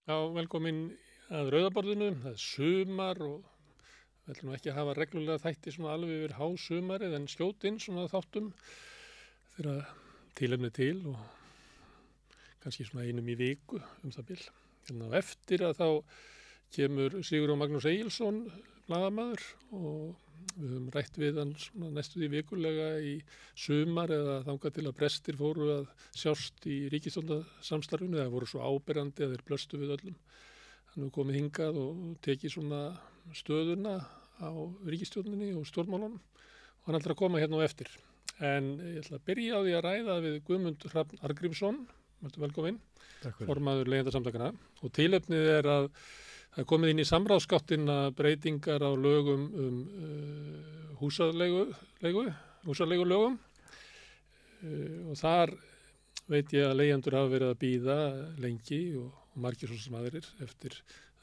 Já, velkomin að Rauðaborðinu. Það er sumar og við ætlum ekki að hafa reglulega þætti svona alveg yfir hásumarið en skjót inn svona þáttum þegar tilefni til og kannski svona einum í viku það bil. Hérna á eftir að þá kemur Sigurjón Magnús Egilsson, blaðamaður, og við höfum rætt við hann svona næstu því vikulega í sumar eða þangað til að brestir fóru að sjást í ríkisstjórnarsamstarfinu. Það voru svo áberandi að þeir blöstu við öllum. Hann hefur komið hingað og tekið svona stöðuna á ríkisstjórninni og stjórnmálunum og hann ætlar að koma hérna á eftir. En ég ætla að byrja á því að ræða við Guðmund Hrafn Arngrímsson, velkomin, formaður Leigjendasamtakanna, og tilefnið er að það er komið inn í samráðsgáttina breytingar á lögum húsaleigulögum og þar veit ég að leigjendur hafa verið að bíða lengi og margir svo sem aðrir eftir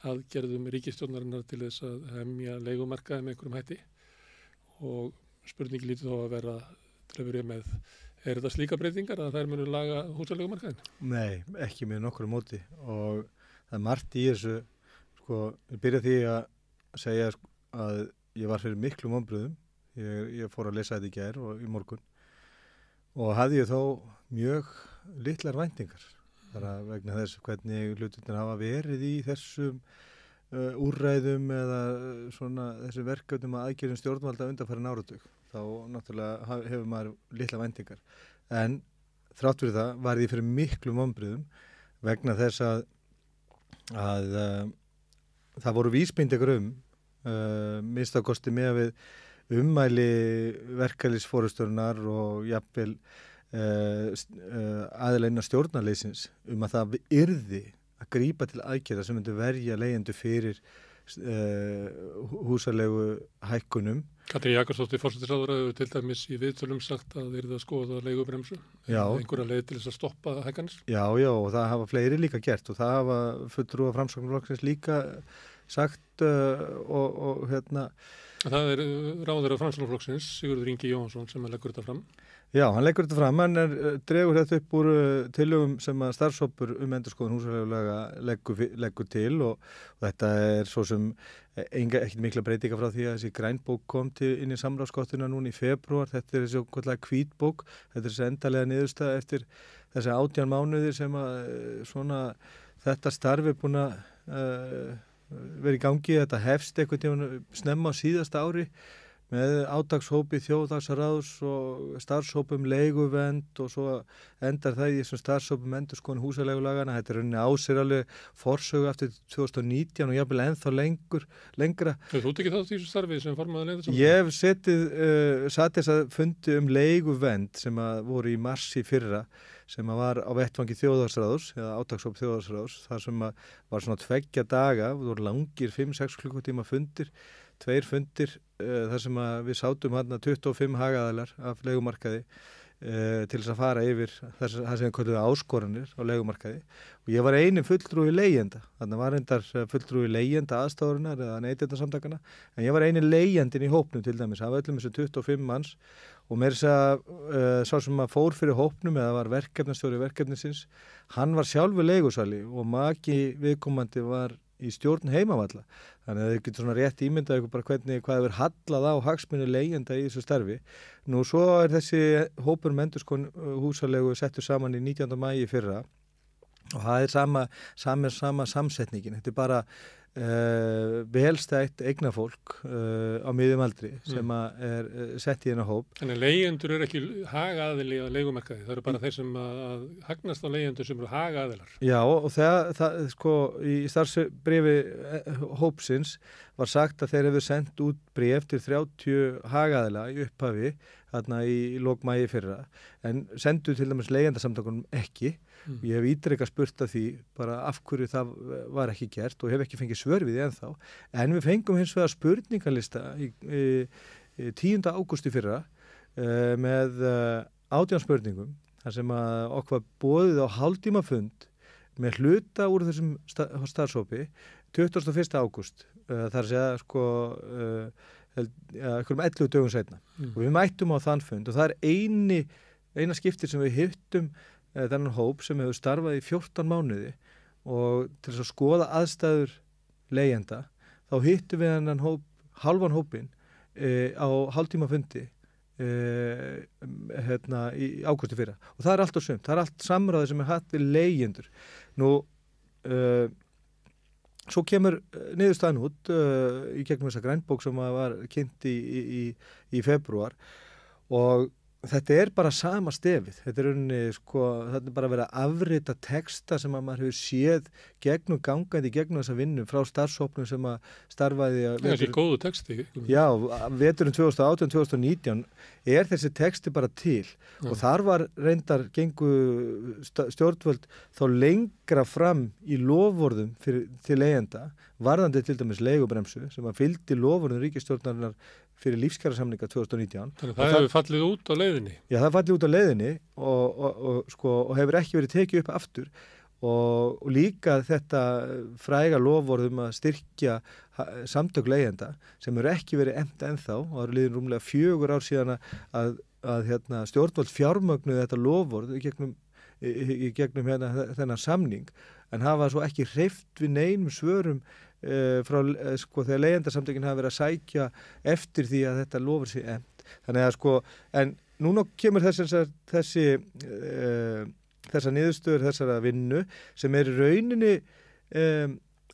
aðgerðum ríkisstjórnarinnar til þess að hemja leigumarkaði með einhverjum hætti og spurningi lítið þó að vera til að vera með, er þetta slíka breytingar að þær munu laga húsaleigumarkaðin? Nei, ekki með nokkru móti og það er margt í þessu. Ég byrja því að segja að ég var fyrir miklum vonbrigðum. Ég fór að lesa þetta í gær og í morgun og hafði ég þó mjög litlar væntingar vegna þess hvernig hlutirnir hafa verið í þessum úrræðum eða svona þessu verkefnum að aðgerðum stjórnvalda undanfarin áratug. Þá náttúrulega hefur maður litlar væntingar. En þrátt fyrir það var ég fyrir miklum vonbrigðum vegna þess að það voru vísbendingar minnst á kosti með við ummæli verkalýðsforystunnar og jafnvel aðila innan stjórnarleysins að það yrði að grípa til aðgerða sem myndi verja leigjendur fyrir húsalegu hækkunum. Katrín Jakobsdóttir forsætisráðherra hefur til dæmis í viðtölum sagt að yrði að skoða leigubremsu. Einhverja leið til þess að stoppa hækkanir. Já, og það hafa fleiri líka gert og það hafa fulltrúar Framsóknarflokksins líka sagt og hérna. Það er ráðherra Framsóknarflokksins, Sigurður Ingi Jóhannsson, sem leggur þetta fram. Já, hann leggur þetta fram, hann dregur þetta upp úr tillögum sem að starfshópur endurskoðun húsaleigulaga leggur til og þetta er svo sem ekkert mikla breytinga frá því að þessi grænbók kom inn í samráðsgáttina núna í febrúar. Þetta er þessi okkurlega hvítbók, þetta er þessi endanlega niðurstaða eftir þessi 18 mánuðir sem að svona þetta starf er búin að vera í gangi. Þetta hefst einhvern tímann snemma á síðasta ári með átakshópi þjóðhagsráðs og starfshópum leiguvernd og svo endar það í þessum starfshópum endurskoðun húsaleigulagana. Þetta er rauninni á sér alveg forsögu eftir 2019 og jafnvel ennþá lengra. Þú tekið þátt í þessu starfi sem formaður Leigjendasamtakanna? Ég hef satt þess að fundi leiguvernd sem að voru í mars í fyrra sem að var á vettvangi þjóðhagsráðs eða átakshóp þjóðhagsráðs, þar sem að var svona 2 daga, það voru langir 5-6 klukkutíma fundir, 2 fundir þar sem að við sátum hérna 25 hagaðalar af leigumarkaði til þess að fara yfir það sem við kölluðum áskoranir á leigumarkaði og ég var eini fulltrúi leigjenda, þannig var reyndar fulltrúi leigjenda aðstoðarinnar eða Neytendasamtakanna, en ég var eini leigjendin í hópnum til dæmis, af öllum þessu 25 manns og meira þess að sá sem að fór fyrir hópnum eða var verkefnastjóri verkefnisins, hann var sjálfur leigusali og maki viðkomandi var í stjórn Heimavalla. Þannig að þau getur svona rétt ímyndað ykkur bara hvað hefur hallað á hagsmuni leigjenda í þessu starfi. Nú svo er þessi hópur endurskoðun húsalegu settur saman í 19. maí í fyrra og það er sama samsetningin. Þetta er bara velstætt eignafólk á miðjum aldri sem er sett í þennan hóp. Þannig að leigjendur eru ekki hagaðili á leigumarkaði, það eru bara þeir sem að hagnast á leigjendur sem eru hagaðilar. Já, og það sko í starfsbréfi hópsins var sagt að þeir hefur sendt út bréf til 30 hagaðila í upphafi þarna í lok maí fyrra, en sendu til dæmis Leigjendasamtakunum ekki. Ég hef ítrekað spurt að því bara af hverju það var ekki gert og hef ekki fengið svör við því ennþá, en við fengum hins vegar spurningalista í 10. ágúst í fyrra með 18 spurningum þar sem að okkur var boðið á hálftíma fund með hluta úr þessum starfshópi 21. ágúst, þar segja sko einhverjum 11 dögum seinna og við mættum á þann fund og það er eina skipti sem við hittum þennan hóp sem hefur starfað í 14 mánuði og til þess að skoða aðstæður leigjenda, þá hittum við hennan halvan hópin á hálftíma fundi í ágústi fyrra og það allt og sumt, það allt samráði sem hatt við leigjendur. Nú svo kemur niðurstaðan út í gegnum þessa grænbók sem var kynnt í febrúar og þetta bara sama stefið. Þetta þetta bara verið að afrita texta sem að maður hefur séð gangandi gegnum þessa vinnu frá starfshópnum sem að starfaði Það er þessi góðu texti. Já, veturinn 2018-2019 þessi texti bara til og þar var reyndar gengu stjórnvöld þá lengra fram í loforðum til leigjenda, varðandi til dæmis leigubremsu sem að fylgdi loforðum ríkisstjórnarinnar fyrir lífskjarasamninga 2019. Þannig það hefur fallið út á leiðinni? Já, það fallið út á leiðinni og hefur ekki verið tekið upp aftur og líka þetta fræga loforðum að styrkja samtök leigjenda sem eru ekki verið efnt ennþá og það eru liðin rúmlega 4 ár síðan að stjórnvöld fjármögnuðu þetta loforð í gegnum þennan samning en hafa svo ekki hreyft við neinum svörum frá þegar leigjendasamtökin hafa verið að sækja eftir því að þetta lofur sig efnt. Þannig að en núna kemur þessar niðurstöður þessara vinnu sem í rauninni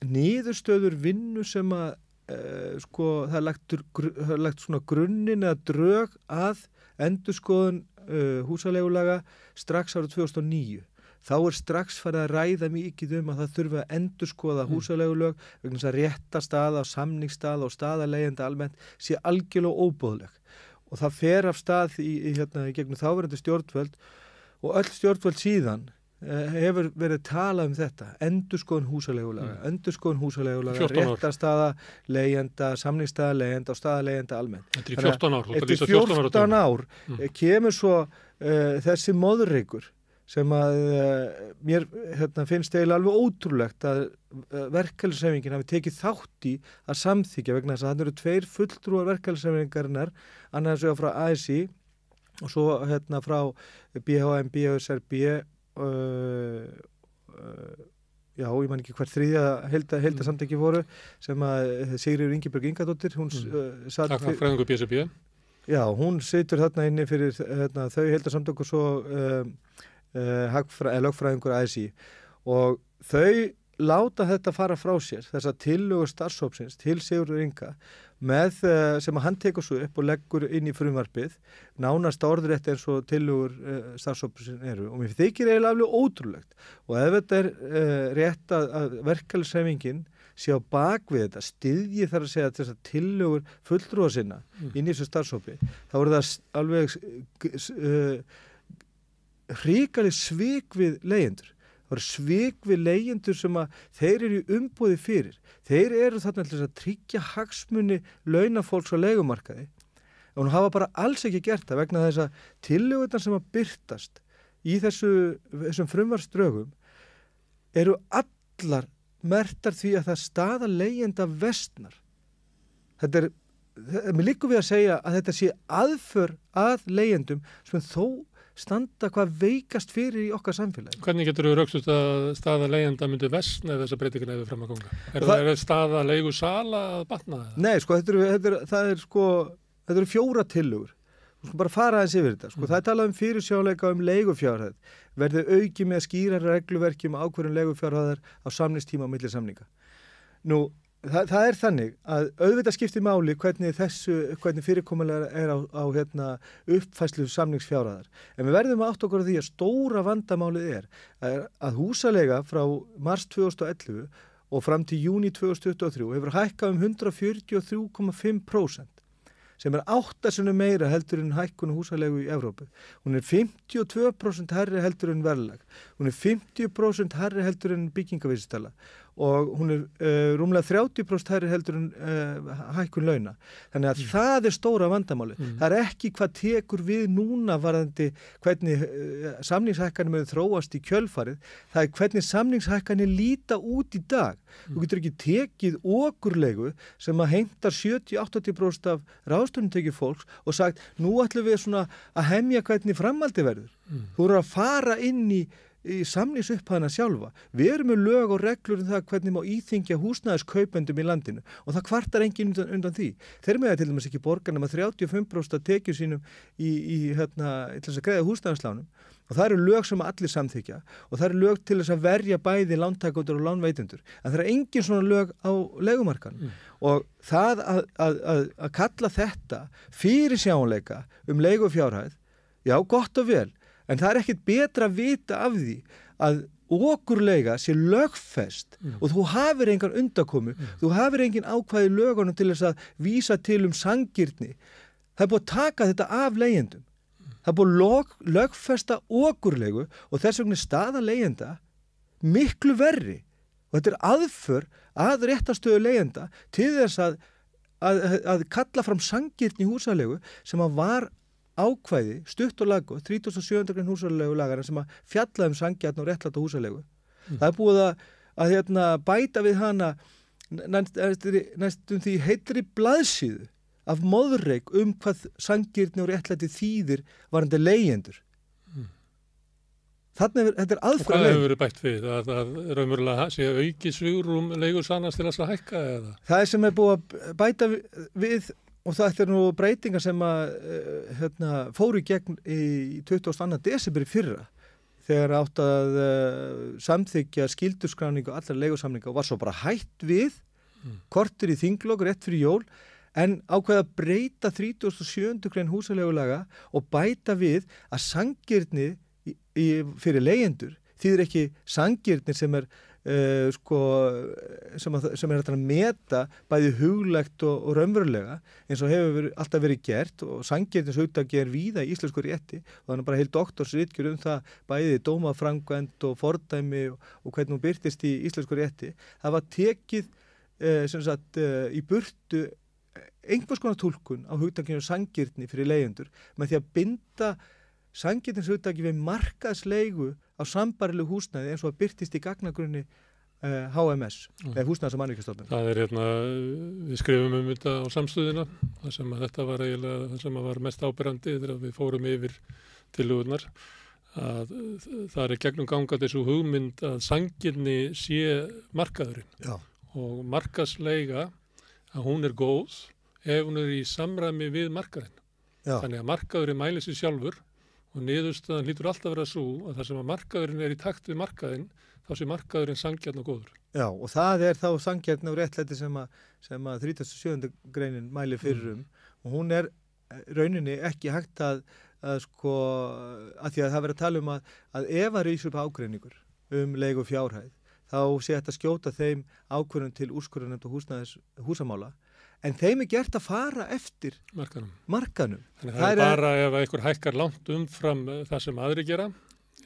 niðurstöður vinnu sem að það er lagt svona grunnin eða drög að endurskoðun húsaleigulaga strax árið 2009. Þá strax farið að ræða mikið að það þurfi að endurskoða húsaleigulög vegna þess að réttarstaða og samningsstaða og staða leigjenda almennt sé algjörlega óboðleg. Og það fer af stað í gegnum þáverandi stjórnvöld og öll stjórnvöld síðan hefur verið talað þetta, endurskoðun húsaleigulaga, réttarstaða leigjenda, samningsstaða leigjenda og staða leigjenda almennt. Þetta er 14 ár. Eftir 14 ár kemur svo þessi moðreikur sem að mér finnst eiginlega alveg ótrúlegt að verkalýðshreyfingin hafi tekið þátt í að samþykkja vegna þess að það eru 2 fulltrúar verkalýðshreyfingarinnar, annars vegar frá ASÍ og svo frá BHM, BHSRB ég man ekki hvert þriðja heildarsamteki voru sem að Sigríður Ingibjörg Ingadóttir hún Fræðingur BSRB. Já, hún situr þarna inni fyrir þau heildarsamtök og svo lögfræðingur ASÍ og þau láta þetta fara frá sér, þessa tillögur starfshópsins til Sigurður Inga sem að hann tekur svo upp og leggur inn í frumvarpið, nánast orðrétt eins og tillögur starfshópsins eru og mér þykir eiginlega alveg ótrúlegt og ef þetta rétt að verkalýðshreyfingin sé á bakvið þetta, styðji þar að segja þess að tillögur fulltrúa sinna inn í þessu starfshópi, þá það alveg hrikaleg svik við leigjendur. Það eru svik við leigjendur sem að þeir eru í umboði fyrir. Þeir eru þarna til þess að tryggja hagsmuni launafólks á leigumarkaði. Og hún hafa bara alls ekki gert það vegna þess að tillögurnar sem að birtast í þessum frumvarpsdrögum eru allar merktar því að það staða leigjenda versnar. Mér liggur við að segja að þetta sé aðför að leigjendum sem þó standa hvað veikast fyrir í okkar samfélagi. Hvernig getur þú rökstutt að staða leigjenda myndi versna ef þessa breytingar hefur fram að ganga? Það staða leigusala að batna það? Nei, þetta eru 4 tillögur. Þú bara fara aðeins yfir þetta. Það talað fyrirsjáanleika leigufjárhæð. Verði auki með skýrari regluverki ákvörðun leigufjárhæðar á samningstíma á milli samninga. Nú, það þannig að auðvitað skiptir máli hvernig fyrirkomulega á uppfærslu samningsfjárhæðar. En við verðum að átta okkur á því að stóra vandamálið að húsaleiga frá mars 2011 og fram til júní 2023 hefur hækkað 143,5%. Sem 8 sinnum meira heldur en hækkun húsaleigu í Evrópu. Hún 52% hærri heldur en verðlag. Hún 50% hærri heldur en byggingavísitala og hún rúmlega 30% hærri heldur en hækkun launa. Þannig að það stóra vandamáli. Það ekki hvað tekur við núna varðandi hvernig samningshækkanir með þróast í kjölfarið. Það hvernig samningshækkanir líta út í dag. Þú getur ekki tekið okurleigu sem að heimtar 70-80% af ráðstöfunartekjur fólks og sagt nú ætlum við svona að hemja hvernig framhaldi verður. Þú eru að fara inn í í samningsupphæðina sjálfa. Við erum með lög og reglur um það hvernig má íþyngja húsnæðiskaupendum í landinu og það kvartar enginn undan því. Þeir með til dæmis ekki borga nema 35% af tekjum sínum til þess að greiða húsnæðislánum og það eru lög sem allir samþykja og það eru lög til þess að verja bæði lántakendur og lánveitendur. En það er engin svona lög á leigumarkaðnum. Og það að kalla þetta fyrirsjáanleika leigufjárhæð, já, gott og vel, en það er ekkert betra að vita af því að okurleiga sé lögfest og þú hafir engan undankomu, þú hafir engin ákvæði í lögunum til þess að vísa til sanngirni. Það er búið að taka þetta af leigjendum. Það er búið að lögfesta okurleigu og þess vegna staða leigjenda miklu verri. Og þetta er aðför að réttarstöðu leigjenda til þess að kalla fram sanngirni í húsaleigu sem að var ákvæði, stutt og laggóð, 37. grein húsaleigu sem að fjallaði sanngjarna og réttláta húsaleigu. Það er búið að bæta við hana næstum því heitri blaðsíðu af móðreik hvað sanngirni og réttlæti þýðir varandi leigjendur. Þetta er aðfæra. Hvað hefur verið bætt við? Að raunverulega sé auki svigrúm leigusalans til þess að hækka eða? Það sem er búið að bæta við og það er nú breytingar sem fóru í gegn í 22. desember í fyrra þegar átt að samþykkja skylduskráningu og allar leigusamninga og var svo bara hætt við kortur í þinglok rétt fyrir jól en ákveða að breyta 37. grein húsaleigulaga og bæta við að sanngirni fyrir leigjendur þýðir ekki sanngirni sem er sem er hægt að meta bæði huglegt og raunverulega eins og hefur alltaf verið gert og sanngirnishugtakið er víða í íslensku rétti og þannig bara heil doktorsritgerð það bæði dómaframkvæmd og fordæmi og hvernig hún birtist í íslensku rétti. Það var tekið í burtu einhvers konar túlkun á hugtakinu sanngirni fyrir leigjendur með því að binda sanngirnishugtakið við markaðsleigu á sambærilegu húsnæði eins og að birtist í gagnagrunni HMS, eða húsnæðis- og mannvirkjastofnunar. Það er við skrifum þetta á samstöðina, það sem að þetta var eiginlega það sem var mest áberandi þegar við fórum yfir tillögurnar, að það er gegnum ganga þessu hugmynd að sanngirni sé markaðurinn. Já. Og markaðsleiga, að hún er góð ef hún er í samræmi við markaðinn. Já. Þannig að markaðurinn mælir sig sjálfur og niðurstaðan hlýtur alltaf að vera svo að það sem að markaðurinn er í takt við markaðinn, þá sé markaðurinn sanngjarn og góður. Já, og það er þá sanngjarn og réttlæti sem að 37. greinin mælir fyrir og hún er rauninni ekki hægt að því að það verið að tala að ef að rís upp ágreiningur leigu fjárhæð, þá sé þetta skjóta þeim ákvörðun til úrskurðarnefnd og húsamála. En þeim er gert að fara eftir markanum. Þannig það er bara ef einhver hækkar langt umfram það sem aðri gera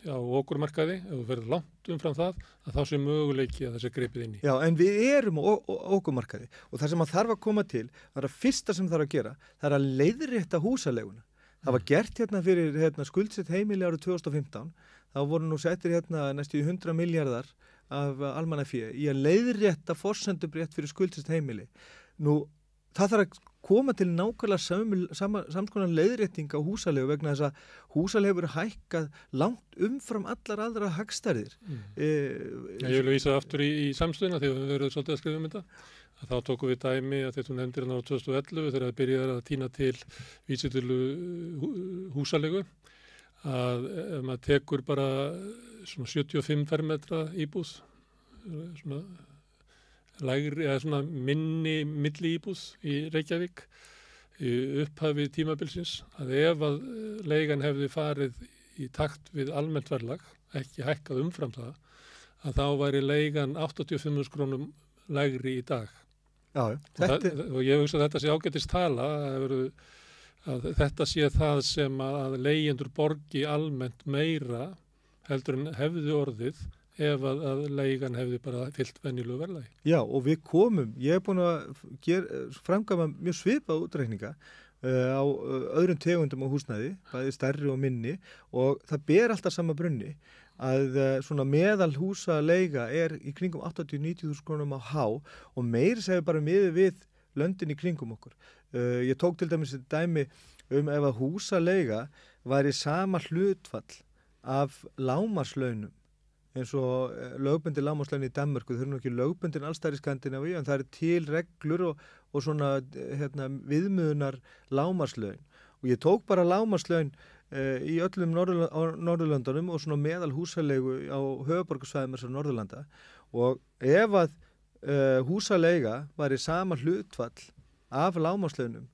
á okurmarkaði, ef þú verður langt umfram það, að þá sé möguleiki að það sé gripið inn í. Já, en við erum á okurmarkaði og það sem að þarf að koma til, það er að fyrsta sem þarf að gera, það er að leiðrétta húsaleiguna. Það var gert fyrir skuldsett heimili árið 2015, þá voru nú settir næstu 100 milljarðar af almannafé í að leiðrétta forsendubrétt fyrir skuldsett heimili. Nú, það þarf að koma til nákvæmlega samskonar leiðrétting á húsaleigu vegna þess að húsaleigu hefur hækkað langt umfram allar aðra hagstærðir. Ég vil vísa aftur í samstöðina þegar við verðum svolítið að skrifa þetta. Þá tókum við dæmi að þetta nefndir á 2011 þegar það byrjaði að tína til vísitölu húsaleigu að ef maður tekur bara svona 75 fermetra íbúð, svona lægri eða svona minni milli íbúð í Reykjavík í upphafi tímabilsins að ef að leigan hefði farið í takt við almennt verðlag, ekki hækkað umfram það, að þá væri leigan 85.000 krónum lægri í dag. Já, og ég hugsa að þetta sé ágætist tala að þetta sé það sem að leigjendur borgi almennt meira heldur en hefði orðið ef að leigan hefði bara fyllt venjulegu verðlagi. Já, og við ég er búin að framkvæma mjög svipað útreikninga á öðrum tegundum á húsnæði, bæði stærri og minni og það ber alltaf sama brunni að svona meðal húsaleiga er í kringum 80-90.000 krónum á há og meiri segir bara miðið við löndin í kringum okkur. Ég tók til dæmis dæmi ef að húsaleiga væri sama hlutfall af lágmarkslaunum eins og lögbundin lágmarkslaun í Danmörku, þau eru nú ekki lögbundin allstæðar í Skandinavíu en það eru til reglur og svona viðmiðunar lágmarkslaun og ég tók bara lágmarkslaun í öllum Norðurlöndunum og svona meðal húsaleigu á höfuðborgarsvæðum þessara Norðurlanda og ef að húsaleiga var í sama hlutfall af lágmarkslaunum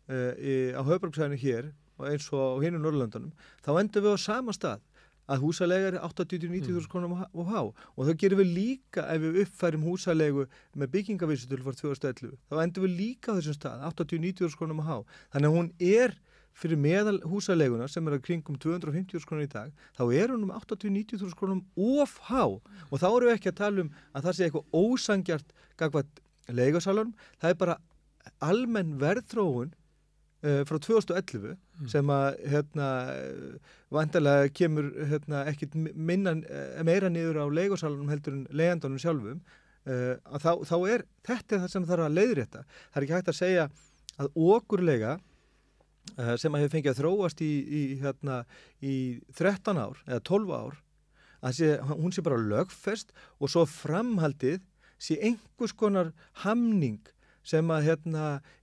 á höfuðborgarsvæðinu hér og eins og á hinum Norðurlöndunum, þá endum við á sama stað að húsaleiga er 80-90.000 krónum og há og þá gerum við líka ef við uppfærum húsalegu með byggingavísitölu frá 2011 þá endum við líka á þessum stað 80-90.000 krónum og há þannig að hún er fyrir meðal húsaleguna sem er að kringum 250.000 krónur í dag þá er hún 80-90.000 krónum of há og þá erum við ekki að tala að það sé eitthvað ósangjart gagnvart leigusalunum, það er bara almenn verðþróun frá 2011 sem að vantarlega kemur ekkit meira niður á leigusalunum heldur en leigjendunum sjálfum að þá er þetta það sem þarf að leiðrétta. Það er ekki hægt að segja að okurleiga sem að hefur fengið að þróast í 13 ár eða 12 ár að hún sé bara lögfest og svo framhaldið sé einhvers konar hamning sem að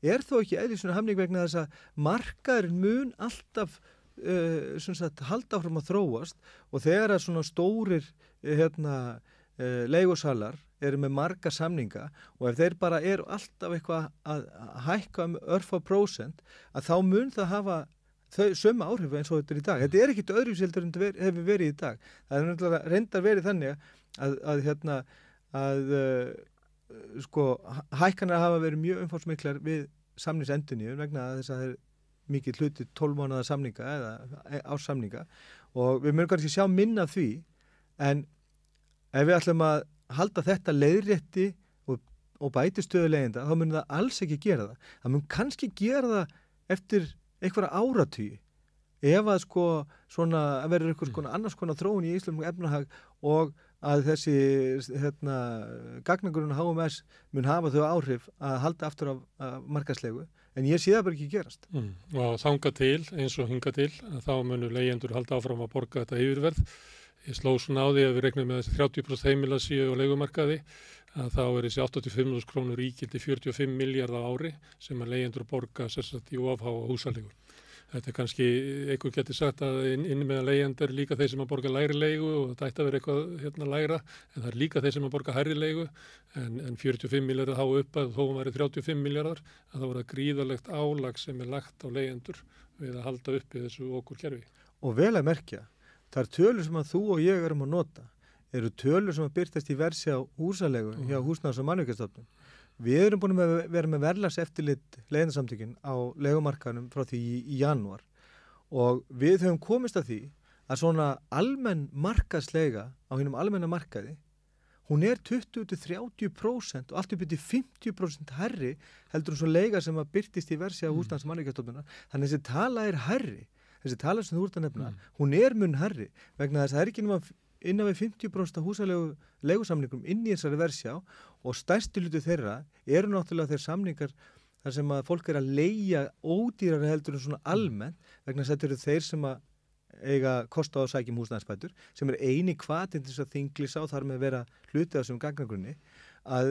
er þó ekki eðlisuna hamning vegna þess að markaðurinn mun alltaf halda áfram að þróast og þegar að svona stórir leigusalar eru með marga samninga og ef þeir bara eru alltaf eitthvað að hækka örfá prósent að þá mun það hafa þau sömu áhrif eins og þetta er í dag. Þetta er ekkit öðruvísildur en þetta hefur verið í dag. Það er náttúrulega reyndar verið þannig að hækkanir hafa verið mjög umfangsmiklar við samningsendurnýjun vegna þess að það er mikið hluti 12 mánaða samninga eða árssamninga og við mögum kannski sjá minna af því en ef við ætlum að halda þetta leiðrétti og bæti stöðu leigjenda þá mun það alls ekki gera það. Það mun kannski gera það eftir einhverja áratugi ef að svona að verður einhvers annars konar þróun í íslenskum efnahag og að þessi gagnagurinn HMS mun hafa þau áhrif að halda aftur af markaðslegu en ég sé það bara ekki gerast. Og þanga til eins og hinga til að þá munu leigjendur halda áfram að borga þetta yfirverð. Ég sló svona á því að við regnum með þessi 30% heimila síu og leigumarkaði að þá er þessi 85.000 krónur ígildi 45 miljardar á ári sem að leigjendur borga sérstaklega í ofhá og húsaleigu. Þetta er kannski, einhver getur sagt að inn meðan leigjendur er líka þeir sem að borga lægri leigu og þetta ætti að vera eitthvað lægra en það er líka þeir sem að borga hærri leigu en 45 miljardar há upp að þó væri 35 miljardar að það voru gríðarlegt álag sem er lagt á leigjendur við að halda uppi þessu okurkerfi. Og vel að merkja, það er tölur sem að þú og ég erum að nota eru tölur sem að birtast í versi á húsalegu hjá Húsnæðis- og mannvirkjastofnun. Við erum búin að vera með verðlagseftirlit leigjendasamtökin á leigumarkaðnum frá því í janúar og við höfum komist að því að svona almenn markaðsleiga á hinum almenna markaði hún er 20-30% og allt upp til 50% hærri heldur en svo leiga sem að birtist í versi á Húsnæðis- og mannvirkjastofnunar. Þannig þessi tala er hærri, þessi tala sem þú ert að nefna, hún er mun hærri vegna þess að það er ekki nema innan við 50% af húsalegu leigusamningum inn í þessari versjá og stærsti hluti þeirra eru náttúrulega þeir samningar þar sem að fólk er að leigja ódýrari heldur en svona almennt vegna þess að þetta eru þeir sem að eiga kosta á að sækja húsnæðisbætur sem er eini hvatinn til þess að þinglýsa og þar með vera hluti af þessum gagnagrunni að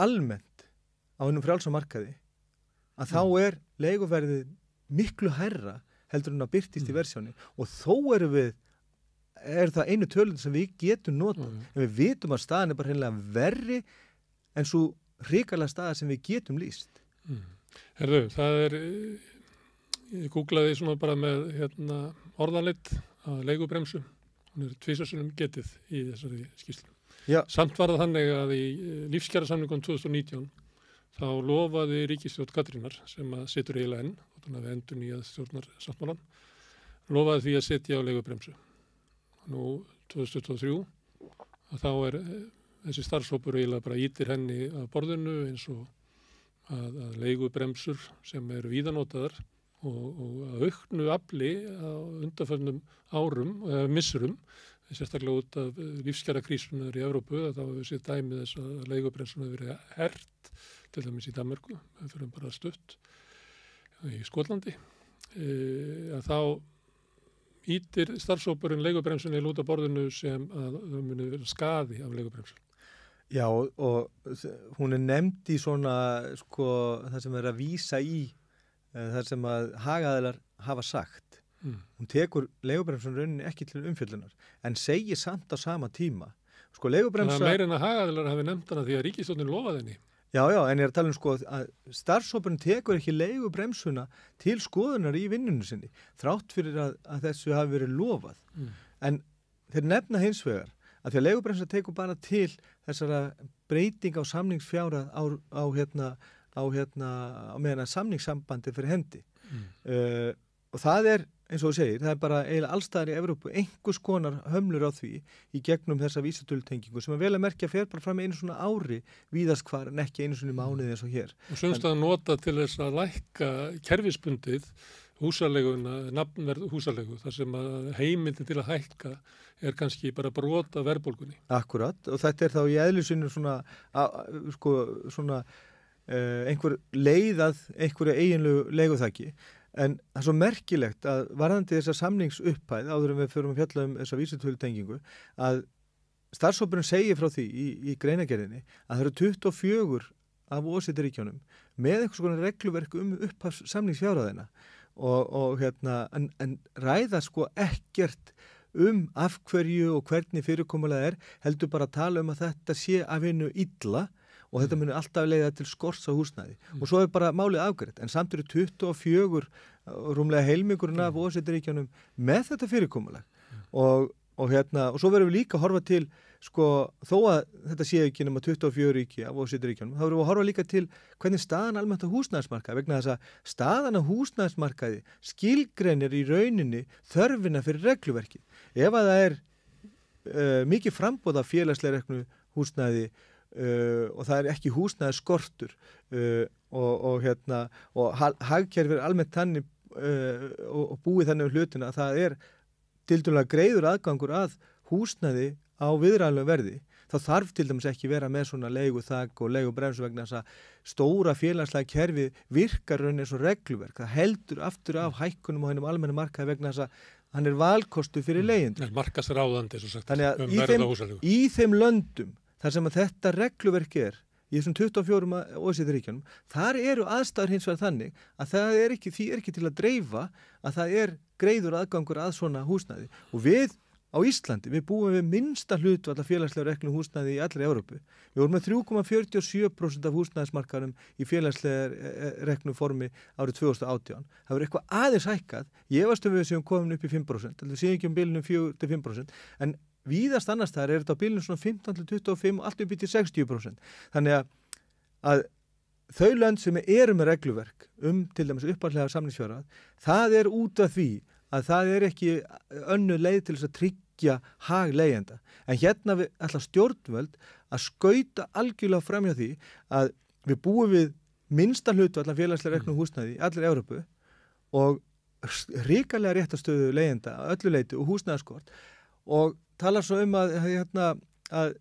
almennt á hinum frjálsa markaði að þá er leiguverðið miklu hærra heldur en að birtist í versjóni og þó er það einu tölun sem við getum notað en við vitum að staðan er bara hreinlega verri en svo hrikalega staða sem við getum lýst. Herðu, það er ég googlaði svona bara með orðaleitt að leigubremsu hún er tvisvarsinnum getið í þessari skýrslu. Já. Samt var það þannig að í lífskjarasamningum 2019 þá lofaði ríkisstjórn Katrínar sem að situr eiginlega enn og þannig að við endum í að stjórnarsáttmálann lofaði því að setja á leigubremsu. Nú 2023 að þá er þessi starfshópur eiginlega bara ítir henni að borðinu eins og að leigubremsur sem eru víðanotaðar og að auknu afli á undanförnum árum eða missurum, sérstaklega út af lífskjarakrísunar í Evrópu að þá hefur við séð dæmið þess að leigubremsuna hefur verið hert til dæmis í Danmörku, við fyrir bara stutt í Skotlandi að þá ítir starfshópurinn leigubremsunni lúta borðinu sem að það muni vera skaði af leigubremsun. Já, og hún nefnd í svona, það sem að vísa í það sem að hagaðilar hafa sagt. Hún tekur leigubremsun rauninni ekki til umfjöllunar, en segir samt á sama tíma. Leigubremsa... Það er meira en að hagaðilar hafi nefnt hana því að ríkisstjórnin lofaði henni. Já, en ég er að tala að starfshópurinn tekur ekki leigubremsuna til skoðunar í vinnunum sinni, þrátt fyrir að þessu hafi verið lofað. En þeir nefna hins vegar að því að leigubremsa tekur bara til þessara breyting á samningsfjárað á meðan að samningssambandi fyrir hendi. Og það er, eins og þú segir, það er bara eiginlega allstaðar í Evrópu einhvers konar hömlur á því í gegnum þessa vísitölutengingu sem að vel að merkja fer bara fram einu svona ári víðast hvar en ekki einu svona mánuði eins og hér. Og sumst að nota til þess að lækka kerfisbundið húsaleguna, nafnverð húsalegu, þar sem að heimildin til að hækka er kannski bara brota verðbólgunni. Akkurat, og þetta er þá í eðlisinu einhver leið að einhverju eiginlegu leiguþaki. En það er svo merkilegt að varðandi þessa samningsupphæð, áður en við förum að fjalla þessa vísitölutengingu, að starfshópurinn segir frá því í greinagerðinni að það eru 24 af OECD-ríkjunum með einhvers konar regluverk upphafs samningsfjárhæðina en ræða ekkert af hverju og hvernig fyrirkomulega heldur bara að tala að þetta sé að vinna illa og þetta muni alltaf leiða til skorts á húsnæði. Og svo er bara málið afgreitt, en samt eru 24 rúmlega heilmingurinn af OECD-ríkjunum með þetta fyrirkomulag. Og svo verðum við líka að horfa til, þó að þetta sé ekki nema 24 ríki af OECD-ríkjunum, þá verðum við að horfa líka til hvernig staðan almennt á húsnæðismarkaði, vegna þess að staðan á húsnæðismarkaði skilgreinir í rauninni þörfina fyrir regluverkið. Ef að það er mikið framboð af félagslega reknu húsnæði og það er ekki húsnæðisskortur og hagkerfið er almennt þannig og búið þannig hlutina að það er tiltölulega greiður aðgangur að húsnæði á viðræðanlegu verði, þá þarf til dæmis ekki vera með svona leiguþak og leigubremsu vegna þess að stóra félagslega kerfi virkar raunin eins og regluverk. Það heldur aftur af hækkunum á hennum almenna markaði vegna þess að hann er valkostu fyrir leigjendur. Markaðsráðandi, svo sagt. Þannig að í þeim löndum þar sem að þetta regluverk í þessum 24 OECD-ríkjunum, þar eru aðstæður hins vegar þannig að því er ekki til að dreifa að það er greiður aðgangur að svona húsnæði. Og við á Íslandi, við búum við minnsta hlutfall af félagslega reknu húsnæði í allri Evrópu. Við vorum með 3,47% af húsnæðismarkaðnum í félagslega reknu formi árið 2018. Það verður eitthvað aðeins hækkað. Ég efast við séum komin upp í 5%, við séum ekki bilinu 4-5%, en víðast annars þar er þetta á bilinu svona 15-25 og allt upp í til 60%. Þannig að þau lönd sem eru með regluverk til dæmis upphaflega samningsfjárhæð, það er út af því að það er ekki önnur leið til þess að tryggja hag leigjenda. En hérna ætla stjórnvöld að skauta algjörlega framhjá því að við búum við minnsta hlutfall af félagslega reknu húsnæði í allri Evrópu og hrikalega réttarstöðu leigjenda að öllu leyti og húsnæðaskort og talar svo að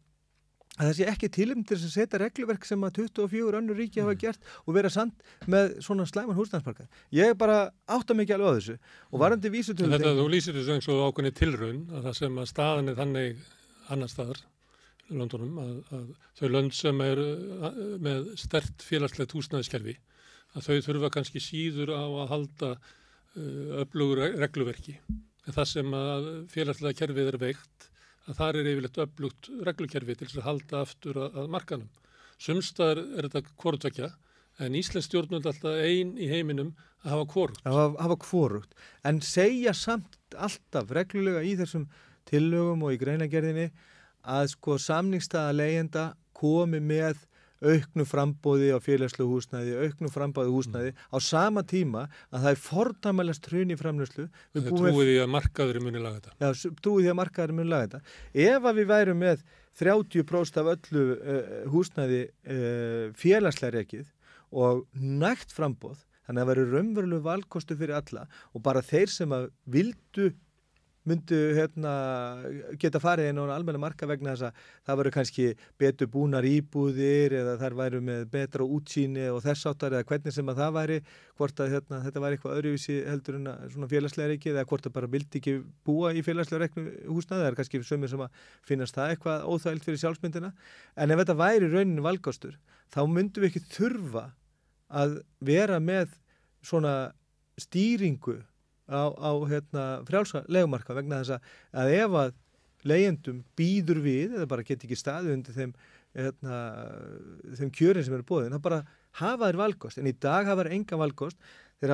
það sé ekki tilefni til þess að setja regluverk sem að 24 önnur ríki hafa gert og vera samt með svona slæman húsnæðismarkað. Ég bara átta mig ekki alveg á þessu og varandi vísitölu. Þetta þú lýsir þessu eins og ákveðni tilraun að það sem að staðan er þannig annar staðar í löndunum að þau lönd sem er með sterkt félagslegt húsnæðiskerfi að þau þurfa kannski síður á að halda öflugur regluverki. En það sem að félagslega kerfið er veikt að þar er yfirleitt öflugt reglukerfi til þess að halda aftur að markanum. Sumstaðar er þetta hvorutveggja, en íslensk stjórnvöld alltaf ein í heiminum að hafa hvorugt. Hafa hvorugt, en segja samt alltaf reglulega í þessum tillögum og í greinagerðinni að samningsstaða leigjenda komi með auknu framboði á félagslegu húsnæði, auknu framboði húsnæði á sama tíma að það er fordæmalegt hrun í framleiðslu. Það trúið því að markaðurinn muni laga þetta. Já, trúið því að markaðurinn muni laga þetta. Ef að við værum með 30% af öllu húsnæði félagslega rekið og nægt framboð, þannig að það væri raunveruleg valkostu fyrir alla og bara þeir sem að vildu myndu geta farið inn á almenna marka vegna þess að það væru kannski betur búnar íbúðir eða þær væru með betra útsýni og þess áttar eða hvernig sem að það væri, hvort að þetta væri eitthvað öðruvísi heldur en svona félagslega reiki eða hvort að bara vildi ekki búa í félagslega reiknu húsnæði, það er kannski sömur sem að finnast það eitthvað óþægilt fyrir sjálfsmyndina, en ef þetta væri rauninni valkostur, þá myndum við ekki þurfa að vera með svona stýringu á frjálsa leigumarka vegna þess að ef að leigjendum býður við eða bara geti ekki staðið undir þeim kjörin sem eru boðin, þá bara hafa þeir valkost, en í dag hafa þeir enga valkost, þeir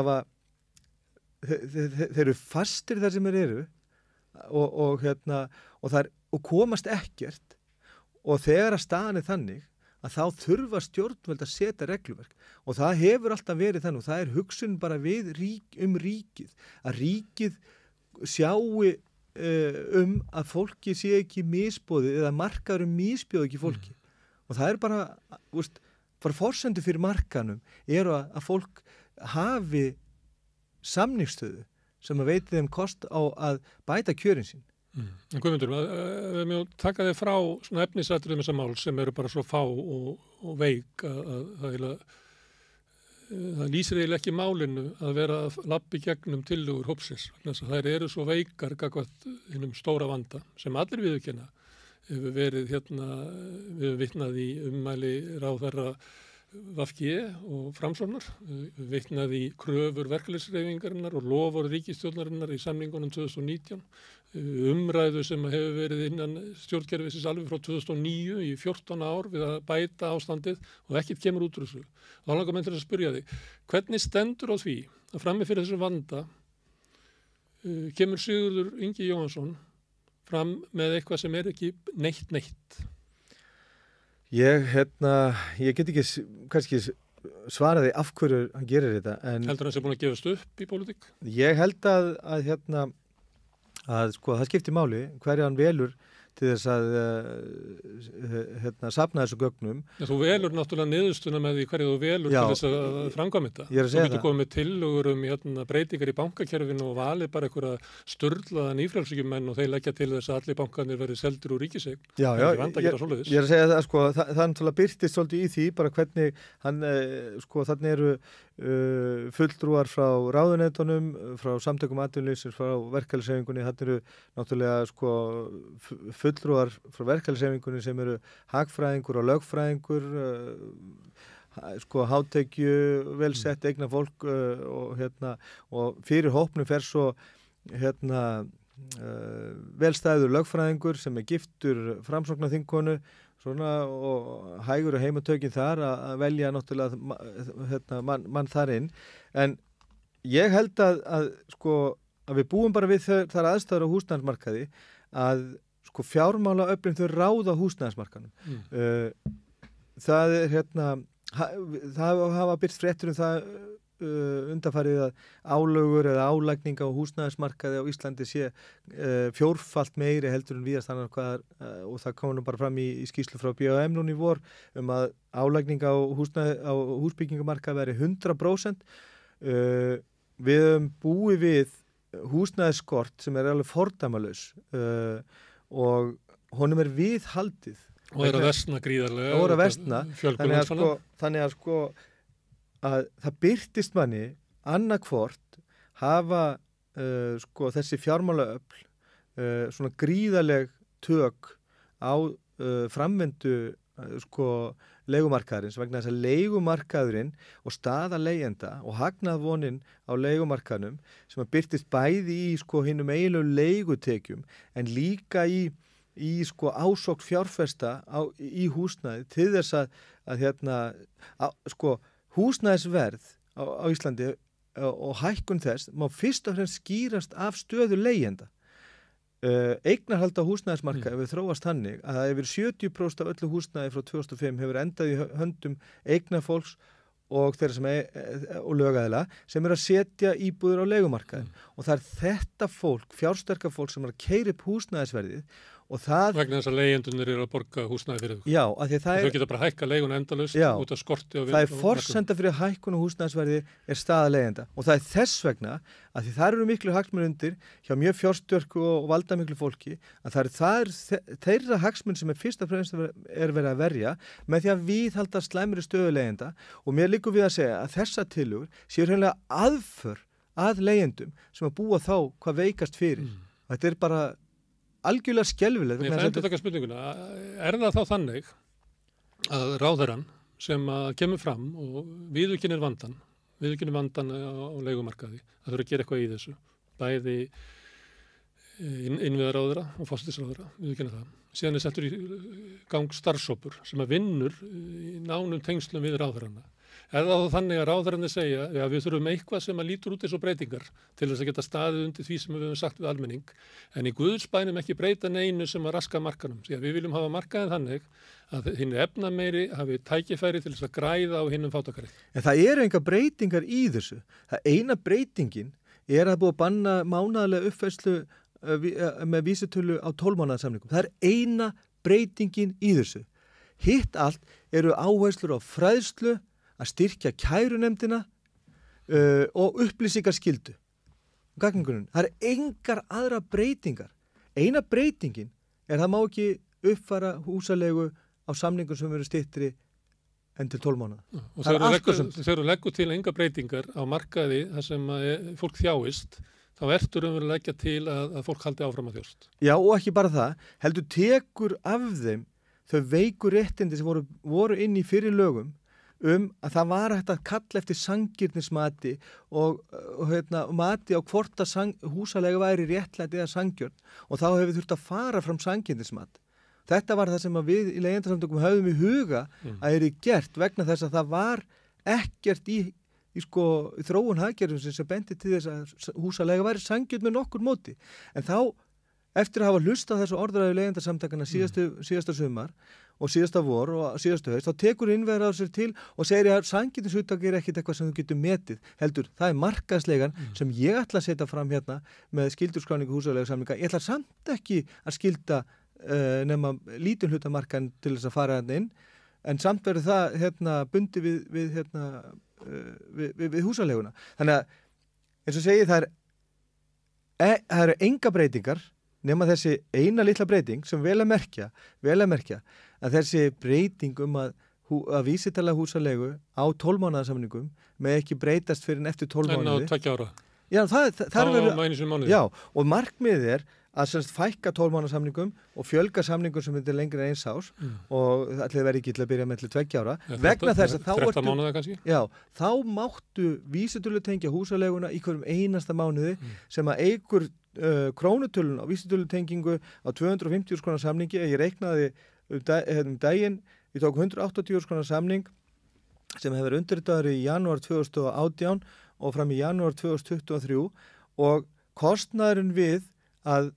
eru fastir þar sem þeir eru og komast ekkert, og þegar að staðan er þannig að þá þurfa stjórnvöld að setja regluverk og það hefur alltaf verið þannig og það er hugsun bara ríkið, að ríkið sjáu að fólki sé ekki misboðið eða markaður misbjóð ekki fólki og það er bara forsendur fyrir markanum eru að fólk hafi samningsstöðu sem að veiti þeim kost á að bæta kjörin sín. En Guðmundur, við mjög taka þig frá svona efnisatriðum þessa mál sem eru bara svo fá og veik að það lýsir eiginlega ekki málinu að vera að labba í gegnum tillögur hópsins. Þær eru svo veikar gagnvart hinum stóra vanda sem allir viðurkenna. Hefur verið við höfum vitnað í ummæli ráðherra VG og Framsóknar, vitnað í kröfur verkalýðshreyfingarinnar og lofur ríkisstjórnarinnar í samningunum 2019, umræðu sem hefur verið innan stjórnkerfisins alveg frá 2009 í 14 ár við að bæta ástandið og ekkert kemur út úr þessu. Þá langar menn til að spyrja þig, hvernig stendur á því að frammi fyrir þessu vanda kemur Sigurður Ingi Jóhannsson fram með eitthvað sem er ekki neitt? Ég get ekki kannski svara því af hverju hann gerir þetta. Heldur hann sé búin að gefast upp í pólitík? Ég held að sko, það skiptir máli hverju hann velur til þess að safna þessu gögnum. Ja, þú velur náttúrulega niðurstuna með því hverju þú velur til þess að framkvæma þetta. Þú getur komið með tillögur breytingar í bankakerfinu og valið bara einhverja sturlaða nýfrjálshyggjumenn og þeir leggja til þess að allir bankarnir verið seldir úr ríkiseign. Já, ég er að segja það, sko, það náttúrulega birtist svolítið í því, bara hvernig hann, sko, þannig eru fulltrúar frá ráðuneytunum, frá samtökum atvinnulífsins, frá verkalýðshreyfingunni, þannig eru náttúrulega sko fulltrúar frá verkalýðshreyfingunni sem eru hagfræðingur og lögfræðingur, sko hátekju, velsett eigna fólk og fyrir hópnum fer svo velstæður lögfræðingur sem er giftur framsóknarþingkonu svona og hægur og heimatökin þar að velja náttúrulega mann þar inn, en ég held að við búum bara við þar aðstæður á húsnæðismarkaði að sko fjármálaöflin þau ráða húsnæðismarkaðnum. Það er það hafa birst fréttur það undanfarið að álögur eða álagning á húsnæðismarkaði á Íslandi sé fjórfalt meiri heldur en víðast annar og það kom nú bara fram í skýrslu frá BHM núna í vor að álagning á húsbyggingamarkaði veri 100%. Við höfum búið við húsnæðisskort sem er alveg fordæmalaus og honum er viðhaldið. Og er að versna gríðarlega. Og er að versna. Þannig að að það birtist manni annarkvort hafa þessi fjármálaöfl svona gríðaleg tök á framvindu leigumarkaðarins vegna þess að leigumarkaðurinn og staða leigjenda og hagnaðvonin á leigumarkaðnum sem að birtist bæði í hinum eiginlegu leigutekjum en líka í ásókn fjárfesta í húsnæði til þess að húsnæðisverð á Íslandi og hækkun þess má fyrst og fremst skýrast af stöðu leigjenda. Eignarhald á húsnæðismarkaði hefur þróast þannig að það yfir 70% af öllu húsnæði frá 2005 hefur endað í höndum eignafólks og þeirra sem og lögaðila sem eru að setja íbúðir á leigumarkaðin og það er þetta fólk, fjársterka fólk sem er að keyra upp húsnæðisverðið og það... Vegna þess að leigjendurnir eru að borga húsnæði fyrir þau. Já, af því að það Þau geta bara hækka leiguna endalaust út af skorti á það er forsenda fyrir hækkun og húsnæðisverði er staða leigjenda og það er þess vegna að því það eru miklu hagsmunir undir hjá mjög fjárstörku og valdamiklu fólki að það er þeirra hagsmun sem er fyrst og fremst er verið að verja með því að viðhalda slæmri stöðu leigjenda og mér liggur við að segja að þessa tillögur séu hreinlega aðför að leigjendum sem að búa þá hvað veikast fyrir. Þetta er bara algjörlega skelfilegt. Nei, það endur taka spurninguna. Er það þá þannig að ráðherrann sem að kemur fram og viðurkennir vandan á leigumarkaði, að þurfa að gera eitthvað í þessu, bæði innviðaráðherra og forsætisráðherra, viðurkenna það. Síðan er settur í gang starfshópur sem að vinnur í nánum tengslum við ráðherranna. Er það þannig að ráðherrarnir segja að við þurfum eitthvað sem að lítur út eins og breytingar til þess að geta staðið undir því sem við höfum sagt við almenning, en í Guðs bænum ekki breyta neinu sem að raska markanum. Því að við viljum hafa markaðin þannig að hinn efnameiri hafi tækifæri til þess að græða á hinnum fátækari. En það eru enga breytingar í þessu. Það eina breytingin er að búið að banna mánaðarlega uppfærslu með vísitölu á 12 mánaða samningum. Það er eina breytingin í þessu. Hitt allt eru áherslur á fræðslu, að styrkja kærunefndina og upplýsingarskyldu. Gagningunum. Það er engar aðra breytingar. Eina breytingin er að það má ekki uppfæra húsalegu á samningum sem eru styttri en til 12 mánaða. Og þegar þú leggur til enga breytingar á markaði þar sem fólk þjáist, þá ertu raunverulega að leggja til að fólk haldi áfram að þjást. Já, og ekki bara það, heldur tekur af þeim þau veiku réttindi sem voru inn í fyrir lögum að það var hægt að kalla eftir sanngirnismati og mati á hvort að húsalega væri réttlæti eða sangjörn og þá hefur þurft að fara fram sanngirnismat. Þetta var það sem við í leigjendasamtökum höfðum í huga að er gert vegna þess að það var ekkert í þróun hagkerfisins sem bendi til þess að húsalega væri sangjörn með nokkur móti. En þá, eftir að hafa hlustað þessu orðræðu leigjendasamtakana síðasta sumar og síðasta vor og síðasta haust, þá tekur innviðaráð sér til og segir að sanngirnishugtak er ekkit eitthvað sem þú getur metið. Heldur, það er markaðslegan sem ég ætla að setja fram hérna með skildurskráningu húsaleigusamninga. Ég ætla samt ekki að skilda nema lítinn hlutamarkan til þess að fara hérna inn, en samt verður það bundi við húsaleguna. Þannig að, eins og segi, það eru enga breytingar nema þessi eina litla breyting sem vel að merkja að þessi breyting að vísitala húsalegu á 12 mánaða samningum með ekki breytast fyrir eftir 12 mánuði. En á 2 ára. Já, það er já, og markmiðið er að fækka 12 mánaða samningum og fjölga samningum sem er lengri en 1 árs og það verði ekki til að byrja með til 2 ára. Vegna þess að 13 mánuða kannski? Já, þá máttu vísitölutengja húsaleguna í hverjum einasta mánuði sem að eykur krónutölun á vísitölutengingu á 250.000 krónar samningi. Ég reiknaði daginn, ég tók 180.000 krónar samning sem hefur undirritaður í janúar 2018 og fram í janúar 2023 og kostnaðurinn við að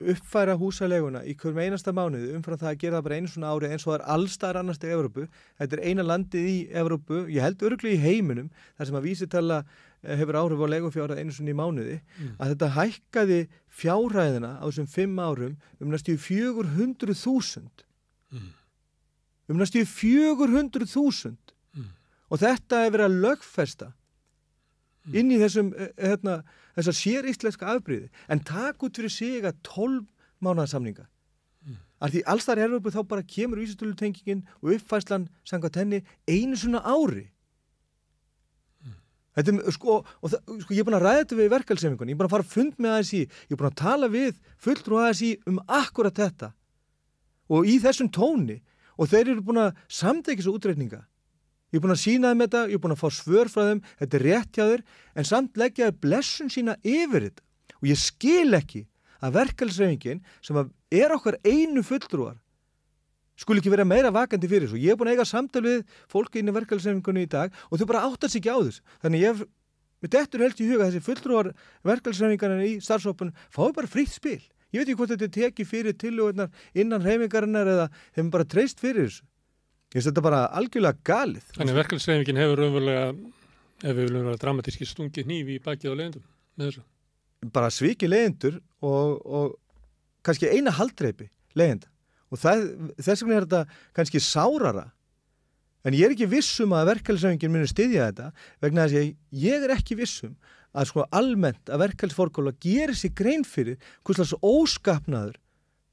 uppfæra húsaleguna í hverjum einasta mánuði umfram það að gera það bara einu svona ári eins og það er allstaðar annars í Evrópu. Þetta er eina landið í Evrópu, ég held örugglega í heiminum, þar sem að vísitala hefur áhrif á leigufjárhæð einu svona í mánuði, að þetta hækkaði fjárhæðina á þessum 5 árum næstum 400.000. Næstum 400.000. Og þetta hefur verið að lögfesta inn í þessar séríslenska afbrigði, en takk út fyrir sig að 12 mánaða samninga. Af því allstar í Evrópu þá bara kemur vísitölutengingin og uppfærslan samkvæmt henni einu svona ári. Þetta ég er búin að ræða þetta við verkalýðshreyfingunni, ég er búin að fara að fund með ASÍ, ég er búin að tala við fulltrúa ASÍ akkurat þetta og í þessum tóni og þeir eru búin að samþykkja þessu útreikninga. Ég er búin að sýna þeim þetta, ég er búin að fá svör frá þeim, þetta er rétt hjá þeir, en samt leggja þeir blessun sína yfir þetta. Og ég skil ekki að verkalýðshreyfingin sem er okkar einu fulltrúar skuli ekki vera meira vakandi fyrir þessu. Ég er búin að eiga samtal við fólki inn í verkalýðshreyfingunni í dag og þau bara áttast ekki á þessu. Þannig mér dettur helst í huga þessi fulltrúar verkalýðshreyfingarnir í starfshópnum fái bara frítt spil. Ég veit ekki hvort þetta tekið fyrir tillögurnar innan hreyfingarinnar eða þeim bara treyst fyrir þessu. Ég finnst þetta bara algjörlega galið. Þannig verkalýðshreyfingin hefur raunverulega, ef við viljum vera dramatíski, stungið hnífi í bakið á leigjendum með þessu. Bara svikið leigjendur og kannski eina haldreipi leigjenda og þess vegna þetta kannski sárara en ég ekki vissum að verkalýðshreyfingin muni styðja þetta vegna þess að ég ekki vissum að sko almennt að verkalýðsforkóla gerir sig grein fyrir hvers óskapnaður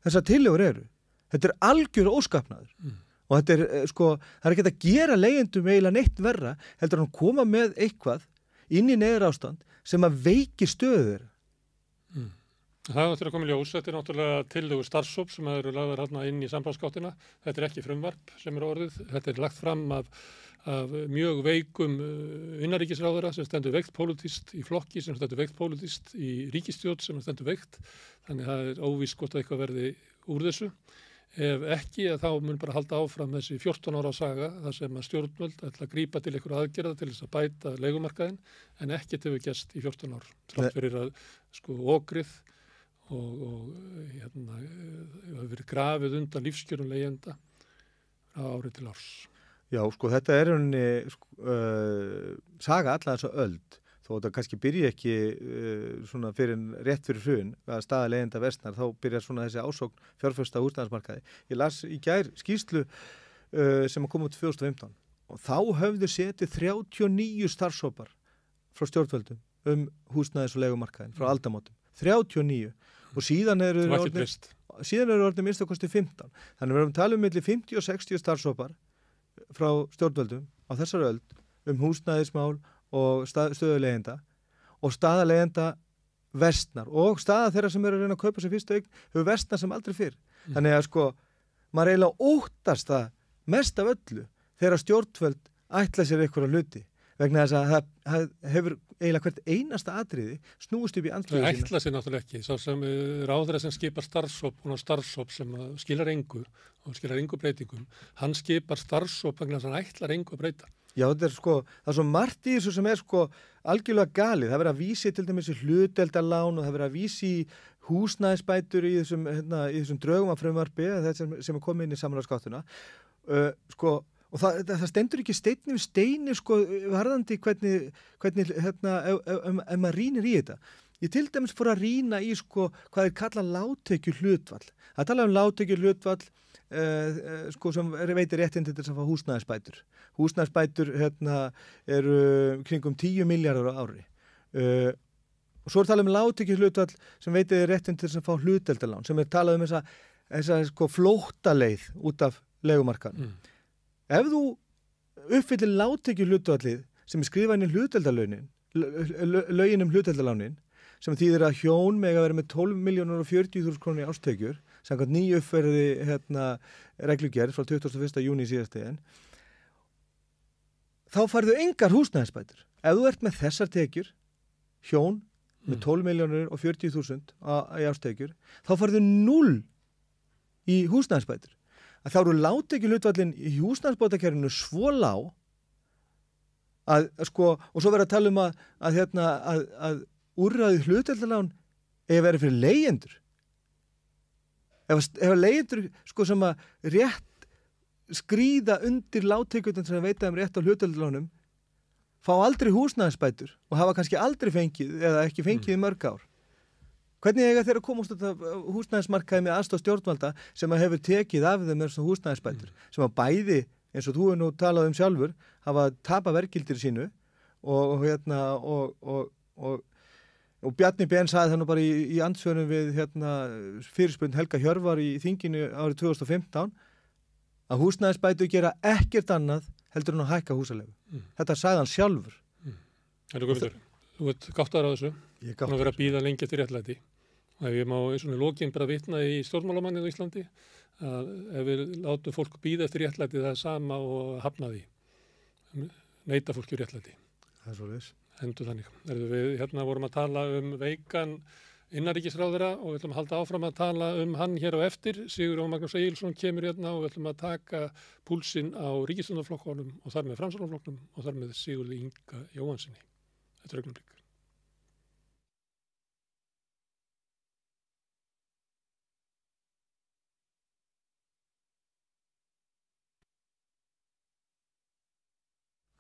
þessar tillögur eru. Þetta algjör óskapnaður og þetta það ekki að gera leigjendum eiginlega neitt verra heldur að hann koma með eitthvað inn í neyðarástand sem að veikir stöðu þeirra. Það áttur að koma í ljós, þetta náttúrulega tillögur starfshóp sem eru lagðar hérna inn í sambandsgáttina. Þetta ekki frumvarp sem orðið, þetta lagt fram af mjög veikum innanríkisráðherra sem stendur veikt pólitískt í flokki, sem stendur veikt pólitískt í ríkisstjórn sem stendur veikt. Þannig það óvíst hvort að eitthvað verði úr þessu. Ef ekki, þá mun bara halda áfram þessi 14 ára saga þar sem að stjórnvöld ætla að grípa til einhverja aðgerða til þess að bæta leigumarkaðinn en ekkert hefur gerst í 14 ár. Þrátt fyrir að okrið og hefur verið grafið undan lífskjörum leigjenda á ári til árs. Já, þetta henni saga alla þessa öld þó þetta kannski byrja ekki svona rétt fyrir hrun að staða leigjenda versnar, þá byrjar svona þessi ásókn fjárfesta húsnæðismarkaði. Ég las í gær skýrslu sem kom út 2015 og þá höfðu setið 39 starfshópar frá stjórnvöldum húsnæðis- og leigumarkaðin frá aldamótum. 39 og síðan eru orðnir minnst að kosti 15. Þannig við erum talað milli 50 og 60 starfshópar frá stjórnvöldum á þessari öld húsnæðismál og stöðu leigjenda og staða leigjenda versnar og staða þeirra sem eru að reyna að kaupa sér fyrstu eign hefur versnar sem aldrei fyrr. Þannig að maður eiginlega óttast það mest af öllu þegar stjórnvöld ætla sér einhverja hluti vegna þess að það hefur eiginlega hvert einasta atriði snúist upp í andlýðu sína. Það ætla sér náttúrulega ekki. Sá sem ráðherra sem skipar starfshóp sem skilar engu og skilar engu breytingum, hann skipar starfshóp vegna þess að hann ætlar engu að breyta. Já, þetta það svo margt í þessu sem algjörlega galið. Það verið að vísi til dæmis í hlutdeildarlán og það verið að vísi í húsnæðisbætur í þessum drögum af frumvarpi sem komið inn í samráðsgáttuna. Og það stendur ekki steinn við steini varðandi hvernig ef maður rýnir í þetta. Ég til dæmis fór að rýna í hvað kalla lágtekju hlutfall. Það tala lágtekju hlutfall sem veitir réttindi til þess að fá húsnæðisbætur. Húsnæðisbætur eru kringum 10 milljarðar á ári. Og svo talað lágtekju hlutfall sem veitir réttindi til þess að fá hlutdeildarlán, sem talað þessa flóttaleið út af leigumarkaðnum. Ef þú uppfyllir lágtekju hlutfallið sem skrifað inn í hlutdeildarlaunin, lögin hlutdeildarlánin, sem þýðir að hjón mega vera með 12.040.000 krónur í ástekjur, samkvæmt nýju uppfærði reglugerð frá 21. júní síðastliðinn, þá færðu engar húsnæðisbætur. Ef þú ert með þessar tekjur, hjón með 12.040.000 í ástekjur, þá færðu 0 í húsnæðisbætur. Þá eru lágtekjuhlutfallin í húsnæðisbótakerfinu svo lág og svo verður að tala að úrræði hlutdeildarlán verið fyrir leigjendur. Ef leigjendur sem að rétt skríða undir lágtekjurnar sem veita rétt á hlutdeildarlánum fá aldrei húsnæðisbætur og hafa kannski aldrei fengið eða ekki fengið í mörg ár. Hvernig eiga þeir að komast út af húsnæðismarkaði með aðstoð stjórnvalda sem að hefur tekið af þeim með húsnæðisbætur sem að bæði, eins og þú nú talað sjálfur, hafa tapað verðgildir sínu og Bjarni Ben sagði það nú bara í andsvörum við fyrirspurn Helga Hjörvar í þinginu árið 2015 að húsnæðisbætur gera ekkert annað heldur en að hækka húsaleigu. Þetta sagði hann sjálfur. Þú ert gáttaður á þessu. Ég er gáttaður. Þú verður að bíða lengi eftir réttlæti. Og ef ég má í svona lokin bara vitna í stjórnmálamannið á Íslandi að ef við látum fólk bíða eftir réttlæti það sama og hafna því. Neita fólki réttlæti. Það er svoleiðis. Hendur þannig. Við vorum að tala veikan innanríkisráðherra og við ætlum að halda áfram að tala hann hér á eftir. Sigurjón Magnús Egilsson kemur og við ætlum að taka púlsinn á ríkisstjórnarflokkunum og þar með Framsóknarflokknum og þar með Sigurði Inga Jóhannssyni. Þetta er augnablik.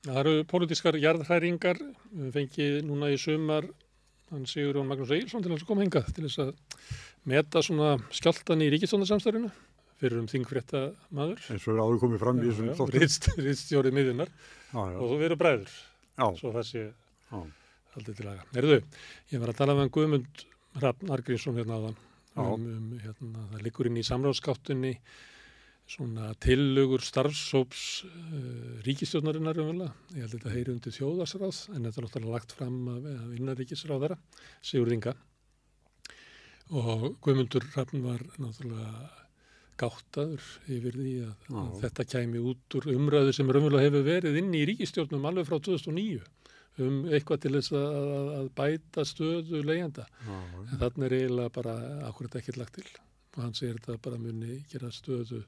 Það eru pólitískar jarðhræringar. Við fengið núna í sumar hann Sigurjón Magnús Egilsson til þess að koma hingað til þess að meta svona skjálftan í ríkisstjórnarsamstarfinu fyrir þingfrétta maður. Eins og áður komið fram í þessum þáttum. Ritstjórið miðjunar og þú verður bræður. Já. Svo það sé aldrei til aðga. Heyrðu, ég var að tala með Guðmund Hrafn Arngrímsson hérna áðan hérna, það liggur inn í samráðsgáttunni svona tillögur starfshóps ríkisstjórnarinnar umvel. Ég held að þetta heyri undir þjóðarsráð en þetta er náttúrulega lagt fram af innanríkisráðherra Sigurð Inga og Guðmundur Hrafn var náttúrulega gáttaður yfir því að þetta kæmi út úr umræðu sem raunverulega hefur verið inn í ríkisstjórnum alveg frá 2009 eitthvað til þess að bæta stöðu leigjenda. En þarna er eiginlega bara akkurat ekkert lagt til og hann segir þetta bara muni gera stöðu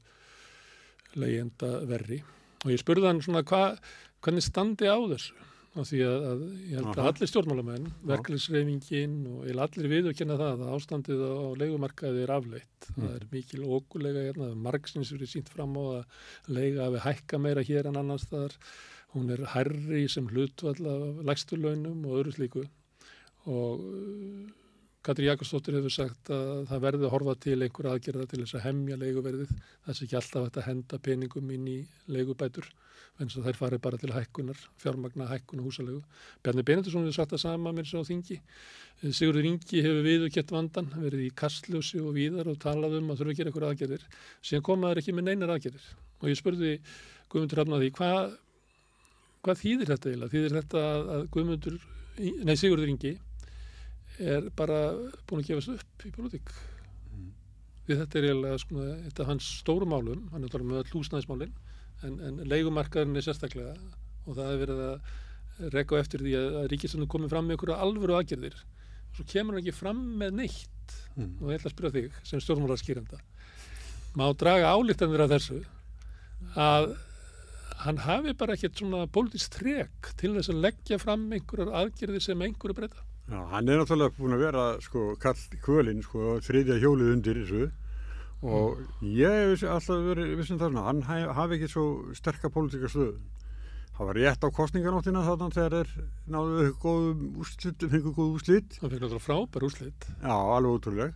leigjenda verri og ég spurði hann svona hvernig standi á þessu af því að ég held að allir stjórnmálamenn, verkalýðshreyfingin og allir viðurkenna það að ástandið á leigumarkaði er afleitt. Það er mikil ókulega hérna, margsins verið sýnt fram á að leiga hafi hækka meira hér en annars staðar. Hún er hærri sem hlutvall af lægstu launum og öðru slíku og Katrín Jakobsdóttir hefur sagt að það verði að horfa til einhverja aðgerða til þess að hemja leiguverðið. Það sé ekki alltaf hægt að henda peningum inn í leigubætur en þær fari bara til hækkunar, fjármagna hækkun og húsalegu. Bjarni Benediktsson hefur sagt það sama með þessu á þingi. Sigurður Ingi hefur viðurkennt vandann, verið í Kastljósi og víðar og talað að þurfa að gera einhverja aðgerðir. Síðan koma þær ekki með neinar aðgerðir. Og ég spurði Guðmundur Hrafn að því, hvað þýðir þetta eiginlega? Þýðir þetta að Sigurður Ingi er bara búin að gefast upp í pólitík. Því þetta er eiginlega sko, eitt af hans stóru málum, hann er með öll húsnæðismálin, en leigumarkaðurinn er sérstaklega og það er verið að reka eftir því að ríkisstjórnin komi fram með einhverja alvöru aðgerðir og svo kemur hann ekki fram með neitt og ég ætla að spyrja þig sem stjórnmálaskýranda. Má draga ályktanir af þessu að hann hafi bara ekkert svona pólitískt þrek til þess að leggja fram einhverjar aðgerðir sem einhverju breyta. Já, hann er náttúrulega búin að vera sko kall kvölinn sko þriðja hjólið undir þessu og ég hef alltaf verið vissum það svona, hann hafi ekki svo sterka pólitíska stöðu. Það var rétt á kosninganóttina þarna þegar náðu fengu góð úrslit. Það fekk náttúrulega frábær úrslit. Já, alveg ótrúlega.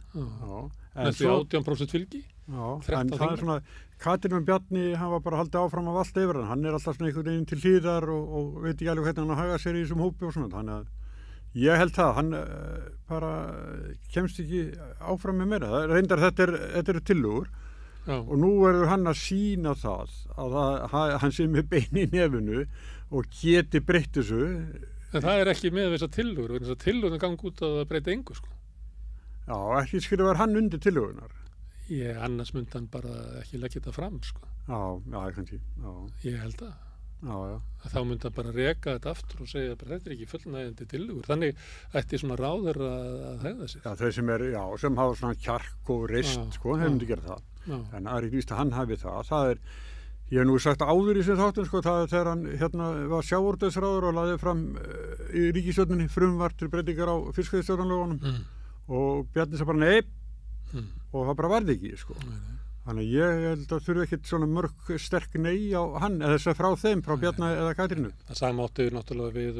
Með því 18% fylgi. Já, en það er svona, Katrín og Bjarni hafa bara haldið áfram af allt yfir hann er alltaf svona einhvern veginn til hlýðar og veit ekki alveg hvernig hann haga sér í þessum hópi og svona, þannig að ég held það, hann bara kemst ekki áfram með meira. Reyndar þetta eru tillögur og nú verður hann að sýna það að hann sé með bein í nefinu og geti breytt þessu. En það er ekki með þessar tillögur, þessar tillögur ganga út að breyta engu sko. Já, ekki skrifar hann undir tillögunar. Annars myndi hann bara ekki leggja þetta fram sko. Já, kannski. Já. Ég held það. Já. Þá myndi hann bara reka þetta aftur og segja að þetta er ekki fullnægjandi tillögur. Þannig ætti svona ráðherra að hegða sig. Já, þeir sem hafa svona kjark og reist, sko, þeir myndi gera það. Já. En það er ekki víst að hann hafi það. Það er, ég hef nú sagt áður í þessum þáttum, sko, það er þegar hann var sjávarútvegsráður og lagði fram í ríkisstjórninni frumvarp til breytingar á fiskveiðistjórnarlögunum og Bjarni sagði bara nei og það bara varði ekki, sko. Þannig ég held að þurfi ekkert svona mörg sterk nei á hann eða þess að frá þeim, frá Bjarni eða Katrínu. Það sama átti náttúrulega við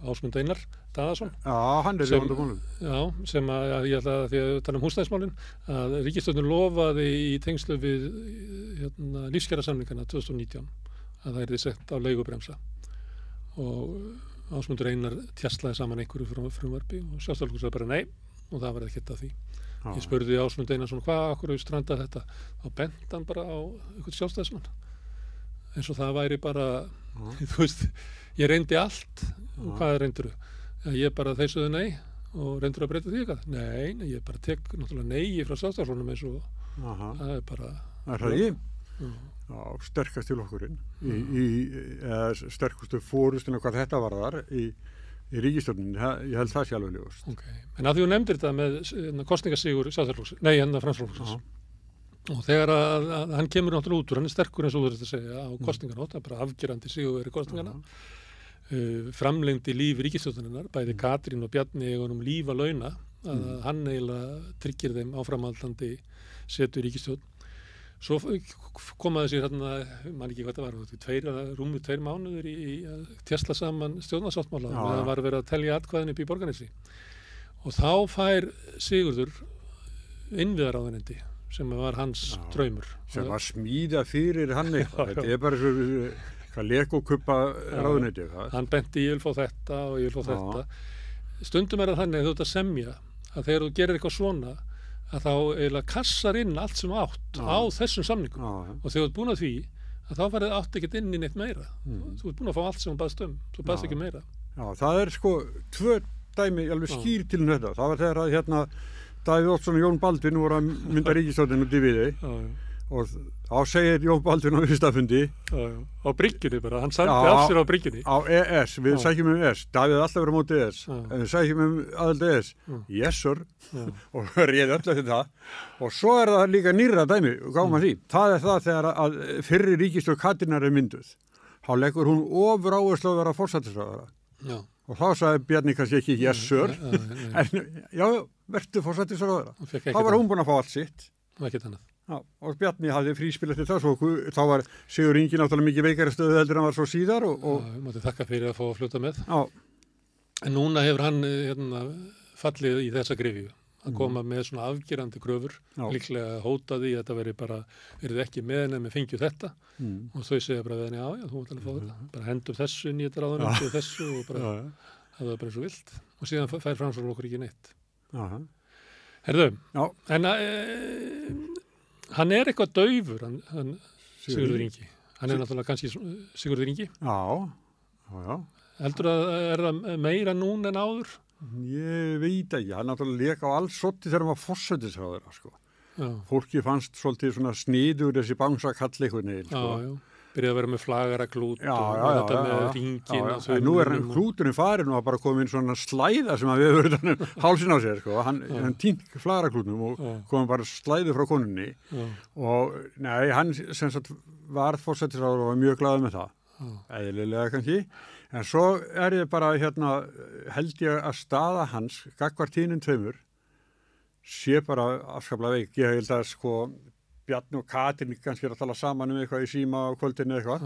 Ásmund Einar Daðason. Já, hann er í málum. Já, sem að ég ætla að því að tala húsnæðismálin að ríkisstjórnin lofaði í tengslu við lífskjarasamningana 2019 að það yrði sett á leigubremsa og Ásmundur Einar tjaslaði saman einhverju frumvarpi og Sjálfstæðisflokkur sagði bara nei og það var ekkert að því. Ég spurði Ásmund Einarsson okkur strandaði þetta þá benti hann bara á einhvern sjálfstæðismann eins og það væri bara þú veist, ég reyndi allt og hvað reyndirðu? Ég bara þeisuðu nei og reyndirðu að breyta því eitthvað? Nei, ég bara tek náttúrulega nei frá sjálfstæðisflokknum eins og það er bara það er ég? Já, sterkast til okkurinn sterkustu fórustuna hvað þetta varðar í ríkisstjórninni, ég held það sé alveg ljóst. Okay. En að því þú nefndir þetta með kosningasigur Framsóknarflokksins og þegar að hann kemur náttúrulega út úr, hann er sterkur eins og þú verður að segja á kosninganótt, það er bara afgerandi sigur í kosningana, framlengdi líf ríkisstjórnarinnar, bæði Katrín og Bjarni eigunum líf að launa, að hann eiginlega tryggir þeim áframhaldandi setu í ríkisstjórn. Svo komaði sér hérna, man ekki hvað það var, rúmur 2 mánuður í að tjasla saman stjórnarsáttmála og það var verið að telja atkvæðin upp í Borgarnesi og þá fær Sigurður innviðaráðuneyti sem var hans draumur. Sem var smíða fyrir hann eitthvað. Þetta bara svo legokubba ráðuneyti. Hann benti, ég vil fá þetta og ég vil fá þetta. Stundum það þannig að þú ert að semja að þegar þú gerir eitthvað svona að þá eiginlega kassar inn allt sem átt á þessum samningum. Og þegar þú ert búin að því að þá farið átt ekkert inn í neitt meira. Þú ert búin að fá allt sem þú baðst þú baðst ekki meira. Já, það sko 2 dæmi alveg skýr til þetta. Það var þegar að Davíð Oddsson og Jón Baldvin voru að mynda ríkisstjórnin út í Viðey og þá segir Jón Baldvin á fyrstafundi á bryggjunni bara, hann samdi af sér á bryggjunni á ES, við sækjum ES Davíð alltaf verið á móti ES en við sækjum aðild ES yes sir og réði öll eftir það og svo það líka nýrra dæmi gáum að því, það það þegar að fyrri ríkisstjórn Katrínar mynduð þá leggur hún ofur áherslu að vera forsætisráðherra og þá sagði Bjarni kannski ekki yes sir en já, vertu forsætisráðherra þá var hún búin að fá allt sitt og Bjarni hafði fríspil eftir það svo þá var Sigur Ingi náttúrulega mikið veikari stöðu heldur en hann var svo síðar og mátti þakka fyrir að fá að fljóta með en núna hefur hann fallið í þessa gryfju að koma með svona afgerandi kröfur líklega hótaði að þetta verið ekki með en við fengjum þetta og þau segja bara við henni já, þú mátt alveg fá þetta bara hendum þessu inn í þetta ráðuneyti og þessu og bara það var bara eins og vilt og síðan fær Framsóknarflokkur ekki neitt Herðu, en hann eitthvað daufur hann Sigurður Ingi hann náttúrulega kannski Sigurður Ingi Já Heldur það meira núna en áður? Ég veit ekki, hann náttúrulega lék á alls sotti þegar hann var forsætisráðherra sko. Fólki fannst svolítið svona sniður þessi bangsakall einhvern veginn sko. Byrjaði að vera með flagaraklút og þetta með hringin Nú klúturinn farin og bara komið inn svona slæða sem að við höfum hálsin á sér sko. Hann týnt flagaraklútnum og komið bara slæði frá konunni og nei, hann sem sagt var forsætisráðherra og var mjög glaður með það eðlilega kannski en svo ég bara held ég að staða hans gagnvart hinum tveimur sé bara afskaplega veik. Ég held að sko Bjarni og Katrín kannski að tala saman eitthvað í síma á kvöldinu eitthvað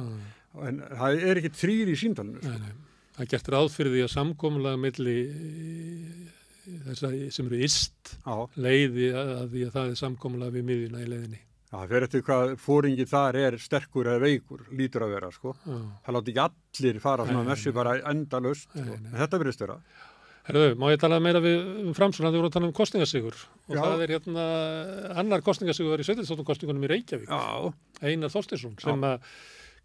en það ekki 3 í símtalinu sko. Nei. Það gert ráð fyrir því að samkomulag milli þess sem eru yst leiði að því að það samkomulag við miðjuna í leiðinni Það fer eftir hvað fóringi þar sterkur eða veikur, lítur að vera, sko. Það láti ekki allir fara svona messi bara endalaust, sko. En þetta virðist vera. Herðu, má ég tala meira við Framsókn, það voru að tala um kosningasigur og það annar kosningasigur var í sveitarstjórnarkosningunum í Reykjavík. Einar Þorsteinsson, sem að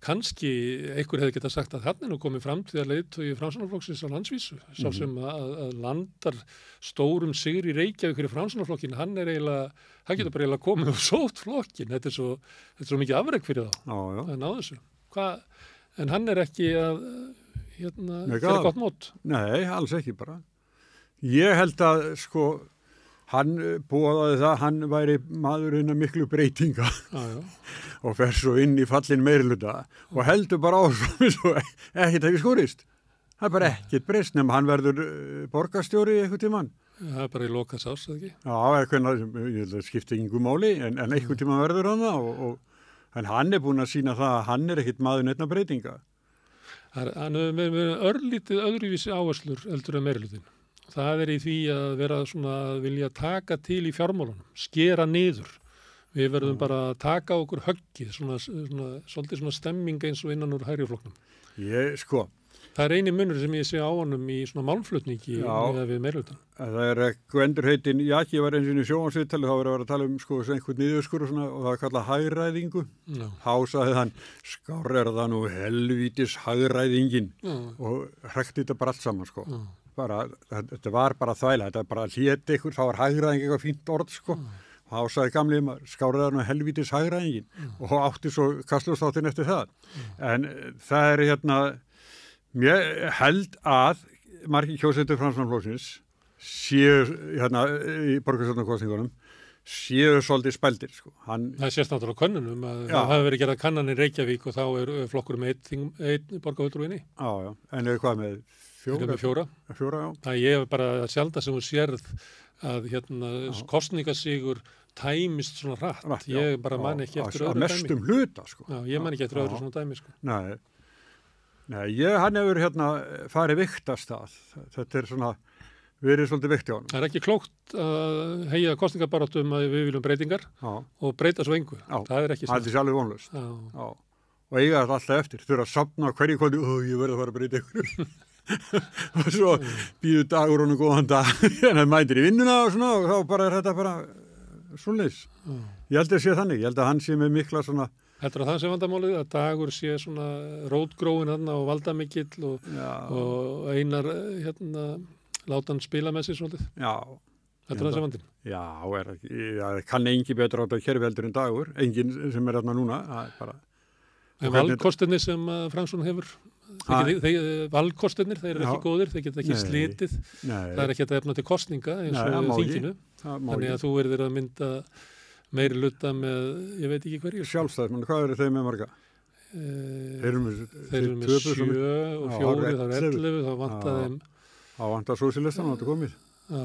kannski einhver hefði getað sagt að þarna nú komið framtíðarleiðtogi Framsóknarflokksins á landsvísu, sá sem að landar stórum sigri í Reykjavík fyrir Framsóknarflokkin, hann getur bara eiginlega komið og sótt flokkin, þetta er svo mikið afrek fyrir þá, að ná þessu. En hann ekki að fyrir gott mót. Nei, alls ekki bara. Ég held að sko hann boðaði það, hann væri maðurinn að miklu breytinga og fer svo inn í fallin meirihluta og heldur bara áfram svo ekkert hefði skorist. Það bara ekkert breyst nema hann verður borgarstjóri eitthvað tímann. Það bara í loka sás, eða ekki? Já, það skipti yngu máli en eitthvað tímann verður hann það en hann búinn að sýna það að hann ekkert maður neinna breytinga. Hann með örlítið öðruvísi áherslur heldur en meirihlutinn. Það í því að vera svona að vilja taka til í fjármálunum, skera niður. Við verðum bara að taka okkur höggið, svolítið svona stemming eins og innan úr hægri flokknum. Það eini munur sem ég sé á honum í svona málflutningi við meirihlutann. Það endurheitin, Jaki var eins og í sjónvarpsviðtali, þá var að vera að tala um einhvern niðurskur og svona og það var kallað hagræðingu. Þá sagði hann, skár það nú helvítis hagræðingin og hrækti þetta bara allt saman sko. Þetta var bara þvæla, þetta bara hléti ykkur, þá var hagræðing eitthvað fínt orð sko. Þá sagði gamli skárið nú helvítis hagræðingin og átti svo kastljóðstáttin eftir það. En það mér held að margir kjósendur Framsóknarflokksins séu í borgarstjórnarkosningunum séu svolítið spældir sko. Það sést náttúrulega á könnunum að það hafi verið gerað kannan í Reykjavík og þá flokkur með einn borgarfulltrúi inni. Já, en hvað með 4? Það ég bara að sjálfda sem hún sérð að kosningasigur tæmist svona hratt. Ég bara man ekki eftir öðru dæmi. Að mestum hluta sko. Já, ég man ekki eftir öðru svona dæmi sko. Nei, hann hefur farið viktast að. Þetta svona, verið svolítið veikt hjá hann. Það ekki klókt að heyja kostningabaráttum að við viljum breytingar og breyta svo engu. Það ekki það er alveg vonlaust. Og eiga þetta alltaf eftir. Þurfa að safna hverju kvöldi, ég verði að fara að breyta ykkur. Og svo býður dagur honum góðan dag, en það mætir í vinnuna og svona, og þá bara er þetta bara svoleiðis. Ég held að sé þannig, ég held að hann sé með mikla svona. Heldur að það sé vandamálið, að Dagur sé svona rótgróin þarna og valdamikill og Einar láta hann spila með sér svolítið. Já. Heldur það sé vandinn? Já, kann engin betur á þetta kerfi heldur en Dagur, engin sem er þarna núna, það er bara. En valkostinni sem Fransson hefur, valkostinir, þeir eru ekki góðir, þeir geta ekki slitið, það er ekki að efna til kostninga eins og þinginu, þannig að þú verður að mynda meiri hluta með, ég veit ekki hverju. Sjálfstæðismenn, hvað eru þeir með marga? Þeir eru með 7 og 4, það er 11, þá vantar þeim. Það vantar sósíalistan, það er komið. Já.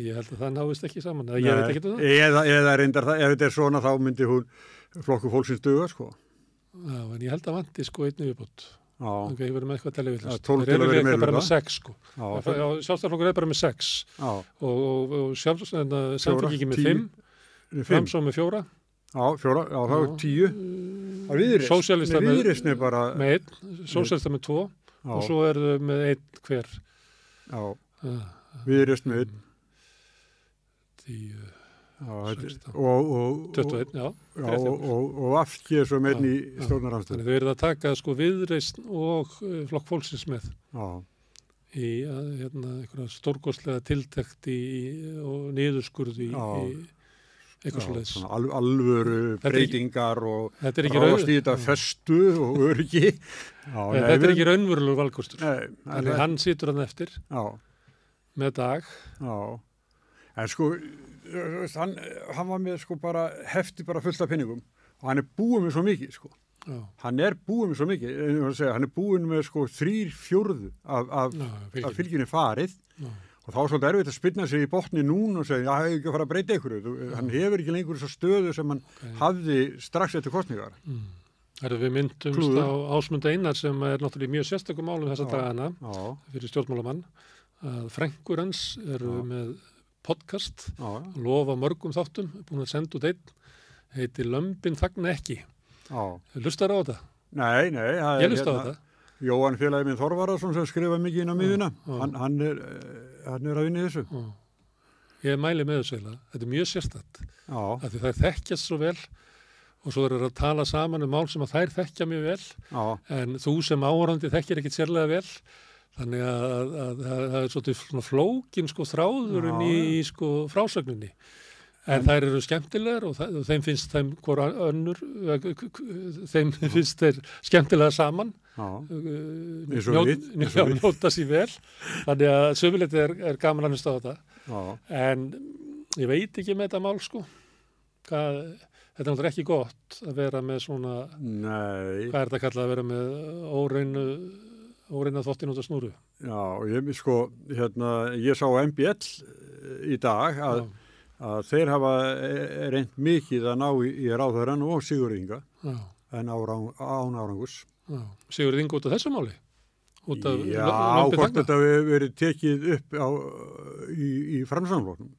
Ég held að það náist ekki saman, ég veit ekki það. Eða reyndar það, ef þetta er svona þá myndi hún flokku fólksins duga, sko. Já, en ég held að vanti, sko, einn viðbót. Já. Ok, ég verður með eitthvað televillast. 12 til að vera meira. Bara með 6, sko. Sjálfstæðisflokkur er bara með 6. Og Samfylkingin með 5. Framsókn með 4. Já, 4, já, það er 10. Sósíalistar með Viðreisn bara með 1, sósíalistar með 2 og svo er þau með 1 hver. Já, Viðreisn með 1. 10, 16, og 21, já. Og aftkið svo með 1 í stjórnarandstöðu. Þannig þau eru að taka sko Viðreisn og Flokk fólksins með. Já. Í einhverja stórkostlega tiltekt og niðurskurð í eitthvað svoleiðis. Alvöru breytingar og ráðast í þetta festu og öryggi. Þetta er ekki raunverulegur valkostur. Þannig hann situr hann eftir með Dag. Já. En sko, hann var með sko bara hefti bara fullt af pinningum og hann er búinn með svo mikið sko. Já. Hann er búinn með svo mikið, hann er búinn með sko 3/4 af fylginu farið. Já. Og þá er svolítið erfitt að spinna sig í botni núna og segja, ég hef ekki að fara að breyta ykkur. Hann hefur ekki lengur þessa stöðu sem hann hafði strax eftir kosningar. Við myndumst á Ásmund Einar sem er náttúrulega mjög sérstakum málum þessa dagana fyrir stjórnmálamann. Frænkur hans eru með podcast, lofa mörgum þáttum, búin að senda út einn, heitir Lömbin þagna ekki. Hlustar á þetta? Nei. Ég hlusta á þetta. Jóhann félagi minn Þorvarason sem skrifa mikið inn á miðuna, hann er að vinna í þessu. Ég mæli með þessu eiginlega, þetta er mjög sérstakt, af því þær þekkjast svo vel og svo eru að tala saman mál sem að þær þekkja mjög vel, en þú sem áhorfandi þekkir ekkit sérlega vel, þannig að það er svolítið flókin sko þráðurinn í sko frásögninni. En þær eru skemmtilegar og þeim finnst þeim finnst þeir skemmtilega saman. Njóta sér vel. Þannig að sömuleitið er gaman að hlusta á þetta. En ég veit ekki með þetta mál sko. Þetta er náttúrulega ekki gott að vera með svona, hvað er þetta kallað að vera með óreina þvottin út af snúru? Já, og ég sá MBL í dag að þeir hafa reynt mikið að ná í ráðherrann og Sigurð Inga en án árangurs. Sigurð Inga út af þessu máli? Já, hvort þetta verið tekið upp í Framsóknarflokknum.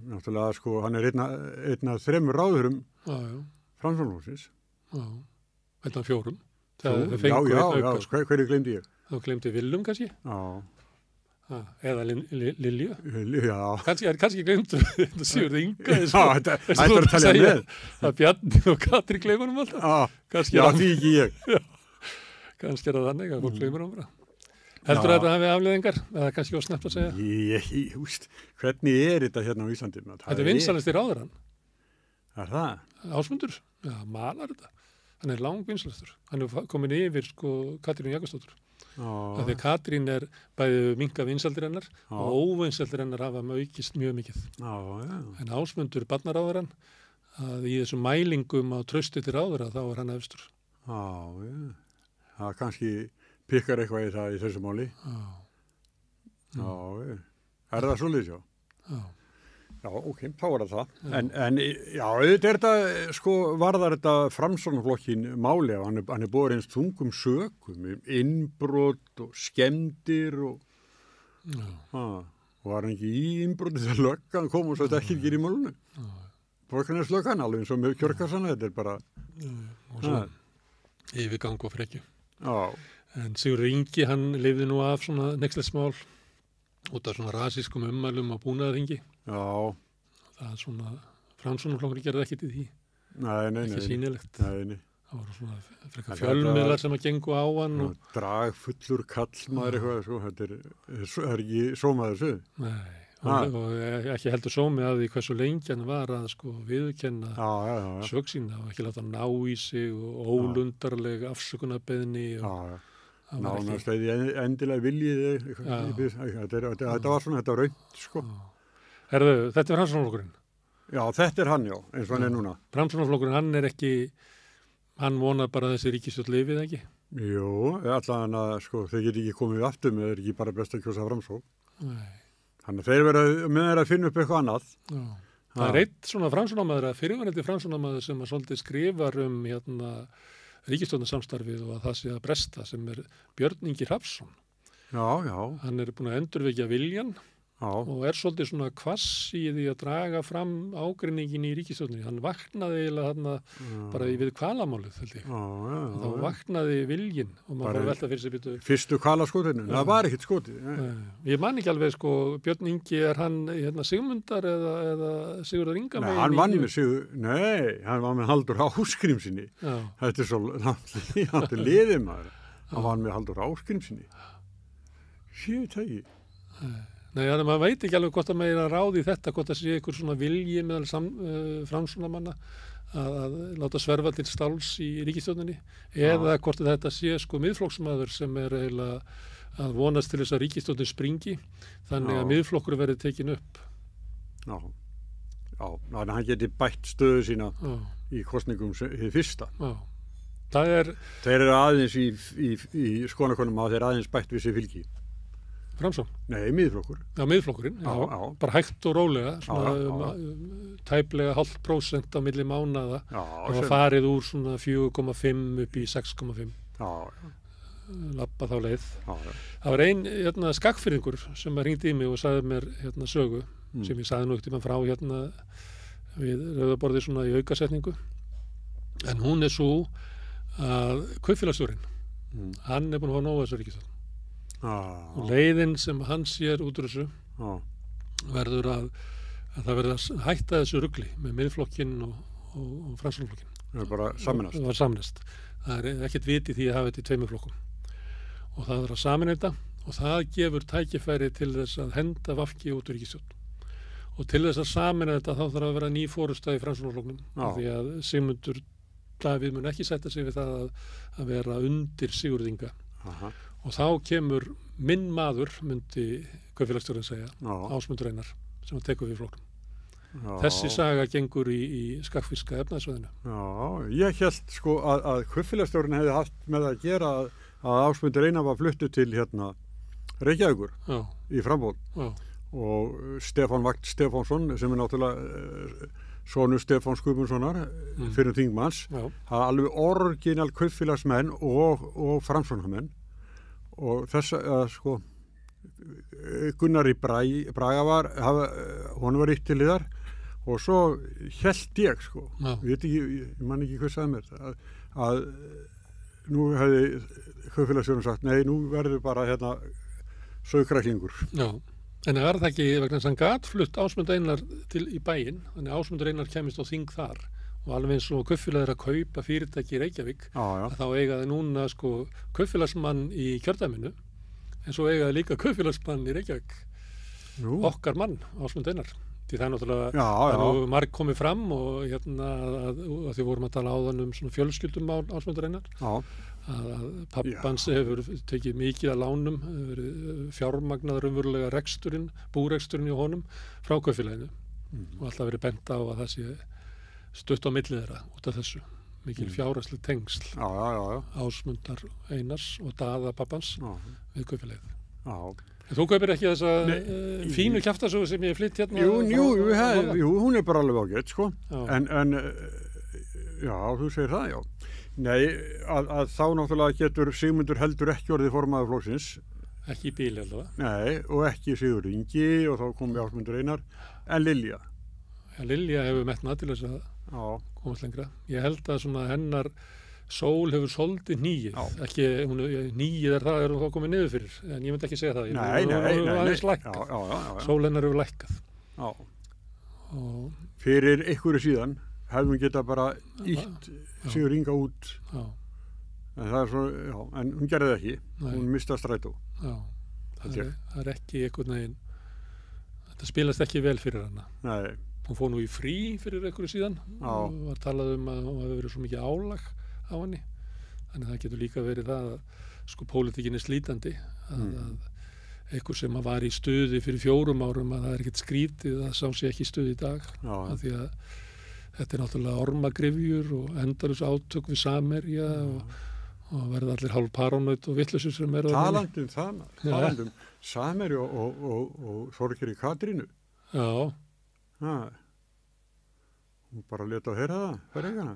Náttúrulega sko, hann er einn af 3 ráðherrum Framsóknarflokksins. Einn af 4. Já, hverju gleymdi ég? Þá gleymdi Willum kannski? Já. Eða Lilju. Já. Kannski gleymdu Sigurð Inga. Já, þetta er að talja með. Það Bjarni og Katrín gleymanum alltaf. Já, því ekki ég. Kannski er það þannig að fólk gleymur bara. Heldur þetta hafi afleiðingar? Eða kannski snabbt að segja? Hvernig er þetta hérna á Íslandi? Þetta er vinsælast í ráðherrann. Er það? Ásmundur. Já, malar þetta. Hann er langvinsalastur. Hann er komin yfir sko Katrín Jakobsdóttur. Þegar Katrín er bæði minka vinsældir hennar og óvinsældir hennar hafa aukist mjög mikið. En Ásmundur barnaráðherrann að í þessum mælingum á trausti til ráðherra þá er hann efstur. Það kannski pikkar eitthvað í þessu máli. Er það svolítið sjá? Já, ok, þá er það. En já, auðvitað er þetta, sko, varðar þetta Framsóknarflokkin máli og hann er búið eins þungum sökum, innbrot og skemmdir og Og var hann ekki í innbrotið þegar löggan kom og svo þetta ekki í málunu. Borgarnes löggan, alveg eins og með kjörkassana, þetta bara... Og svo yfirgang og frekju. Já. En Sigurður Ingi, hann lifði nú af svona nexlismál út af svona rasískum ummælum á búnaðarþingi. Já. Það er svona, Framsóknarflokkurinn gerði ekkert í því. Nei. Ekki sýnilegt. Nei. Það voru svona frekar fjölmiðlar sem að gengu á hann. Dragfullur kallmaður eitthvað, sko. Það er ekki sómaður sögð. Nei. Og ekki heldur sómi að því hversu lengi hann var að sko viðurkenna sök sína og ekki láta ná í sig og ólundarleg afsökunarbeiðni nánast endilega viljið þetta var svona, þetta var raunt sko. Herðu, þetta er Framsóknarflokkurinn? Já, þetta er hann, já, eins og hann er núna. Framsóknarflokkurinn, hann er ekki, hann vonar bara þessi ríkisstjórn lifið, ekki? Jú, allan að sko, þeir geti ekki komið aftur með, þeir ekki bara best að kjósa Framsókn. Nei. Þannig að þeir verða með þeir að finna upp eitthvað annað. Já. Það er eitt svona framsóknarmaður, fyrirverandi framsóknarmaður sem að svolítið skrifar ríkisstjórnarsamstarfið og að það sé að bresta sem er Björn Ingi Hrafnsson. Já. Hann er búin að endurvekja viljan og er svolítið svona hvass í því að draga fram ágreiningin í ríkisstjórninni. Hann vaknaði eiginlega þarna bara við kvalamálið, held ég. Þá vaknaði viljin og maður bara velta fyrir sig býtu. Fyrstu kvalaskotinu, það var ekkert skotið. Ég man ekki alveg sko, Björn Ingi, er hann Sigmundar eða Sigurður Inga megin? Nei, hann vann með hann var með Halldór Ásgrímssyni. Þetta er svo, hann er liðið maður. Hann vann með Halldór Ásgrímssyni. Sér þetta ekki. Nei, þannig að maður veit ekki alveg hvort að maður er að ráði þetta, hvort að sé ykkur svona vilji meðal framsóknarmanna að láta sverfa til stáls í ríkisstjórninni eða hvort að þetta sé sko miðflokksmaður sem er eiginlega að vonast til þess að ríkisstjórnin springi þannig að miðflokkur verði tekin upp. Já, þannig að hann geti bætt stöðu sína í kosningum hið fyrsta. Já. Þeir eru aðeins í skoðanakönnum að þeir aðeins bætt við sér fylgi. Framsókn? Nei, miðflokkur. Já, miðflokkurinn, já. Bara hægt og rólega, svona tæplega 0,5% á milli mánaða. Það var farið úr svona 4,5 upp í 6,5. Lappa þá leið. Það var ein skagfirðingur sem hringdi í mig og sagði mér sögu, sem ég sagði nú ekkert frá við rauðaborðið svona í aukasetningu. En hún er svo að kaupfélagsstjórinn, hann er búinn að fá nóg af þessu ríkisstjórn. Og leiðin sem hann sér út úr þessu verður að það verður að hætta þessu rugli með miðflokkinn og framsóknarflokkinn. Það er bara sameinast. Það var sameinast. Það er ekkert vit í því að hafa þetta í tveimur flokkum. Og það er að sameina þetta og það gefur tækifæri til þess að henda VG út úr ríkisstjórn. Og til þess að sameina þetta þá þarf að vera ný forystað í framsóknarflokknum. Því að Sigmundur Davíð mun ekki setja sig við það að vera undir Sigurð Inga. Og þá kemur minn maður, myndi kaupfélagsstjórinn segja, Ásmundur Einar, sem að tekur við flokknum. Þessi saga gengur í skagfirska efnaðsvæðinu. Já, ég held sko að kaupfélagsstjórinn hefði haft með að gera að Ásmundur Einar var fluttu til Reykjavíkur í framból. Og Stefán Vagn Stefánsson, sem er náttúrulega sonur Stefáns Guðmundssonar, fyrir þingmanns, það alveg orginal kaupfélagsmenn og framsóknarmenn. Og þess að sko Gunnar í Braga hún var eitt til liðar og svo held ég sko, ég man ekki hvað sagði mér, að nú hefði kaupfélagsstjórinn sagt, nei, nú verður bara sauðkræklingur. Já, en það ekki vegna þess að hann gat flutt Ásmund Einar í bæinn, þannig að Ásmundur Einar kemist á þing þar. Og alveg eins og kaupfélag er að kaupa fyrirtæki í Reykjavík, þá eigaði núna sko kaupfélagsmann í kjördæminu, en svo eigaði líka kaupfélagsmann í Reykjavík. Okkar mann, Ásmund Einar. Því það er náttúrulega marg komið fram og að því vorum að tala áðan svona fjölskyldum á Ásmundur Einar. Að pappans hefur tekið mikið að lánum, hefur verið fjármagnaður umverulega búreksturinn í honum frá kaupfélaginu og alltaf verið bent á að það sé stutt á milli þeirra út af þessu mikil fjárhagsleg tengsl Ásmundar Einars og Daða pappans við kaupfélagið. En þú kaupir ekki þessa fínu kjaftasögu sem ég flytt Jú, hún er bara alveg ágætt sko. En já, þú segir það, já. Nei, að þá náttúrulega getur Sigmundur heldur ekki orðið formaður flokksins. Ekki í bíli allavega. Nei, og ekki Sigurður Ingi og þá kom Ásmundur Einar, en Lilja. Já, Lilja hefur metnað til þess að komast lengra. Ég held að svona hennar sól hefur svolítið nýið. Ekki, nýið það er hún þá komið niður fyrir, en ég myndi ekki segja það. Nei. Sól hennar hefur lækkað. Já. Og fyrir einhverju síðan hefðum við getað bara ítt Sigurður Inga út. Já. En það er svo, en hún gerði það ekki. Nei. Hún mistað strætó. Já, það er ekki einhvern veginn, þetta spilast ekki vel fyrir hana. Nei. Hún fór nú í frí fyrir einhverju síðan og var talað að hún hefði verið svo mikið álag á henni. Þannig það getur líka verið það að sko pólitíkin er slítandi, að einhver sem var í stuði fyrir 4 árum að það er ekkert skrítið að sá sig ekki í stuði í dag. Af því að þetta er náttúrulega ormagrifjur og endalaus átök við Samherja og verða allir hálf parónaut og vittlausir sem eru talandum Samherja og Þorgeiri Katrínu. Já. Hún bara leta að heyra það fyrir eigana.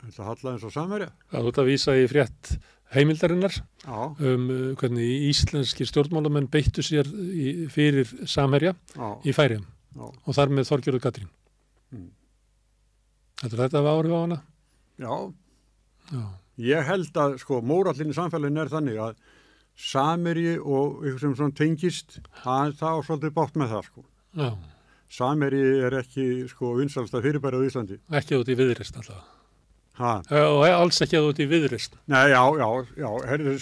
Þetta halla eins og Samherja. Það út að vísa í frétt heimildarinnar hvernig íslenskir stjórnmálamenn beittu sér fyrir Samherja í Færeyjum og þar með Þorgerður Katrín. Þetta var áhrif á hana? Já. Ég held að sko mórallinn í samfélaginu er þannig að Samherji og eitthvað sem svona tengist, það á svolítið bátt með það sko. Já. Samherji er ekki sko vinsælsta fyrirbæri á Íslandi. Ekki út í Viðreisn alltaf. Og alls ekki út í Viðreisn. Nei, já, herri,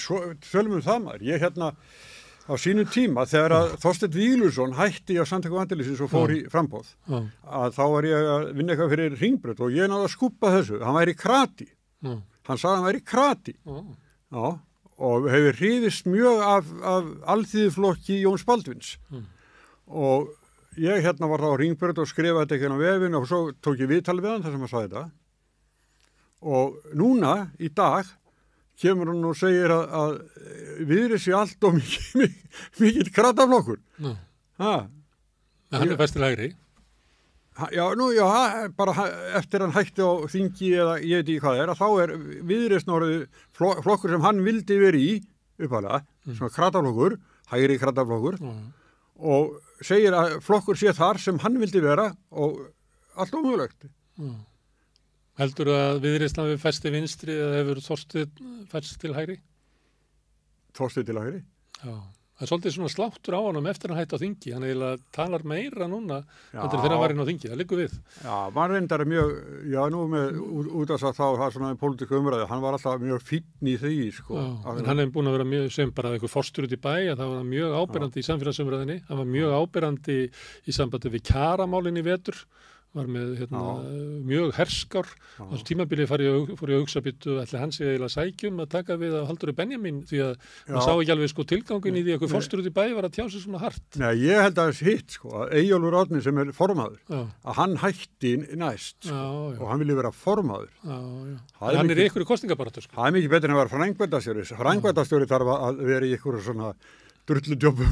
tölum það maður. Ég hérna á sínum tíma þegar að Þorsteinn Víglundsson hætti á Samtökum Vandalisins og fór í framboð, að þá var ég að vinna eitthvað fyrir Hringbraut og ég náði að skúppa þessu. Hann væri krati. Hann sagði að hann væri krati. Og hefur hrifist mjög af alþýðuflokki Jóns Baldvins. Og ég hérna var þá á Hringbraut og skrifaði þetta ekki á vefinn og svo tók ég viðtal við hann þar sem hann sagði þetta. Og núna, í dag, kemur hann og segir að Viðreisn sé allt og mikill krataflokkur. Hann er bestil hægri. Já, bara eftir hann hætti á þingi eða ég veit ekki hvað það er, að þá er Viðreisn orðið flokkur sem hann vildi verið í upphæðlega, svona krataflokkur, hægri krataflokkur, og segir að flokkur sé þar sem hann vildi vera og allt ómögulegt. Heldur að Viðreisn hafi fest til vinstri eða hefur Þorsteinn fest til hægri? Þorsteinn til hægri? Já. Það er svolítið svona sláttur á honum eftir hann hætti á þingi. Hann eiginlega talar meira núna þegar hann var inn á þingi. Það liggur við. Já, maður reyndar mjög, nú með út af þá það svona pólitísku umræði. Hann var alltaf mjög fínn í því, sko. En hann hefði búin að vera mjög sem bara eitthvað forstur út í bæ, að það var mjög áberandi í samfélagsumræðinni. Hann var mjög áberandi í sambandi við kjaramálin í vetur. Var með mjög herskár á þessu tímabili fór ég að hugsa býttu ætli hann sé eiginlega sækjum að taka við af Halldóri Benjamín því að maður sá ekki alveg sko tilgangin í því að einhver forstur út í bæ var að tjá sig svona hart. Nei, ég held að hitt sko að Eyjólfur Árni sem er formaður að hann hætti næst og hann vilja vera formaður. Hann er í einhverju kosningabaráttu sko. Það er mikið betur en að vera frængvændastjóri. Frængvændastjóri þarf að vera í einhverju svona drulludjópum,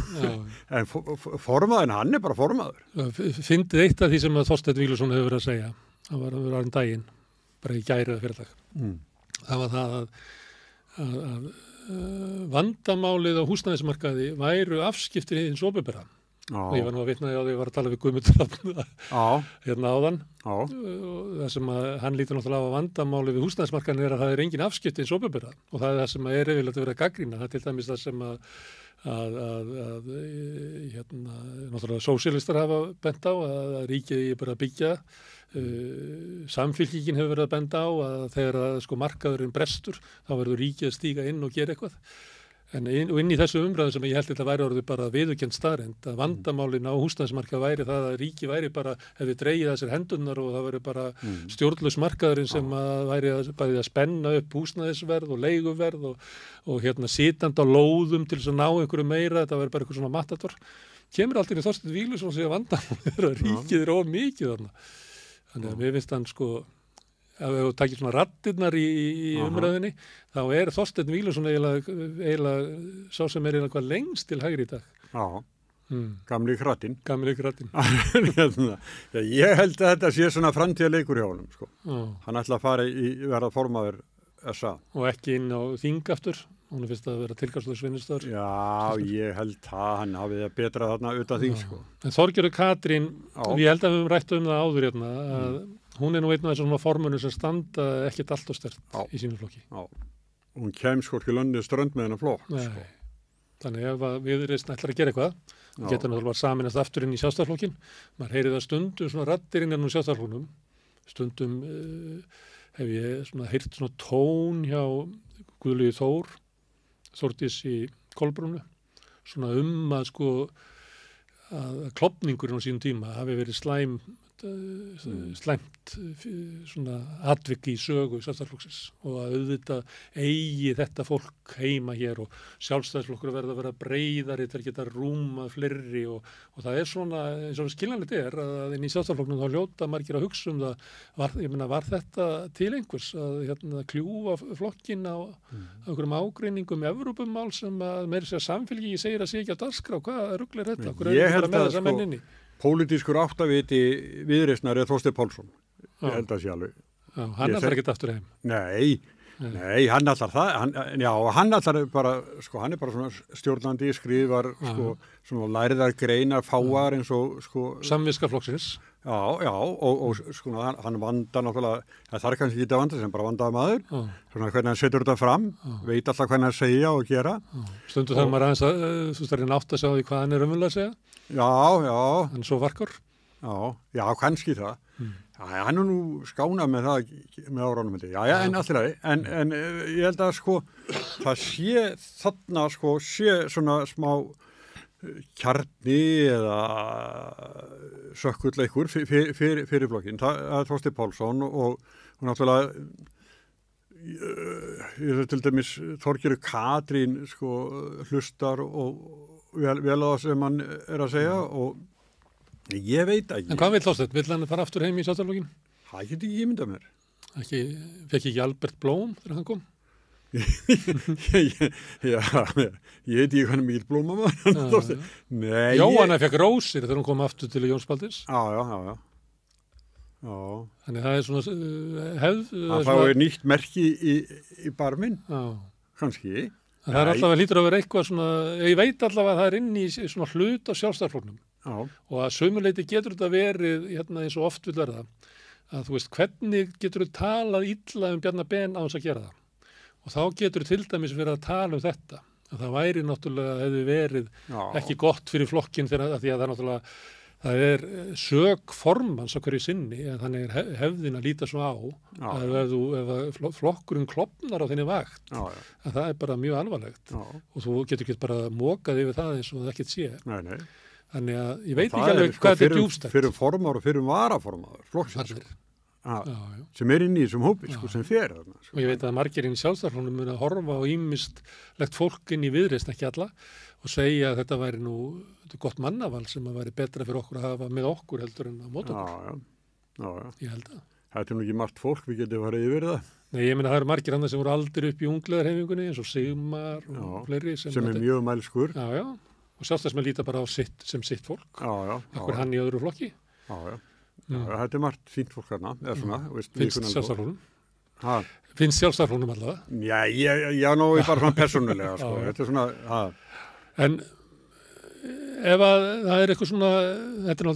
en formaðurinn, hann er bara formaður. Fyndið eitt af því sem að Þorsteinn Víglundsson hefur verið að segja, það var um daginn, bara í gæri eða fyrirdag. Það var það að vandamálið á húsnæðismarkaði væru afskiptir hins opinbera. Og ég var nú að vitna því að ég var að tala við Guðmundur hérna áðan. Og það sem að hann lítur náttúrulega á vandamálið við húsnæðismarkaðin er að það er engin afskipti hins opinbera. Og það er það sem er yfirleitt að vera gagnrýna. Það er til dæmis það sem náttúrulega sósíalistar hafa bent á að ríkið er bara að byggja. Samfylkingin hefur verið að benda á að þegar sko markaðurinn brestur þá verður ríkið að stíga inn og gera eitthvað. Og inn í þessu umræðu sem ég held þetta væri orðið bara viðurkennd staðreynd að vandamálin á húsnæðismarkað væri það að ríki væri bara hefði dregið að sér hendurnar og það væri bara stjórnlaus markaðurinn sem að væri bæði að spenna upp húsnæðisverð og leiguverð og hérna sitjandi á lóðum til þess að ná einhverju meira, þetta væri bara eitthvað svona matador. Kemur alltaf í Þorsteinn Víglundsson og segja vandamálin er að ríkið er of mikið þarna. Þannig að mér finnst hann sko ef þú takir svona raddirnar í umræðinni, þá er Þorsteinn Víglundsson eiginlega sá sem er eiginlega hvað lengst til hægri í dag. Gamli krattinn. Gamli krattinn. Ég held að þetta sé svona framtíðarleikur hjá honum, sko. Hann ætla að fara í verða formaður SA. Og ekki inn á þing aftur. Hún finnst að vera tilgangslaus vinnustöður. Já, ég held það, hann hafið það betra þarna utan þing, sko. En Þorgerður Katrín, ég held að við höfum rætt um það áður hérna, að hún nú einn af þessum formunum sem standa ekkert allt og stert í sínu flokki. Já, hún kem sko ekki löndið strönd með hennar flokk, sko. Þannig ef Viðreisn ætlar að gera eitthvað, getur náttúrulega saminast aftur inn í Sjálfstæðisflokkinn. Maður heyri það stundum svona raddir inn í Sjálfstæðisflokknum. Stundum hef ég svona heyrt svona tón hjá Guðlaugi Þór, Þórdís í Kolbrúnu, svona að sko að klofningurinn á sínum tíma hafi verið slæmt svona atvik í sögu Sjálfstæðisflokksins og að auðvitað eigi þetta fólk heima hér og Sjálfstæðisflokkur verða að vera breiðari til að geta rúma fleiri og það er svona eins og skiljanlegt að inn í Sjálfstæðisflokknum þá hljóta margir að hugsa það, var þetta til einhvers að kljúfa flokkin á einhverjum ágreiningum Evrópumál sem að meira sér samfélgi segir að sé ekki á dagskrá, hvað rugl er þetta? Ég held að pólitískur áttaviti Viðreisnar Þorsteinn Pálsson. Ég held að sé alveg. Já, hann ætlar ekkert aftur heim. Nei, hann ætlar það. Hann ætlar bara, sko, hann er bara svona stjórnandi, skrifar, sko, svona læriðar greinar, fáar eins og, sko. Samviska flokksins. Já, og sko, hann vandar náttúrulega, það er kannski ekki að vanda sem bara vandaði maður. Svona hvernig hann setur þetta fram, veit alltaf hvernig hann segja og gera. Stundu þarf maður aðeins að, þú stærri nátt að sjá því hvað hann er umvöld að segja. Já. Hann svo varkur. Já, kannski það. Já, hann er nú skánað með það, með áránum. En allir aðri. En ég held að, sko, það sé þarna, sko, sé svona smá kjarni eða sökkulleikur fyrir flokkin. Það er Þorsteinn Pálsson og náttúrulega ég til dæmis Þorgerður Katrín, sko, hlustar og vel á það sem hann er að segja og ég veit ekki. En hvað vil Þorsteinn? Vill hann fara aftur heim í Sjálfstæðisflokkinn? Það get ekki ímyndað mér. Fekk ekki Albert Blóm þegar hann kom? Já, ég veit ekki hvað mikil Blóm var. Nei. Jóhanna fekk rósir þegar hún kom aftur til Jónsbaldis. Já. Þannig það er svona hefð. Það er nýtt merki í barminn. Já. Kannski. Það er alltaf að lítur að vera eitthvað svona, ég veit allavega að það er inn í svona hlut á Sjálfstæðisflokknum og að sömuleyti getur þetta verið hérna eins og oft vil verða að þú veist hvernig getur þú talað illa Bjarna Ben á þess að gera það og þá getur þú til dæmis verið að tala þetta að það væri náttúrulega hefði verið ekki gott fyrir flokkin því að það er náttúrulega það er sök formans á hverju sinni en þannig er hefðin að líta svo á að ef flokkurinn klofnar á þinni vakt að það er bara mjög alvarlegt og þú getur ekki bara mókað yfir það eins og það ekkert sé. Nei. Þannig að ég veit ekki alveg hvað þetta er djúpstætt. Fyrir formar og fyrir varaformaður flokksins sem er inn í þessum hópi sem fer þarna. Og ég veit að margir inn í Sjálfstæðisflokknum mun að horfa á ýmislegt fólk inn í Viðreisn ekki alla og segja að þetta væri nú gott mannaval sem að væri betra fyrir okkur að hafa með okkur heldur en á mót okkur. Já. Ég held að. Þetta er nú ekki margt fólk, við getum farið yfir það. Nei, ég meina það eru margir annað sem voru aldrei upp í ungleðarhefingunni eins og Sigmar og fleiri. Sem er mjög mælskur. Já. Og Sjálfstæðismenn líta bara á sem sitt fólk. Já. Akkur hann í öðru flokki. Já. Þetta er margt fínt fólk þarna, eða svona. Finnst Sjálfstæðisflokknum? Finnst Sjálfstæðisflokknum allavega? Já, nú er bara svona persónulega, sko. Þetta er svona, En ef að það er eitthvað svona,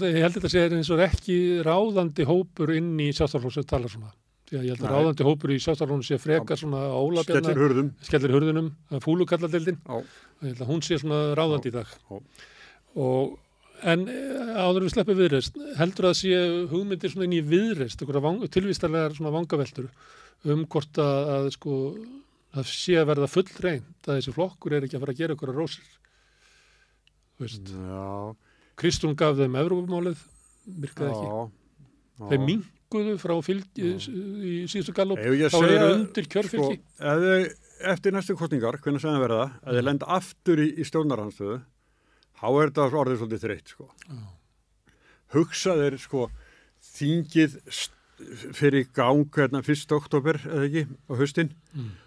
ég held þetta sé eins og ekki ráðandi hópur inn í Sjálfstæðisflokk sem talar svona. Því að ég held að ráðandi hópur í Sjálfstæðisflokknum sé frekar svona Ólafbjarna. Skellir hurðunum, fúlukalladeildin. Ég held að hún sé svona ráðandi í dag. En áður við sleppum Viðreisn, heldur að sé hugmyndir svona inn í Viðreisn, einhverja tilvístarlegar svona vangaveltur hvort að sko það sé að verða fullreynt að þessi flokkur er ekki að fara að gera einhverja rósir. Þú veist. Kristrún gaf þeim Evrópumálið, virkaði ekki. Þeir minnkuðu frá fylgi í síðustu gallup, þá eru undir kjörfylgi. Sko, eftir næstu kosningar, hvernig sem það verða, að þeir lenda aftur í stjórnarhandstöðu, þá er þetta orðið svolítið þreytt, sko. Hugsa þeir, sko, þingið fyrir gang hérna 1. október, eða ekki, á haustinn,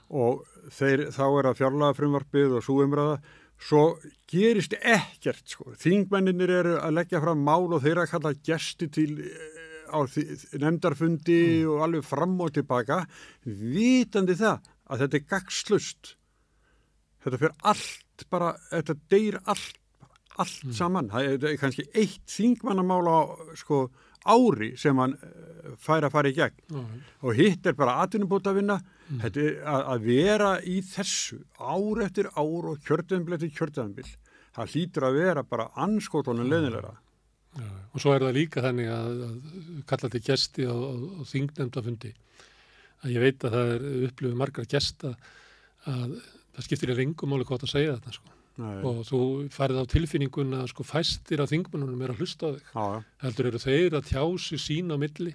og þá er að fjárlagafrumvarpið og sú umræða, svo gerist ekkert, sko. Þingmenninir eru að leggja fram mál og þeir að kalla gesti til á nefndarfundi og alveg fram og tilbaka, vitandi það að þetta gagnslaust. Þetta fer allt bara, þetta deyr allt saman. Það er kannski eitt þingmannamál á sko ári sem hann fær að fara í gegn og hitt er bara atvinnubótavinna. Þetta er að vera í þessu ár eftir ár og kjörtímabil eftir kjörtímabil. Það hlýtur að vera bara andskottunum leiðinlegra. Já, og svo er það líka þannig að kalla til gesti á þingnefndafundi. Að ég veit að það er upplifið margra gesta að það skiptir í ringumáli hvort að segja þetta sko. Nei. Og þú færið á tilfinninguna að sko fæstir á þingmönnunum er að hlusta á þig. Já. Heldur eru þeir að tjási sín á milli.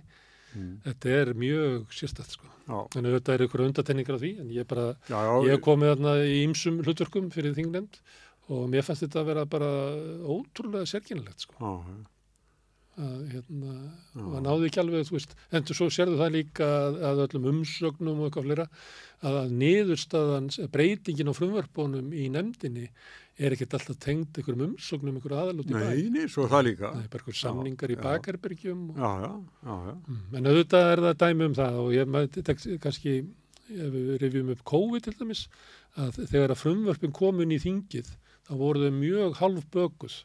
Þetta er mjög sérstætt sko. En þetta er ykkur undatenningar á því, en ég hef komið þarna í ýmsum hlutverkum fyrir þingnefnd og mér fannst þetta að vera bara ótrúlega sérkennilegt sko. Það náði ekki alveg, þú veist, en svo sérðu það líka að öllum umsögnum og eitthvað fleira að niðurstaðan, breytingin á frumvörpunum í nefndinni er ekkert alltaf tengd einhverjum umsögnum, einhverju aðal út í bæ. Nei, svo það líka. Það er bara einhver samningar í bakherbergjum. Já. En auðvitað er það dæmi það og ég kannski, ef við rifjum upp COVID til dæmis, að þegar að frumvörpin komin í þingið, þá voru þau mjög hálfbökuð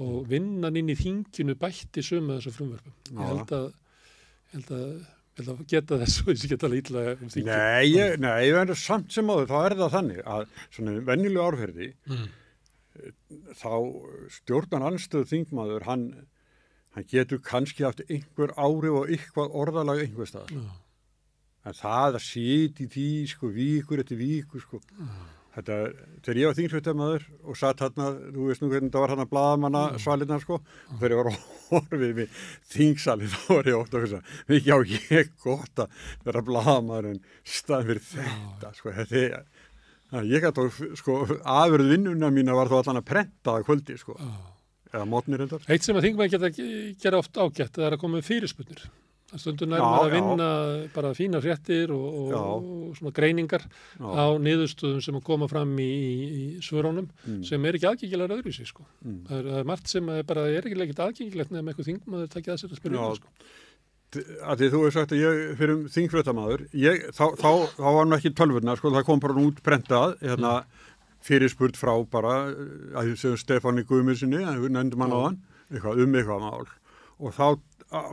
og vinnan inn í þinginu bætti sömu þessu frumvörpum. Ég held að geta þessu og ég geta illa þinginu. Nei, ég verður samt sem áður, þá er það þannig að svona venjuleg árferði, þá stjórnarandstöðu þingmaður, hann getur kannski haft einhver áhrif og eitthvað orðalag einhver staðar. En það að sitja í því, sko, vikur eftir vikur, sko. Þetta, þegar ég var þingfréttamaður og satt hérna, þú veist nú hvernig það var hérna blaðamanna svalirna sko, og þegar ég var að horfið við þingsalinn þá var ég ótt að hugsa, já ég gott að vera blaðamaður en stað fyrir þetta sko, þetta er, ég gæti sko, afurð vinnuna mína var þá allan að prenta það kvöldi sko, eða mótnir reyndar. Eitt sem að þingmenn geta gera oft ágætt, það er að koma með fyrirspurnir. Stundum nærmar að vinna bara fína fréttir og svona greiningar á niðurstöðum sem að koma fram í svörónum sem er ekki aðgengilegar öðruvísi sko. Það er margt sem er ekki aðgengilegt nefnum eitthvað þingmaður takja þessar að spyrja sko. Að því þú hefur sagt að ég fyrir þingfréttamaður, þá var nú ekki tölvurnar sko, það kom bara út prentað fyrirspurt frá bara að þau Stefáni Guðmundssoni, nefndum hann á hann, eitthvað mál og þá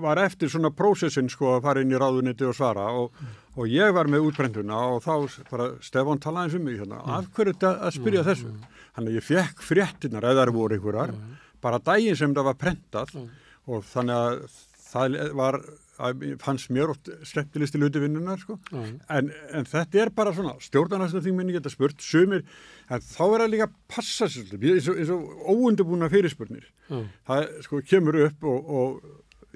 var eftir svona prósessin sko að fara inn í ráðuneytið og svara og ég var með útprentuna og þá bara Stefán talaði eins mig hérna, af hverju þetta að spyrja þessu? Þannig að ég fekk fréttirnar eða það voru einhverjar, bara daginn sem það var prentað og þannig að það var, fannst mér oft skemmtilegst í hluti-vinnunar sko, en þetta er bara svona, stjórnarnarstjórnarþingmenn geta spurt, sumir, en þá er það líka að passa sér, eins og óundibúna fyrirspurnir, það sko kemur upp og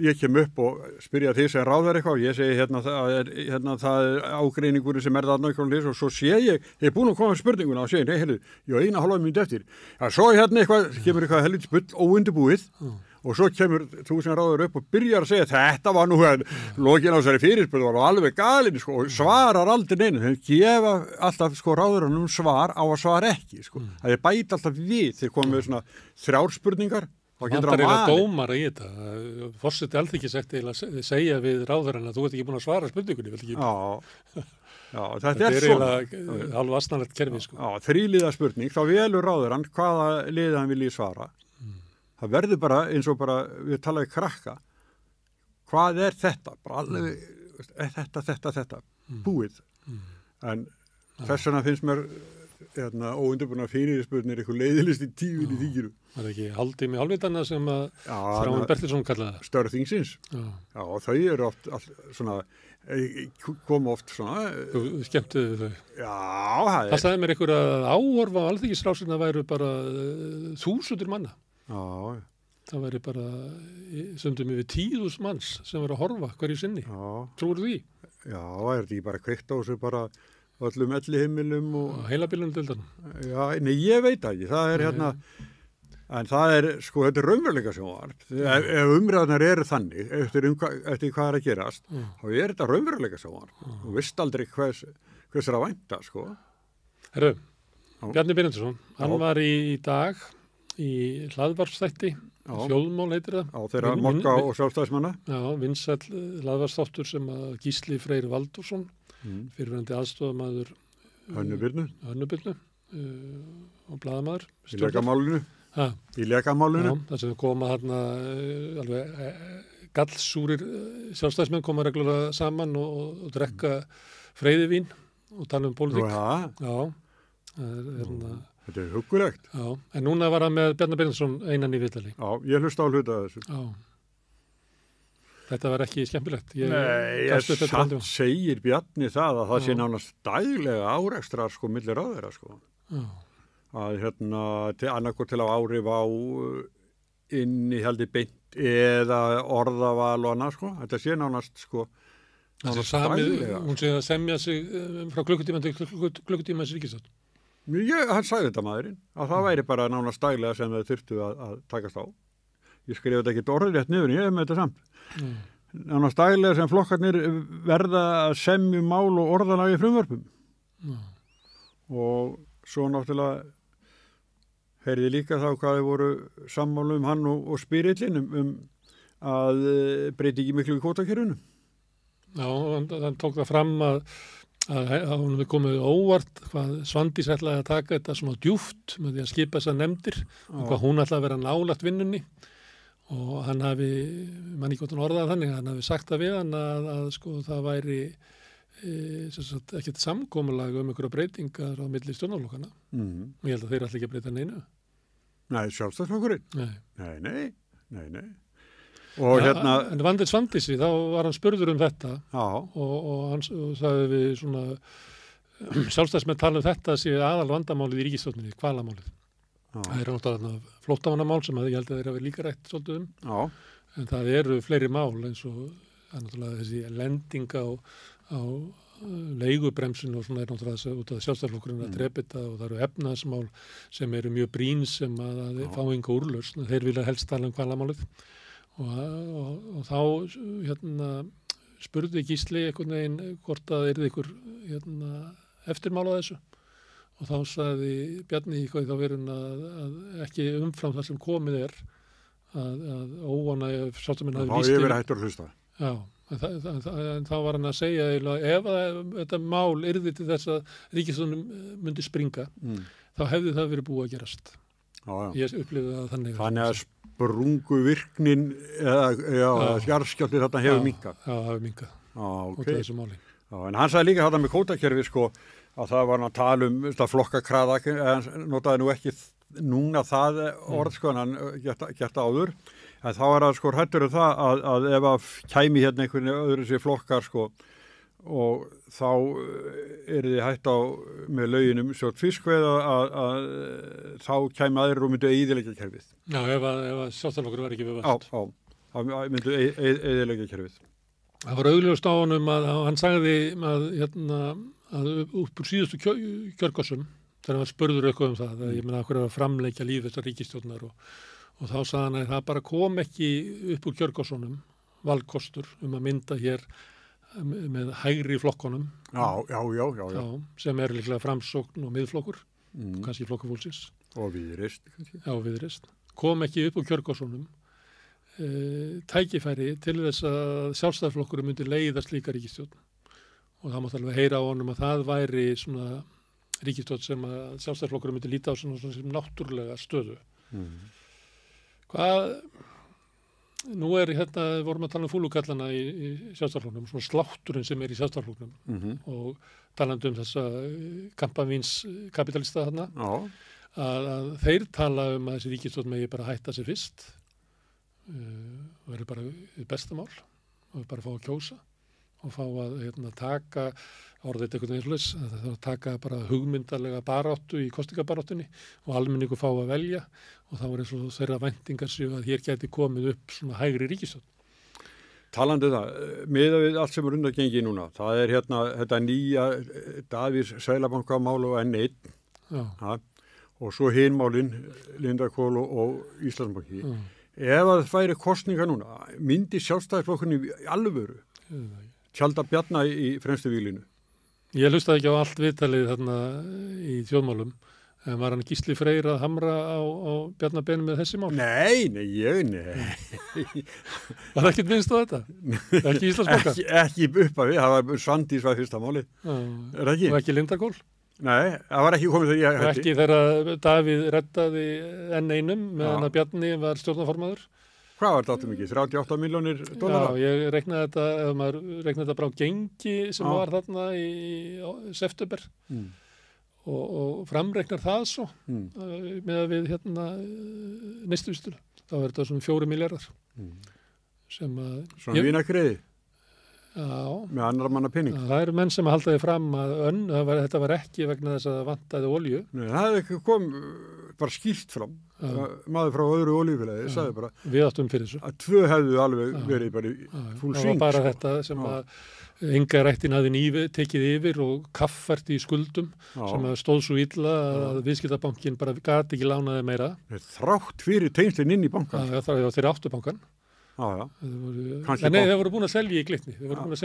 ég kem upp og spyrja því sem ráðar eitthvað og ég segi það er ágreiningur sem er það nákvæmlega og svo sé ég er búin að koma með spurninguna og segi, nei, heyrðu, ég var 1,5 mínútu eftir. Já, svo kemur eitthvað helvits bull óundibúið og svo kemur þú sem ráður upp og byrjar að segja þetta var nú lokin á þessari fyrirspurn var alveg galinn sko og svarar aldrei neinu. Þeir gefa alltaf sko ráðurunum svar á að svara ekki sko. Það er bæt alltaf við þeir komið með svona 3 spurningar. Það er eiginlega dómar í þetta. Forseti Alþingis sagt eiginlega segja við ráðherrann að þú ert ekki búin að svara spurningunni. Já, þetta er svona. Alveg asnalegt kerfi, sko. Já, 3-liða spurning, þá velur ráðherrann hvaða liði hann vilji svara. Það verður bara eins og bara, við talaðum krakka, hvað er þetta? Bara alveg, þetta, búið. En þess vegna finnst mér óundirbúna fyrirspurnir eitthvað leiðilist í tífin í þinginu. Það er ekki haldið með hálfvitana sem að Þráinn Bertilsson kallaði það. Störf þingsins. Já, og þau eru oft svona, koma oft svona. Þú skemmtuðu þau? Já, það sagði mér einhver að áhorfa á alþingisrásina væru bara 1000 manna. Já. Það væri bara stundum yfir 10.000 manns sem var að horfa hverju sinni. Já. Trúir því? Já, er þetta ekki bara kveikt á þessu bara öllum elliheimilum og heilabilunum dildan. Já, nei, ég veit ekki. Það er en það er, sko, þetta er raunveruleika sjónvarp. Ef umræðunar eru þannig, eftir hvað er að gerast, þá er þetta raunveruleika sjónvarp. Þú veist aldrei hvers er að vænta, sko. Herru, Bjarni Benediktsson, hann var í dag í hlaðvarpsþætti Þjóðmál heitir það. Já, þeirra Mokka og sjálfstæðismanna. Já, vinsæll hlaðvarpsþáttur sem að Gísli Freyr Valdirsson, fyrrverandi aðstofamaður Hönnu Birnu og blaðamaður. Í lekamálinu. Já, það sem koma þarna alveg gallsúrir sjálfstæðismenn koma reglulega saman og drekka freyðivín og tala pólitík. Já. Þetta er huggulegt. Já, en núna var hann með Bjarnar Benediktsson einan í viðtali. Já, ég hlusta á hluta af þessu. Já. Þetta var ekki skemmtilegt. Samt segir Bjarni það að það sé nánast daglega árekstrar milli ráðherra Já. Að annarkvort til á áhrif á innihaldi beint eða orðaval og annað Þetta sé nánast daglega. Hún sé að semja sig frá klukkutíma til klukkutíma í ríkisstjórn. Hann sagði þetta maðurinn, að það væri bara nánast daglega sem þau þurftu að takast á. Ég skrifa þetta ekki orðrétt niður, ég hef með þetta samt. Nánast daglega sem flokkarnir verða að semja mál og orðalagi frumvörpum. Og svo náttúrulega heyrði líka þá hvað þau voru sammála hann og spyrillin að breyti ekki miklu í kvótakerfinu. Já, hann tók það fram að hún hefði komið óvart hvað Svandís ætlaði að taka þetta svona djúpt með því að skipa þessar nefndir og hvað hún ætlaði að vera nálagt vinnunni og hann hafi, mann ekki hvort hann orðaði þannig, hann hafi sagt það við hann að það væri ekkert samkomulag einhverja breytingar á milli stjórnarflokkana og ég held að þeir ætla ekki að breyta neinu. Nei, sjálfstæðisflokkurinn? Nei. Og en vandið Svandísi, þá var hann spurður þetta og hann sagði við svona sjálfstæðismenn tala þetta sé aðal vandamálið í ríkisstjórninni, hvalamálið. Það er náttúrulega flóttamannamál sem ég held að þeir hafi líka rætt svolítið en það eru fleiri mál eins og náttúrulega þessi lending á leigubremsun og svona er náttúrulega út af sjálfstæðisflokkurinn að drepa þetta og það eru efnahagsmál sem eru mjög brýn sem að fá enga úrlausn. Þeir vilja helst tala hvalamálið. Og þá spurði Gísli einhvern veginn hvort að yrði ykkur eftirmála þessu og þá sagði Bjarni í þá verun að ekki umfram það sem komið að óvana sjálfstæðismenn hafi víst yfir hættur að hlusta. Já, en þá var hann að segja ef þetta mál yrði til þess að ríkisstjórnin myndi springa þá hefði það verið búið að gerast. Ég upplifði það þannig. Þannig að sprungu virknin eða fjarskjálftir þarna hefur minnkað. Já, hefur minnkað. Út af þessu máli. En hann sagði líka þarna með kvótakerfi að það var að tala flokkakraða, notaði nú ekki núna það orð en hann gert áður. En þá er það hrættur það að ef að kæmi hérna einhvern öðru sér flokkar og þá þið hætt á með löginum stjórn fiskveiða að þá kæmi aðrir og myndu eyðileggja kerfið. Já, ef sjálfstæðisflokkur var ekki við völd. Já, það myndu eyðileggja kerfið. Það var augljóst á honum að hann sagði að upp úr síðustu kjörgossum þegar hann var spurður eitthvað það, að ég meina okkur að framleikja líf þessar ríkisstjórnar og þá sagði hann að það bara kom ekki upp úr kjörgossunum valkostur að mynda hér með hægri flokkunum já. Sem er líklega Framsókn og Miðflokkur kannski Flokkur fólksins og Viðreisn kom ekki upp úr kjörgossunum tækifæri til þess að sjálfstæðisflokkur myndi leiða slíka ríkisstjórn og það mátti alveg heyra á honum að það væri svona ríkisstjórn sem að sjálfstæðisflokkur myndi líta á svona sem náttúrulega stöðu Nú er vorum að tala um fúlugallana í sjálfstæðisflokknum, svona slátturinn sem er í sjálfstæðisflokknum og talandi þessa kampavíns-kapitalista þarna, að þeir tala að þessi ríkisstjórn megi bara hætta sér fyrst og verður bara besta mál og bara fá að kjósa og fá að taka orðið einhvern veginn eins og þess að taka bara hugmyndarlega baráttu í kosningabaráttunni og almenningu fá að velja og þá er eins og þeirra væntingar séu að hér geti komið upp svona hægri ríkisstjórn. Talandi það, miðað við allt sem er undangengi núna, það er þetta nýja Davíðs Seðlabankamál og N1 og svo hinmálin Lindarhvol og Íslandsbanki. Ef það færi kosninga núna, myndi sjálfstæðisflokkurinn í alvöru tjalda Bjarna í fremstu víglínu? Ég hlustaði ekki á allt viðtalið þarna í þjóðmálum En var hann Gísli Freyr að hamra á Bjarnabenum með þessi mál? Nei. Var það ekkert minnst á þetta? Ekki Íslandsbanka? Ekki upp af við, það var Svandís var fyrsta máli. Er það ekki? Og ekki Lindargól? Nei, það var ekki komið þegar ég hætti. Og ekki þegar Davíð reddaði enn einum meðan að Bjarni var stjórnarformaður? Hvað var þetta mikið? 38 milljónir dollara? Já, ég reiknaði þetta, ef maður reiknaði þetta bara á gengi sem var þarna í september og framreiknar það svo með að við neysluvísitölu. Þá er þetta svona 4 milljarðar sem að... Svona vínakreiði? Já. Með annar manna penning? Já, það eru menn sem haldaði fram að þetta var ekki vegna þess að það vantaði olíu. Nei, það kom bara skýrt fram. Maður frá öðru olíufélagi sagði bara við áttum fyrir þessu að 2 hefðu alveg verið bara í full swing. Það var bara þetta sem að engarættin hafði tekið yfir og kaffært í skuldum sem að stóð svo illa að viðskiptabankin bara gat ekki lánaði meira. Þrátt fyrir tengslinn inn í bankan. Já, þeir áttu bankan. Þeir voru búin að selja í Glitni. En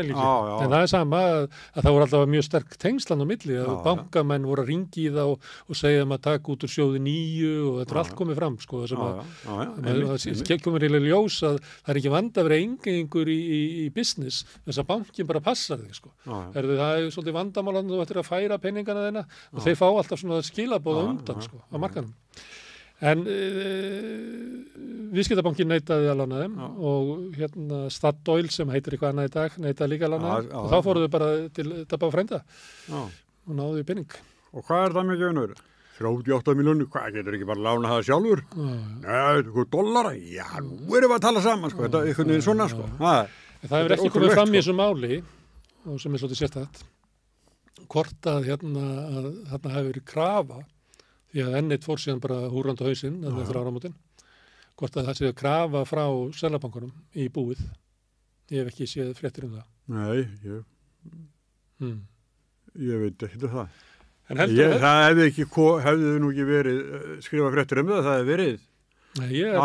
það er sama að það voru alltaf mjög sterk tengslan á milli að bankamenn voru að ringi í það og segja að taka út úr sjóði 9 og þetta er allt komið fram sko, það komur í ljós að það er ekki vand að vera engengur í business þess að bankin bara passar þig sko. Það er svolítið vandamálan þú ættir að færa peningana þeirna og þeir fá alltaf svona skilabóða undan sko, á markanum. En viðskiptabankin neitaði að lána þeim og Statoil sem heitir eitthvað annað í dag neitaði líka að lána þeim og þá fóruðu bara til Dabba frænda og náðu í penning. Og hvað er það með gefnur? 38 milljónir, hvað getur ekki bara lána það sjálfur? Nei, dollara? Já, nú erum við að tala saman sko, þetta er einhvern veginn svona sko. Það hefur ekki komið fram í þessu máli og sem er svolítið sérstætt hvort að þarna hefur verið krafa því að N1 fór síðan bara húrandi á hausinn eftir áramótin. Hvort að það sé að krafa frá Seðlabankanum í búið. Ég hef ekki séð fréttir um það. Nei, ég veit ekki það. Það hefði nú ekki verið skrifa fréttir um það hefði verið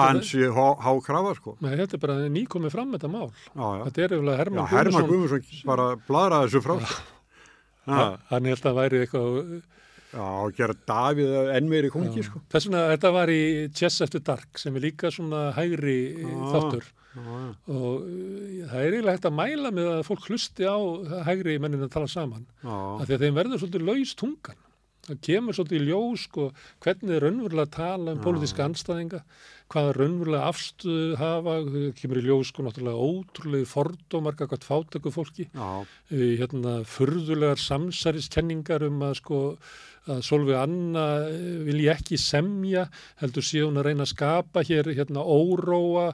ansi há krafa sko. Nei, þetta er bara nýkomið fram þetta mál. Þetta er yfirlega Hermann Guðmundsson bara bladraði þessu frá. Hann held að væri eitthvað gera Davíð enn meiri kongi sko. Þess vegna, þetta var í Chess After Dark sem er líka svona hægri þáttur og það er eiginlega hægt að mæla með að fólk hlusti á hægri mennin að tala saman af því að þeim verður svolítið laus tungan. Það kemur svolítið í ljós sko, hvernig er raunverulega að tala pólitíska andstæðinga, hvaða raunverulega afstöðu hafa, kemur í ljós sko náttúrulega ótrúlega fordómar gagnvart fátæku fólki, furðulegar samsæriskenningar að sko að Sólveig Anna vilji ekki semja, heldur sé hún að reyna að skapa hér óróa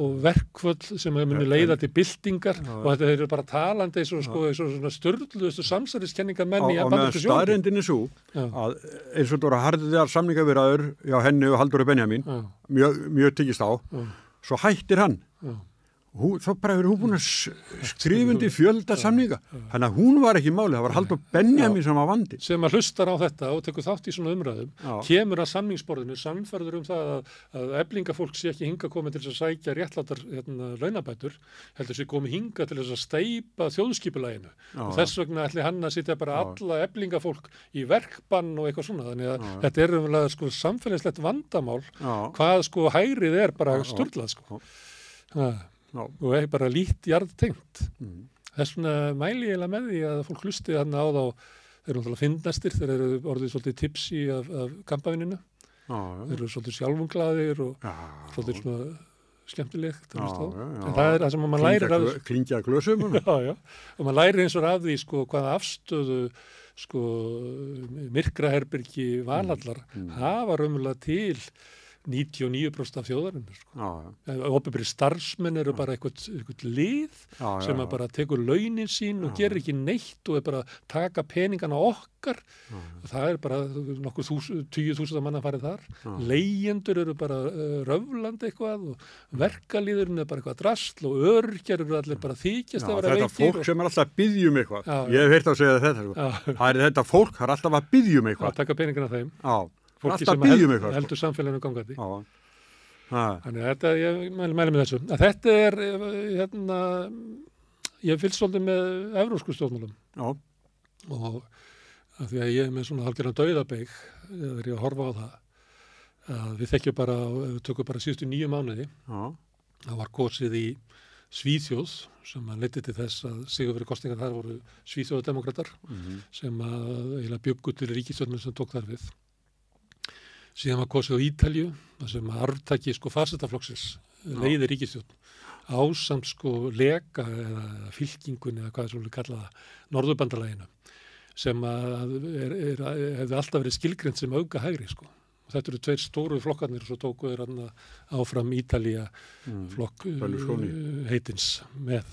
og verkföll sem muni leiða til byltingar og þetta er bara talandi eins og svona sturluðustu samsæriskenningar menn í bandarísku sjónvarpi. Og staðreyndin er svo að eins og þetta voru harðiðar samningaviðræður hjá henni og Halldóri Benjamín mjög tekist á, svo hættir hann. Þá bara hefur hún búin að skrifundi fjölda samninga. Þannig að hún var ekki málið, það var Halldór Benjamín sem var vandi. Sem að hlustar á þetta og tekur þátt í svona umræðum, kemur að samningsborðinu, sannfærður það að eflingafólk sé ekki hingað komið til þess að sækja réttlátar launabætur, heldur sé komið hingað til þess að steypa þjóðskipulaginu. Og þess vegna ætli hann að sitja bara alla eflingafólk í verkbann og eitthvað svona. Þannig að þetta er umlega sko samfélagslegt vandamál, hvað sko hægrið er bara sturlað sko. Og er bara lít jarðtengt. Þess vegna mæli ég með því að fólk hlusti þarna á þá, þeir eru náttúrulega fyndnastir, þeir eru orðið svolítið tipsi af kampavininu, þeir eru svolítið sjálfunglaðir og svolítið svona skemmtilegt. En það er það sem maður lærir af því. Klingja glösum. Og maður lærir eins og af því sko hvaða afstöðu sko myrkraherbyrgi Valhallar hafa raunverulega til 99% af þjóðarinnar sko. Opinberir starfsmenn eru bara eitthvað lið sem að bara tekur launin sín og gerir ekki neitt og er bara að taka peningana okkar og það er bara nokkuð 10.000 manna farið þar. Leigjendur eru bara röflandi eitthvað og verkalýðurinn er bara eitthvað drasl og öryrkjar eru allir bara þykjast að vera veikir. Þetta fólk sem er alltaf að biðja eitthvað. Ég hef heyrt að segja þetta sko. Þetta fólk er alltaf að biðja eitthvað. Að taka peningana þeim. Fólki sem heldur samfélaginu gangandi. Þannig að þetta, ég mæli með þessu. Að þetta er, ég fylgst svolítið með evrópsku stjórnmálum. Og af því að ég er með svona hálfgerðan dauðabeig þegar ég horfa á það að við þekkjum bara, við tökum bara síðustu 9 mánuði, það var kosið í Svíþjóð sem að leiddi til þess að sigurveri kosningar þar voru Svíþjóðademókratar sem að eiginlega bjuggu til ríkisstjórnum sem tók þar við. Síðan var kosið á Ítalíu, þar sem að arftaki farsætaflokksins leiði ríkisstjórn ásamt leka eða fylkingun eða hvað sem við kalla það, Norðurbandalaginu, sem að hefði alltaf verið skilgreint sem auka hægri Þetta eru 2 stóru flokkarnir og svo tóku þeir áfram Ítalía flokk heitins með.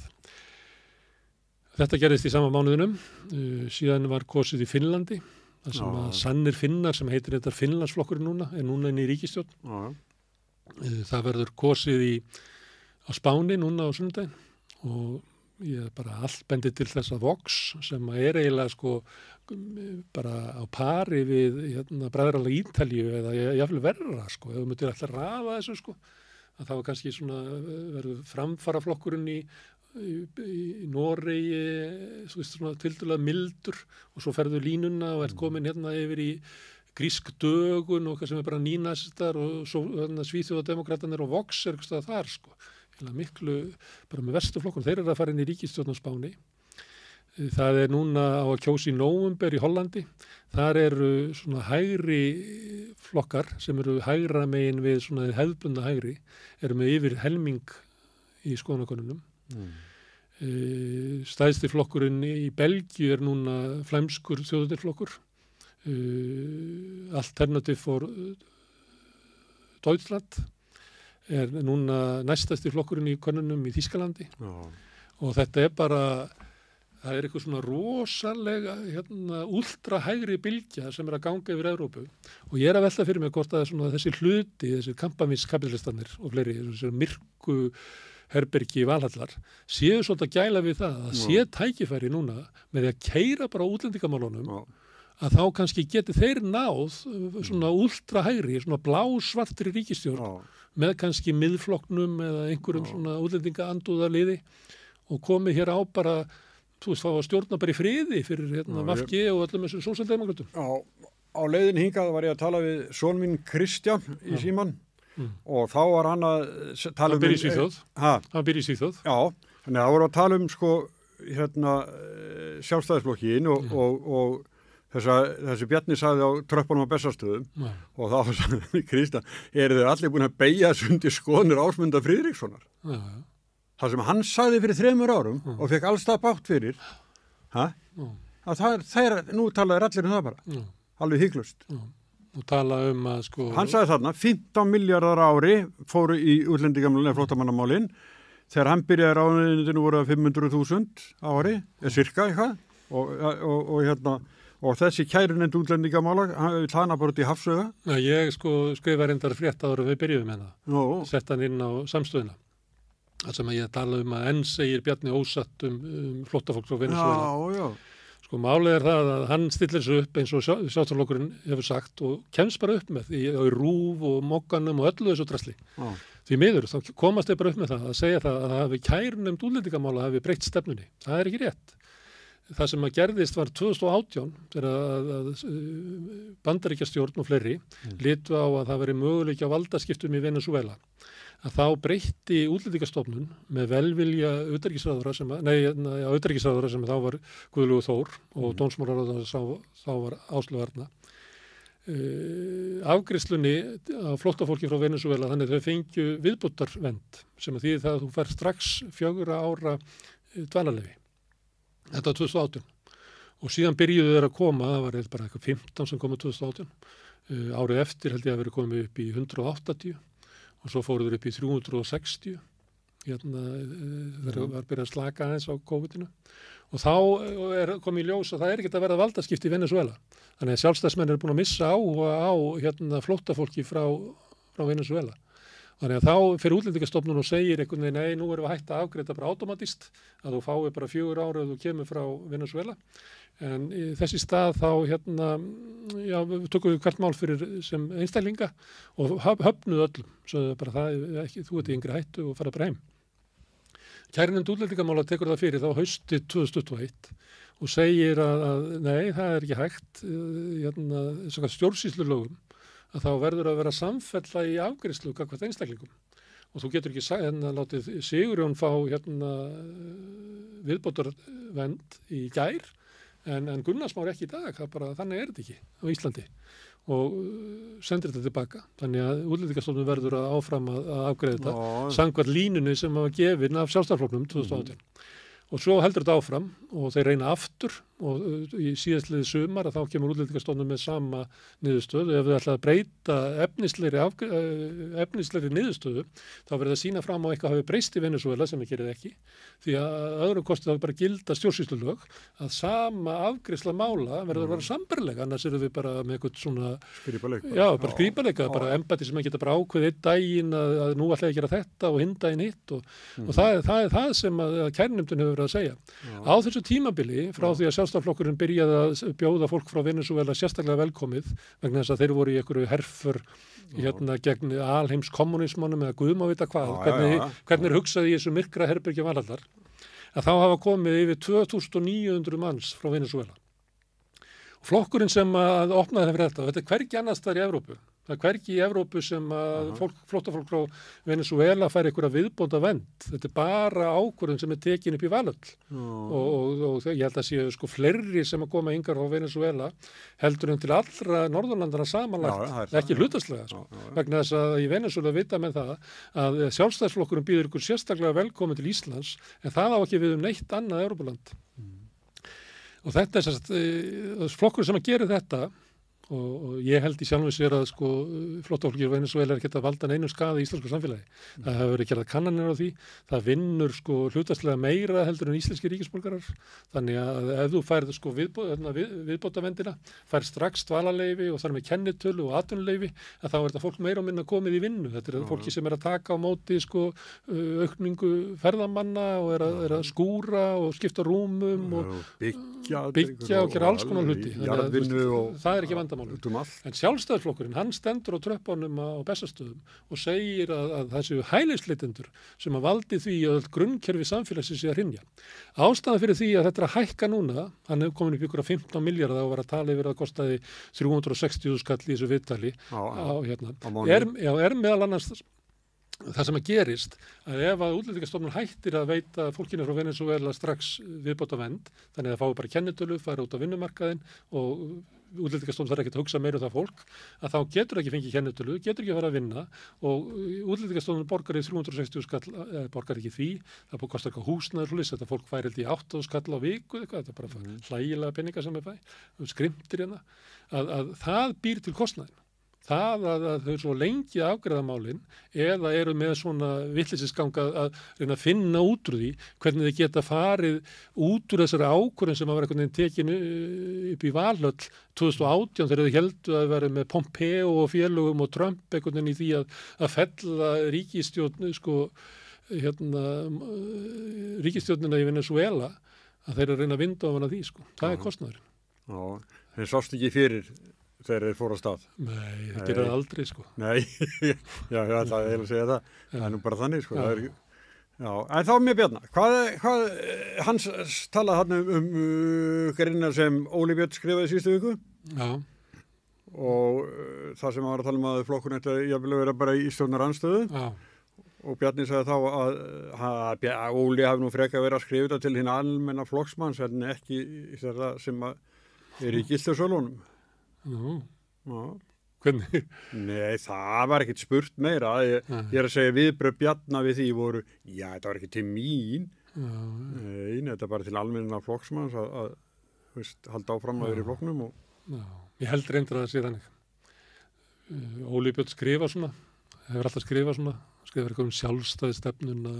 Þetta gerðist í sama mánuðinum, síðan var kosið í Finnlandi, þar sem að sannir Finnar sem heitir þetta Finnlandsflokkurinn núna, er núna inn í ríkisstjórn. Það verður kosið á Spáni núna á sunnudaginn og ég bara allt bendið til þess að Vox sem er eiginlega bara á pari við bræðralag Ítalíu eða jafnvel verra ef þú myndir alltaf raða þessu að það var kannski verður framfaraflokkurinn í Noregi svona tildulega mildur og svo ferðu línuna og ert komin yfir í grísk dögun og eitthvað sem er bara nýnasistar og svo Svíþjóðademókratarnir og Vox er eitthvað þar miklu, bara með verstu flokkun, þeir eru að fara inn í ríkisstjórn á Spáni. Það er núna á að kjósa í nóvember í Hollandi. Þar eru svona hægri flokkar sem eru hægra megin við svona hefðbundna hægri, eru með yfir helming í skoðanakönnunum. Stærsti flokkurinn í Belgíu er núna flæmskur þjóðerflokkur. Alternative for Deutschland er núna næstasti flokkurinn í könnunum í Þýskalandi og þetta er bara, það er eitthvað svona rosalega ultrahægri bylgja sem er að ganga yfir Evrópu og ég er að velta fyrir mig hvort að þessi hluti, þessi kampavínskapitalistanir og fleiri, þessi myrku herbergi Valhallar, séu svolítið að gæla við það að sé tækifæri núna með því að keyra bara útlendingamálunum að þá kannski geti þeir náð svona ultrahægri, svona blásvartri ríkisstjórn með kannski miðflokknum eða einhverjum svona útlendingaandúðarliði og komið hér á bara, fá að stjórna bara í friði fyrir VG og öllum þessum sósíaldemókrötum. Á leiðin hingað var ég að tala við son minn Kristján í síman og þá var hann að tala Hann býr í Svíþjóð. Hann býr í Svíþjóð. Já, þannig að það voru að tala sjálfstæðisflokkin og þessi Bjarni sagði á tröppunum á Bessastöðum og þá sagði Kristján, eru þeir allir búin að beygja undir skoðanir Ásmundar Friðrikssonar? Það sem hann sagði fyrir 3 árum og fekk allstað bátt fyrir, að nú talaði allir það bara, alveg hygglust. Og tala að Hann sagði þarna, 15 milljarðar ári fóru í útlendingamálinn eða flóttamannamálinn, þegar hann byrjaði ráðuneytinu voru 500.000 ári, cirka eitthvað, og þessi kærunefnd útlendingamála, hann hlana bara út í hafsauga. Ég skrifa reyndar frétt áður við byrjuðum með það. Sett hann inn á samstöðuna. Það sem ég tala að enn segir Bjarni ósatt flóttafólk frá Venesúela. Málið er það að hann stillir sig upp eins og sjálfstæðisflokkurinn hefur sagt og kemst bara upp með því á rúf og mokkanum og öllu þessu drasli. Því miður, þá komast þeir bara upp með það að segja það að hafi kærunefnd útlendingamála hafi breytt stefnunni. Það er ekki rétt. Það sem að gerðist var 2018 þegar að Bandaríkjastjórn og fleiri litu á að það veri möguleiki á valdaskiptum í Venesúela. Að þá breytti útlendingastofnun með velvilja utanríkisráðherra sem þá var Guðlaugur Þór og dómsmálaráðherra þá var Áslaug Arna. Afgreiðslunni á flóttafólki frá Venesúela þannig að þau fengju viðbótarvernd sem að þýðir það að þú fær strax 4 ára dvalarleyfi. Þetta var 2018 og síðan byrjuðu þeir að koma, það var bara eitthvað 15 sem komið 2018. Árið eftir held ég að vera komið upp í 180 og svo fóruð þeir upp í 360. Þeir var byrjað að slaka aðeins á COVID-inu og þá er komið í ljós að það er ekkert að verða valdaskipti í Venesúela. Þannig að sjálfstæðismenn eru búin að missa á flóttafólki frá Venesúela. Þannig að þá fyrir útlendingastofnun og segir einhvern veginn, nei, nú erum við hægt að afgreita bara automatist, að þú fái bara 4 ára ef þú kemur frá Venesúela. En í þessi stað þá, við tökum við hvert mál fyrir sem einstaklinga og höfnuð öllum. Svo bara það ekki, þú ert í yngri hættu og fara bara heim. Kærunefnd útlendingamála tekur það fyrir þá haustið 2021 og segir að nei, það er ekki hægt, stjórnsýslulögum, að þá verður að vera samfella í afgreiðslu gagnvart einstaklingum. Og þú getur ekki látið Sigurjón fá viðbótarvernd í gær, en Gunnar Már ekki í dag, þannig er þetta ekki á Íslandi og sendir þetta tilbaka. Þannig að Útlendingastofnun verður að áfram að afgreiða þetta samkvæmt línunni sem var gefin af Sjálfstæðisflokknum 2018. Og svo heldur þetta áfram og þeir reyna aftur og í síðastliði sumar að þá kemur Útlendingastofnun með sama niðurstöðu. Ef þau ætla að breyta efnislegri niðurstöðu þá verður það sýna fram á eitthvað hafi breyst í Venesúela sem við gerum ekki. Því að öðrum kosti þá bara gilda stjórnsýslulög að sama afgreiðsla mála verður að vera sambarlega, annars eru við bara með eitthvað svona skrýpaleika, bara embætti sem að geta bara ákveðið einn daginn að nú ætla ég að gera þetta og hinn daginn hitt og það er það sem að kærunefndin hefur verið að segja. Á þessu tímabili frá því að Sjálfstæðisflokkurinn byrjaði að bjóða fólk frá Venesúela sérstaklega velkomið vegna þess að þeir voru í einhverju herför gegn alheims kommunismannum eða guðum að vita hvað, hvernig hugsaði í þessu myrkra herbergi Valhallar, að þá hafa komið yfir 2900 manns frá Venesúela. Flokkurinn sem að opnaði fyrir þetta, þetta er hvergi annars þar í Evrópu. Það er hvergi í Evrópu sem að flóttafólk frá Venesúela fær einhverja viðbóta vernd. Þetta er bara ákvörðun sem er tekin upp í Valhöll. Og ég held að séu fleiri sem að koma yngar frá Venesúela heldur til allra Norðurlandana samanlagt, ekki hlutastlega. Vegna þess að í Venesúela vita með það að Sjálfstæðisflokkurinn býður ykkur sérstaklega velkomin til Íslands, en það á ekki við neitt annað Evrópuland. Og þetta er flokkur sem að gera þetta. Og ég held í sjálfum sér að flóttafólki á Venesúela ekki að valda neinum skaði í íslensku samfélagi. Það hefur verið gerðar kannanir á því. Það vinnur hlutastlega meira heldur en íslenski ríkisborgarar. Þannig að ef þú færð viðbótarverndina, færð strax dvalarleyfi og þar með kennitölu og atvinnuleyfi, að þá er þetta fólk meira og minna komið í vinnu. Þetta er fólki sem er að taka á móti aukningu ferðamanna og er að skúra og skipta rúmum og byggja og gera alls konar hluti. Það er ekki vandamál. En Sjálfstæðisflokkurinn, hann stendur á tröppunum á Bessastöðum og segir að það séu hælisleitendur sem að valdi því að grunnkerfi samfélagsins sé að hrynja. Ástæðan fyrir því að þetta er að hækka núna, hann hefur komin upp ykkur 15 milljarða og var að tala yfir að kostaði 360.000 skall í þessu viðtali er meðal annars það sem að gerist að ef að Útlendingastofnun hættir að veita fólkinu frá Venesúela strax viðbótarvernd, þannig að það fái bara kennitölu, fara út á vinnumarkaðinn og Útlendingastofnun þarf ekki að hugsa meira það fólk, að þá getur ekki fengið kennitölu, getur ekki að fara að vinna og Útlendingastofnun borgar í 360 skall, borgar ekki því, það kostar eitthvað húsnæðurhúlis, þetta fólk fær í 8 skall á viku, þetta er bara hlægilega peninga sem er skrimtir hérna, að það býr til kostnaðinn. Það að þau svo lengi afgreiða málin eða eru með svona vitleysiskanga að reyna að finna út úr því hvernig þau geta farið út úr þessari ákvörðun sem að vera einhvern veginn tekin upp í Valhöll 2018 þegar þau heldu að vera með Pompeo og félögum og Trump einhvern veginn í því að fella ríkisstjórn ríkisstjórnina í Venesúela að þeir eru að reyna að vinda ofan að því það er kostnaður. Já, þeir sást ekki fyrir þegar þeir fóru á stað. Nei, það gerir það aldrei Nei, já, það er að segja það. Það er nú bara þannig það er, já, en þá með Bjarna, hvað hans talaði hann greinar sem Óli Björn skrifaði síðustu viku. Já. Og það sem hann var að tala að flokkurinn ætti að vera bara í stjórnarandstöðu. Já. Og Bjarni sagði þá að Óli hafi nú frekar verið að skrifa þetta til hinn almenna flokksmanns en ekki það sem er í gildasölunum. Já. Hvernig? Nei, það var ekkert spurt meira. Ég er að segja viðbrögð Bjarna við því voru, já, þetta var ekki til mín. Nei, þetta er bara til almenna flokksmanns að halda áfram að vera í flokknum. Já, ég held reyndar að það sé þannig. Óli Björn skrifa svona, hefur alltaf skrifað svona, skrifað eitthvað sjálfstæðisstefnuna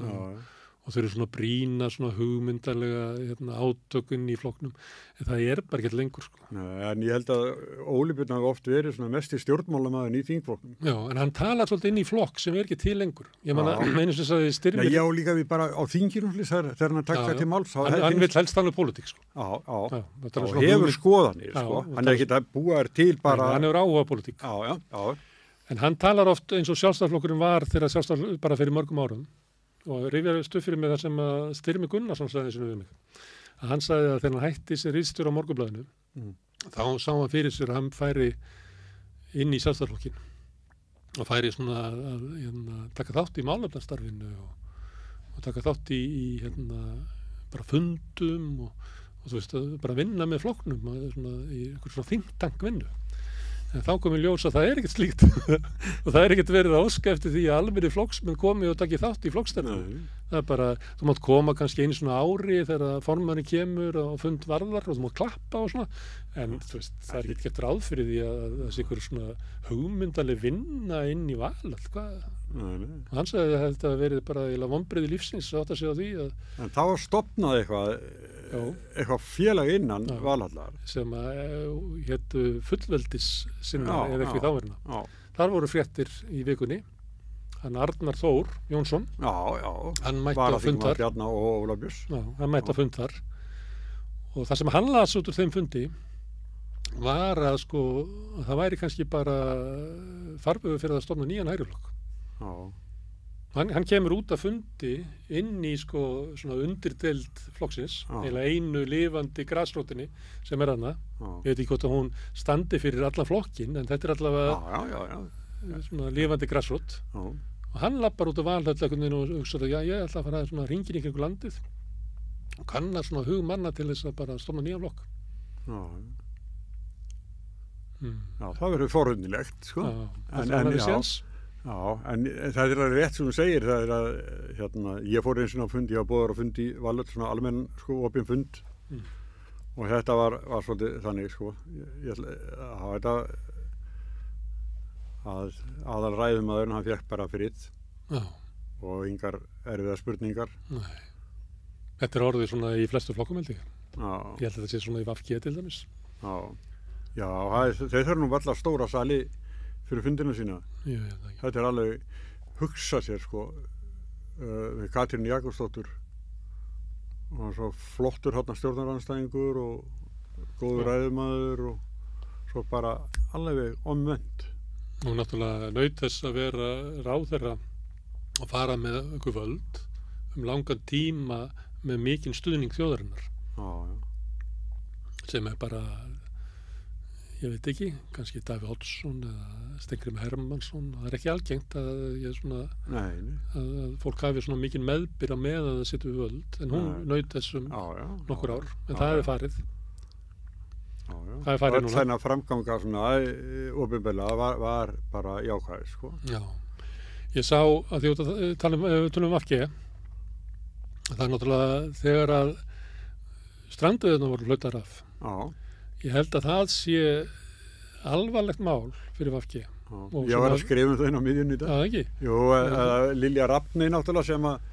og þau eru svona brýna, svona hugmyndarlega átökun í flokknum, en það er bara ekki lengur. Nei, en ég held að Óli Björn hafi oft verið svona mest í stjórnmálamaðurinn í þingflokknum. Já, en hann talar svolítið inn í flokk sem er ekki til lengur. Ég meina sem sagði Styrmir. Já, líka við bara á þinginu þegar hann takk það til máls. Hann vil helst tala um pólitík, Já, og hefur skoðanir, Hann er ekki að búa til bara. Hann hefur áhuga pólitík. Já. En hann talar oft eins og Sjálfstæðisflokkurinn var þegar bara fyrir mörgum árum. Og rifjaðist upp fyrir mig það sem að Styrmir Gunnarsson sagði þessu við mig. að hann sagði að þegar hann hætti sem ritstjóri á Morgunblaðinu, þá sá hann fyrir sér að hann færi inn í Sjálfstæðisflokkinn og færi svona að taka þátt í málefnastarfinu og taka þátt í bara fundum og þú veist, bara vinna með flokknum svona, í einhver svona think tank vinnu. En þá kom í ljós að það ekkert slíkt og það ekkert verið að óska eftir því að almennir flokksmenn komi og taki þátt í flokksstarfinu. Það er bara, þú mátt koma kannski einu svona ári þegar formanni kemur og fund varðar og þú mátt klappa og svona, en þú veist, það er ekkert gert ráð fyrir því að það sé einhver svona hugmyndaleg vinna inn í val, hvað? Og hann sagði að þetta verið bara vonbrigði lífsins að átta sig á því að... En þá stofnaði eitthvað félag innan Valhallar sem hétu fullveldis sinna eða ekki þáverna. Þar voru fréttir í vikunni. Hann Arnar Þór Jónsson. Hann mætti á fundar. Bjarna og Ólaf Björns. Hann mætti á fundar. Og það sem hann las út úr þeim fundi var að sko að það væri kannski bara farvegur fyrir að stofna nýjan hægriflokk. Hann kemur út af fundi inn í sko svona undirdeild flokksins, eða einu lifandi grasrótinni sem er hana. Ég veit ekki hvort að hún standi fyrir allan flokkin, en þetta er allavega svona lifandi grasrót. Og hann lappar út á Valhöll og hugsaði að ég ætla að fara svona hringinn í kringum landið og kanna svona hug manna til þess að bara stofna nýjan flokk. Það verður forhundilegt sko. En það er rétt sem þú segir, það er að ég fór eins og á fundi, ég var boðar á fundi í Valhöll, svona almenn sko, opin fund og þetta var svolítið þannig sko, ég hafa þetta að aðal ræðumaðurinn, hann fékk bara frið og engar erfiða spurningar. Nei. Þetta er orðið svona í flestu flokkum held ég. Ég held að þetta sé svona í VG til dæmis. Já, þeir þurfa nú allar stóra sali fyrir fundina sína. Þetta er alveg hugsa sér sko við Katrín Jakobsdóttur og svo flottur stjórnaranstæðingur og góður ræðumaður og svo bara alveg omvend. Og náttúrulega naut þess að vera ráðherra og fara með einhver völd langan tíma með mikinn stuðning þjóðarinnar. Sem er bara, ég veit ekki, kannski Davíð Oddsson eða Steingrímur Hermannsson. Það er ekki algengt að fólk hafi svona mikinn meðbyr með að það sitja við völd, en hún naut þessum nokkur ár, en það hefði farið. Það er farið núna. Þennan framganga svona opinberlega var bara jákvæð sko. Já. Ég sá að því að tölum VG, það er náttúrulega þegar að strandveiðarnar voru fluttar af. Ég held að það sé alvarlegt mál fyrir VG. Ég var að skrifa það inn á miðjunni í dag. Það ekki? Jú, Lilja Rafni náttúrulega sem að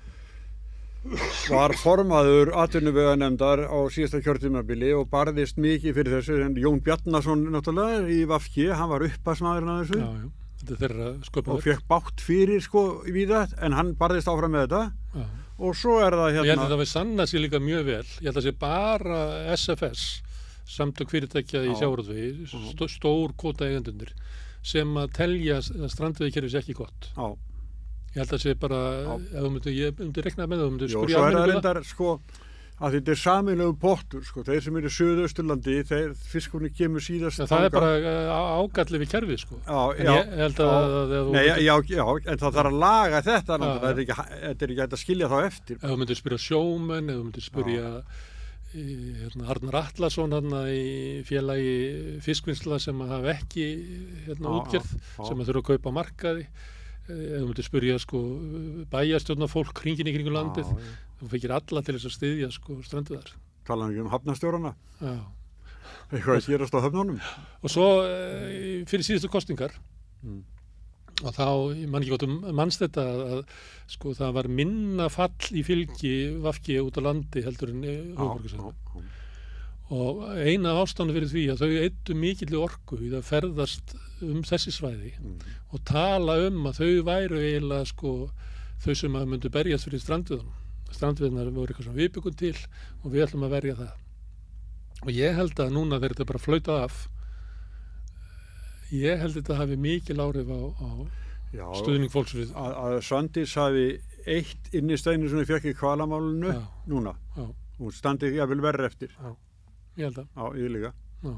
var formaður atvinnuveganefndar á síðasta kjörtímabili og barðist mikið fyrir þessu. En Jón Bjarnason náttúrulega í VG, hann var upphafsmaðurinn að þessu. Þetta er þeirra sköpunarverk. Og fekk bátt fyrir sko við það, en hann barðist áfram með þetta. Og svo er það Ég held að það við sannað sér líka mjög vel. Ég held að það sé bara SFS, samtök fyrirtækja í sjávarútvegi, stór kvóta eigendunir, sem að telja að strandveiðikerfis ekki gott. Ég held að það sé bara, ég myndi rekna með það, spyrja almennilega. Svo er það reyndar sko, að þetta er sameiginlegur pottur sko, þeir sem eru í Suðausturlandi, fiskurinn kemur síðast. Það er bara ágallið við kerfið sko. Ég held en það þarf að laga þetta, þetta er ekki hægt að skilja þá eftir. Ef þú myndir spyrja sjómenn, ef þú myndir spyrja Arnar Atlason í félagi fiskvinnsla sem hafa ekki útgerð, sem þurfa að kaupa á markaði. Ef þú myndir spyrja sko bæjarstjórnarfólk hringinn í kringum landið, þú fekir alla til þess að styðja sko strandveiðar. Talar ekki hafnarstjórana? Eitthvað að gerast á höfnunum? Og svo fyrir síðustu kosningar og þá, ég man ekki gott manst þetta að sko það var minna fall í fylgi VG út á landi heldur en höfuðborgarsvæðinu. Og eina af ástæðunum fyrir því að þau eyddu mikilli orku í að ferðast þessi svæði og tala að þau væru eiginlega sko þau sem að myndu berjast fyrir strandveiðunum. Strandveiðunar voru eitthvað sem við byggum til og við ætlum að verja það. Og ég held að núna þegar þetta bara flautað af, ég held að þetta hafi mikil áhrif á stuðning fólks við. Að Svandís hafi eitt inn í steinu sem við fekk í Hvalamálinu núna. Hún standi jafnvel verri eftir. Já, ég held að. Já, ég líka. Já.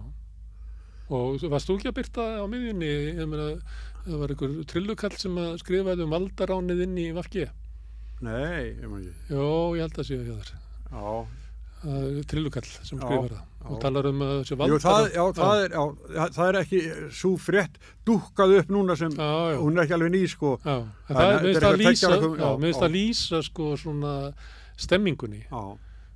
Og varst þú ekki að byrta á miðjunni? Ég meina, það var einhver trillukall sem að skrifaði valdaránið inn í VG. Nei, ég maður ekki. Jó, ég held að séu hjá þér. Já. Trillukall sem skrifar það. Og talar þessi Jú, valdarán. það er ekki svo frétt dúkkað upp núna sem, hún er ekki alveg ný, sko. Já, en það minnst að lýsa, sko, svona stemmingunni. Já.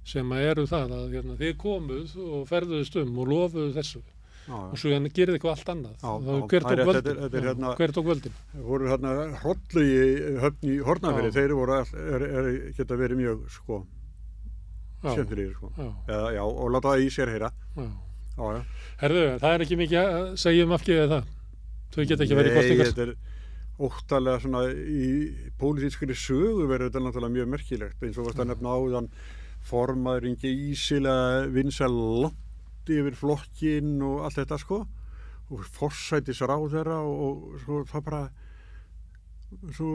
Sem að eru það að þið komuð og ferðuðust og lofuðu þessu. Já. Og svo gerði eitthvað allt annað. Hver tók völdin? Það voru Hrollu í Höfn í Hornafirði, þeir voru geta verið mjög, sko, skemmtilegir, sko. Já, og láta það í sér heyra. Já. Herðu, það er ekki mikið að segja VG eða það? Þau geta ekki verið í kostingar? Nei, þetta er óttalega svona í pólitískri sögu verður þetta náttúrulega mjög merkilegt, eins og varst að nefna áðan formaður Ingi Ísilega vinsæl langt yfir flokkinn og allt þetta, sko, og forsætisráðherra og sko, það bara svo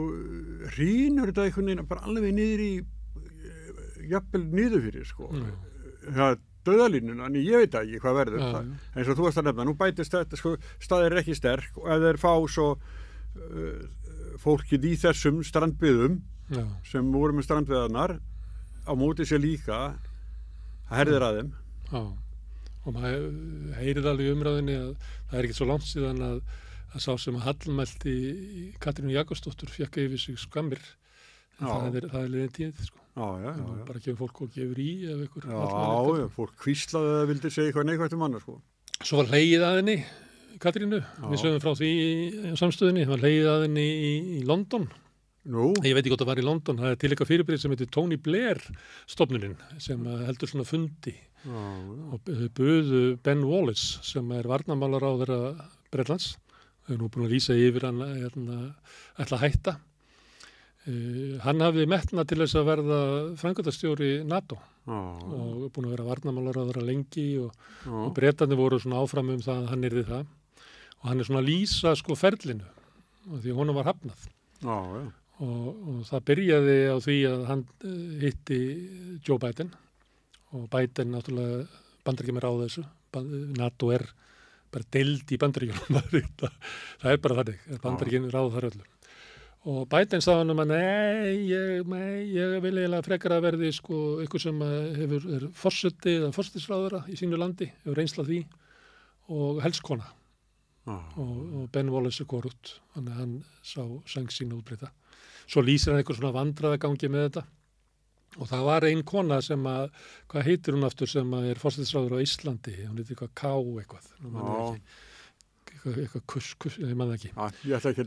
hrýnur þetta einhvern veginn bara alveg niður í jafnvel niður fyrir, sko. Það er dauðalínuna, en ég veit ekki hvað verður. Eins og þú varst að nefna, nú bætist þetta, sko, staðir er ekki sterk og ef þeir fá svo fólkið í þessum strandbyðum sem voru með strandbyðarnar á móti sér líka, það herðir að þeim. Já, og maður heyrir alveg í umræðinni að það er ekki svo langt síðan að sá sem að hallmælti Katrínu Jakobsdóttur fékk yfir sig skammir. Það er liðin tíð, sko. Já. Bara gefur fólk og gefur í ef ykkur. Já, fólk hvíslaði að vildi segja eitthvað neikvægt annað, sko. Svo var hlegið að henni, Katrínu. Við sögum frá því á samstöðinni. Það var hlegið að henni í London. Nú? Ég veit ekki hvort það var í London. Það er til eitthvað fyrirbyrði sem heitir Tony Blair stofnunin sem heldur svona fundi. Og buðu Ben Wallace sem er varnarmálaráðherra Bretlands. Þau eru nú búin að lýsa yfir hann ætla að hætta. Hann hafði metnað til þess að verða framkvæmdastjóri NATO og búin að vera varnarmálaráðherra lengi og Bretarnir voru svona áfram það að hann yrði það. Og hann er svona að lýsa, sko, ferlinu því honum var hafnað. Og það byrjaði á því að hann hitti Joe Biden og Biden náttúrulega Bandaríkjamenn ráða þessu. NATO er bara deild í Bandaríkjunum. Það er bara þannig. Bandaríkjamenn ráða þar öllu. Og Biden sagði hann að ég vil eiginlega frekar að verði, sko, eitthvað sem er forseti eða forsætisráðherra í sínu landi, hefur reynsla því og helst kona. Og Ben Wallace er korrupt, þannig að hann sá sang sína útbreyta. Svo lýsir hann eitthvað svona vandræðagangi með þetta og það var ein kona sem hvað heitir hún aftur sem er forsætisráðherra á Íslandi, hún heitir eitthvað K eitthvað, eitthvað kuss, ég man það ekki. Ég ætla ekki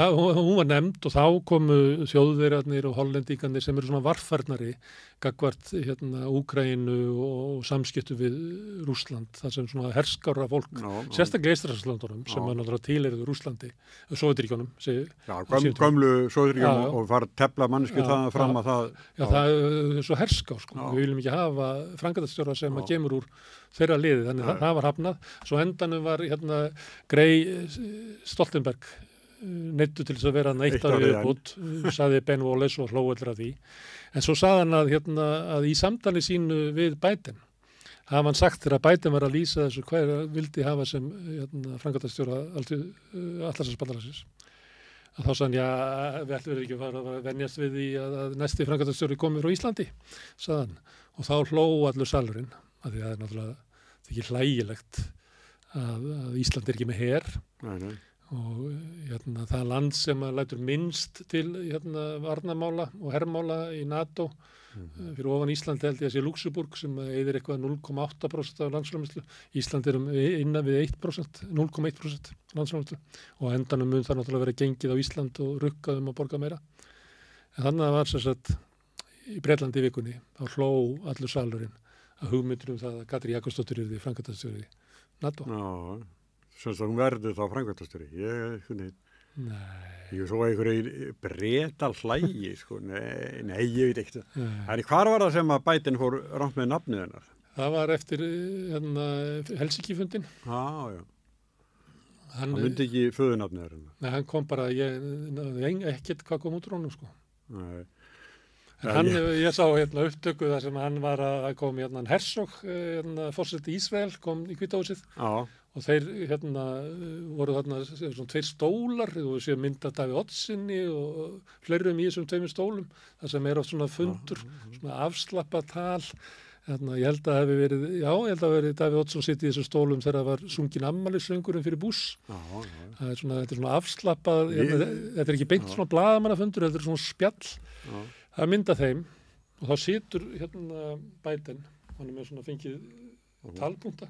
að hún var nefnd og þá komu Þjóðverjarnir og Hollendingarnir sem eru svona varfærnari gagnvart Úkraínu og samskiptu við Rússland, það sem svona herskára fólk, sérstaklega Eystrasaltslöndunum sem var náttúrulega tilheyrðu Rússlandi, Sovétríkjunum. Gömlu Sovétríkjunum og fara að tefla manneskju það fram að það. Já, það er svo herská, sko. Við viljum ekki hafa framkvæmdastjóra sem að kemur úr þeirra liði, þannig það var hafnað. Svo endanum var Grey Stoltenberg neyddu til þess að vera eitt ári viðbót, sagði Ben Wallace og hló allir af því. En svo sagði hann að í samtali sínu við Biden hafa hann sagt þegar Biden var að lýsa þessu hver vildi hafa sem framkvæmdastjóra Atlantshafsbandalagsins. Þá sagði hann, við ætlum ekki að fara að venjast við því að næsti framkvæmdastjóri komi frá Íslandi, sagði hann. Og þá hló allur salurinn, af því að það er náttúrulega ekki hlægilegt að Ísland er ekki með her. Og það land sem lætur minnst til varnarmála og hermála í NATO fyrir ofan Íslandi held ég að sé Luxemburg sem eyðir eitthvað 0,8% af landsframleiðslu. Ísland er innan við 1%, 0,1% landsframleiðslu og endanum mun það náttúrulega vera gengið á Ísland og rukkað að borga meira. En þannig var sem sagt í Bretlandi í vikunni, þá hló allur salurinn að hugmyndir það að Katrín Jakobsdóttir yrði framkvæmdastjóri NATO. Semst að hún verður þá framkvæmdastjóri. Ég svo einhverju Bretar hlægi, sko. Nei, ég veit ekkert. En hvar var það sem að Biden fór rangt með nafnið hennar? Það var eftir Helsinki-fundin. Já. Hann myndi ekki föðunafnið hennar. Nei, hann kom bara, ekkert hvað kom út úr honum, sko. Nei. Ég sá upptöku þar sem hann var að koma Herzog, forseti Ísrael, kom í Hvíta húsið og þeir voru þarna svona 2 stólar, þú séu mynda Davíð Oddsinni og fleirum í þessum 2 stólum, þar sem oft svona fundur, svona afslappa tal. Ég held að hafi verið Davíð Oddsson sitt í þessum stólum þegar það var sungin afmælislöngurinn fyrir Bush. Þetta er svona afslappað, þetta er ekki beint svona blaðamannafundur, þetta er svona spjall. Það mynda þeim og þá situr Biden, hann með svona fengið talpunta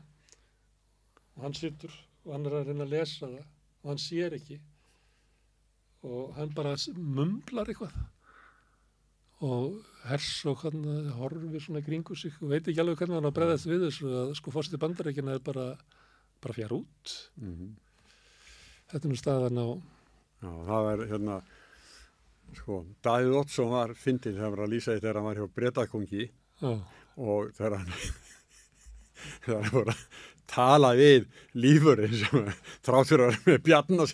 og hann situr og hann að reyna að lesa það og hann sér ekki og hann bara mumblar eitthvað og Herzog hann horfir svona kringu sig og veit ekki alveg hvernig hann á að bregðast við þessu að forseti Bandaríkjanna er bara fjara út. Þetta er staðan á... Já, það er Davíð Oddsson var fyndinn þegar hann var að lýsa því þegar hann var hjá Bretakongi og þegar hann voru að tala við lífurinn sem þrátt fyrir að vera með bjarna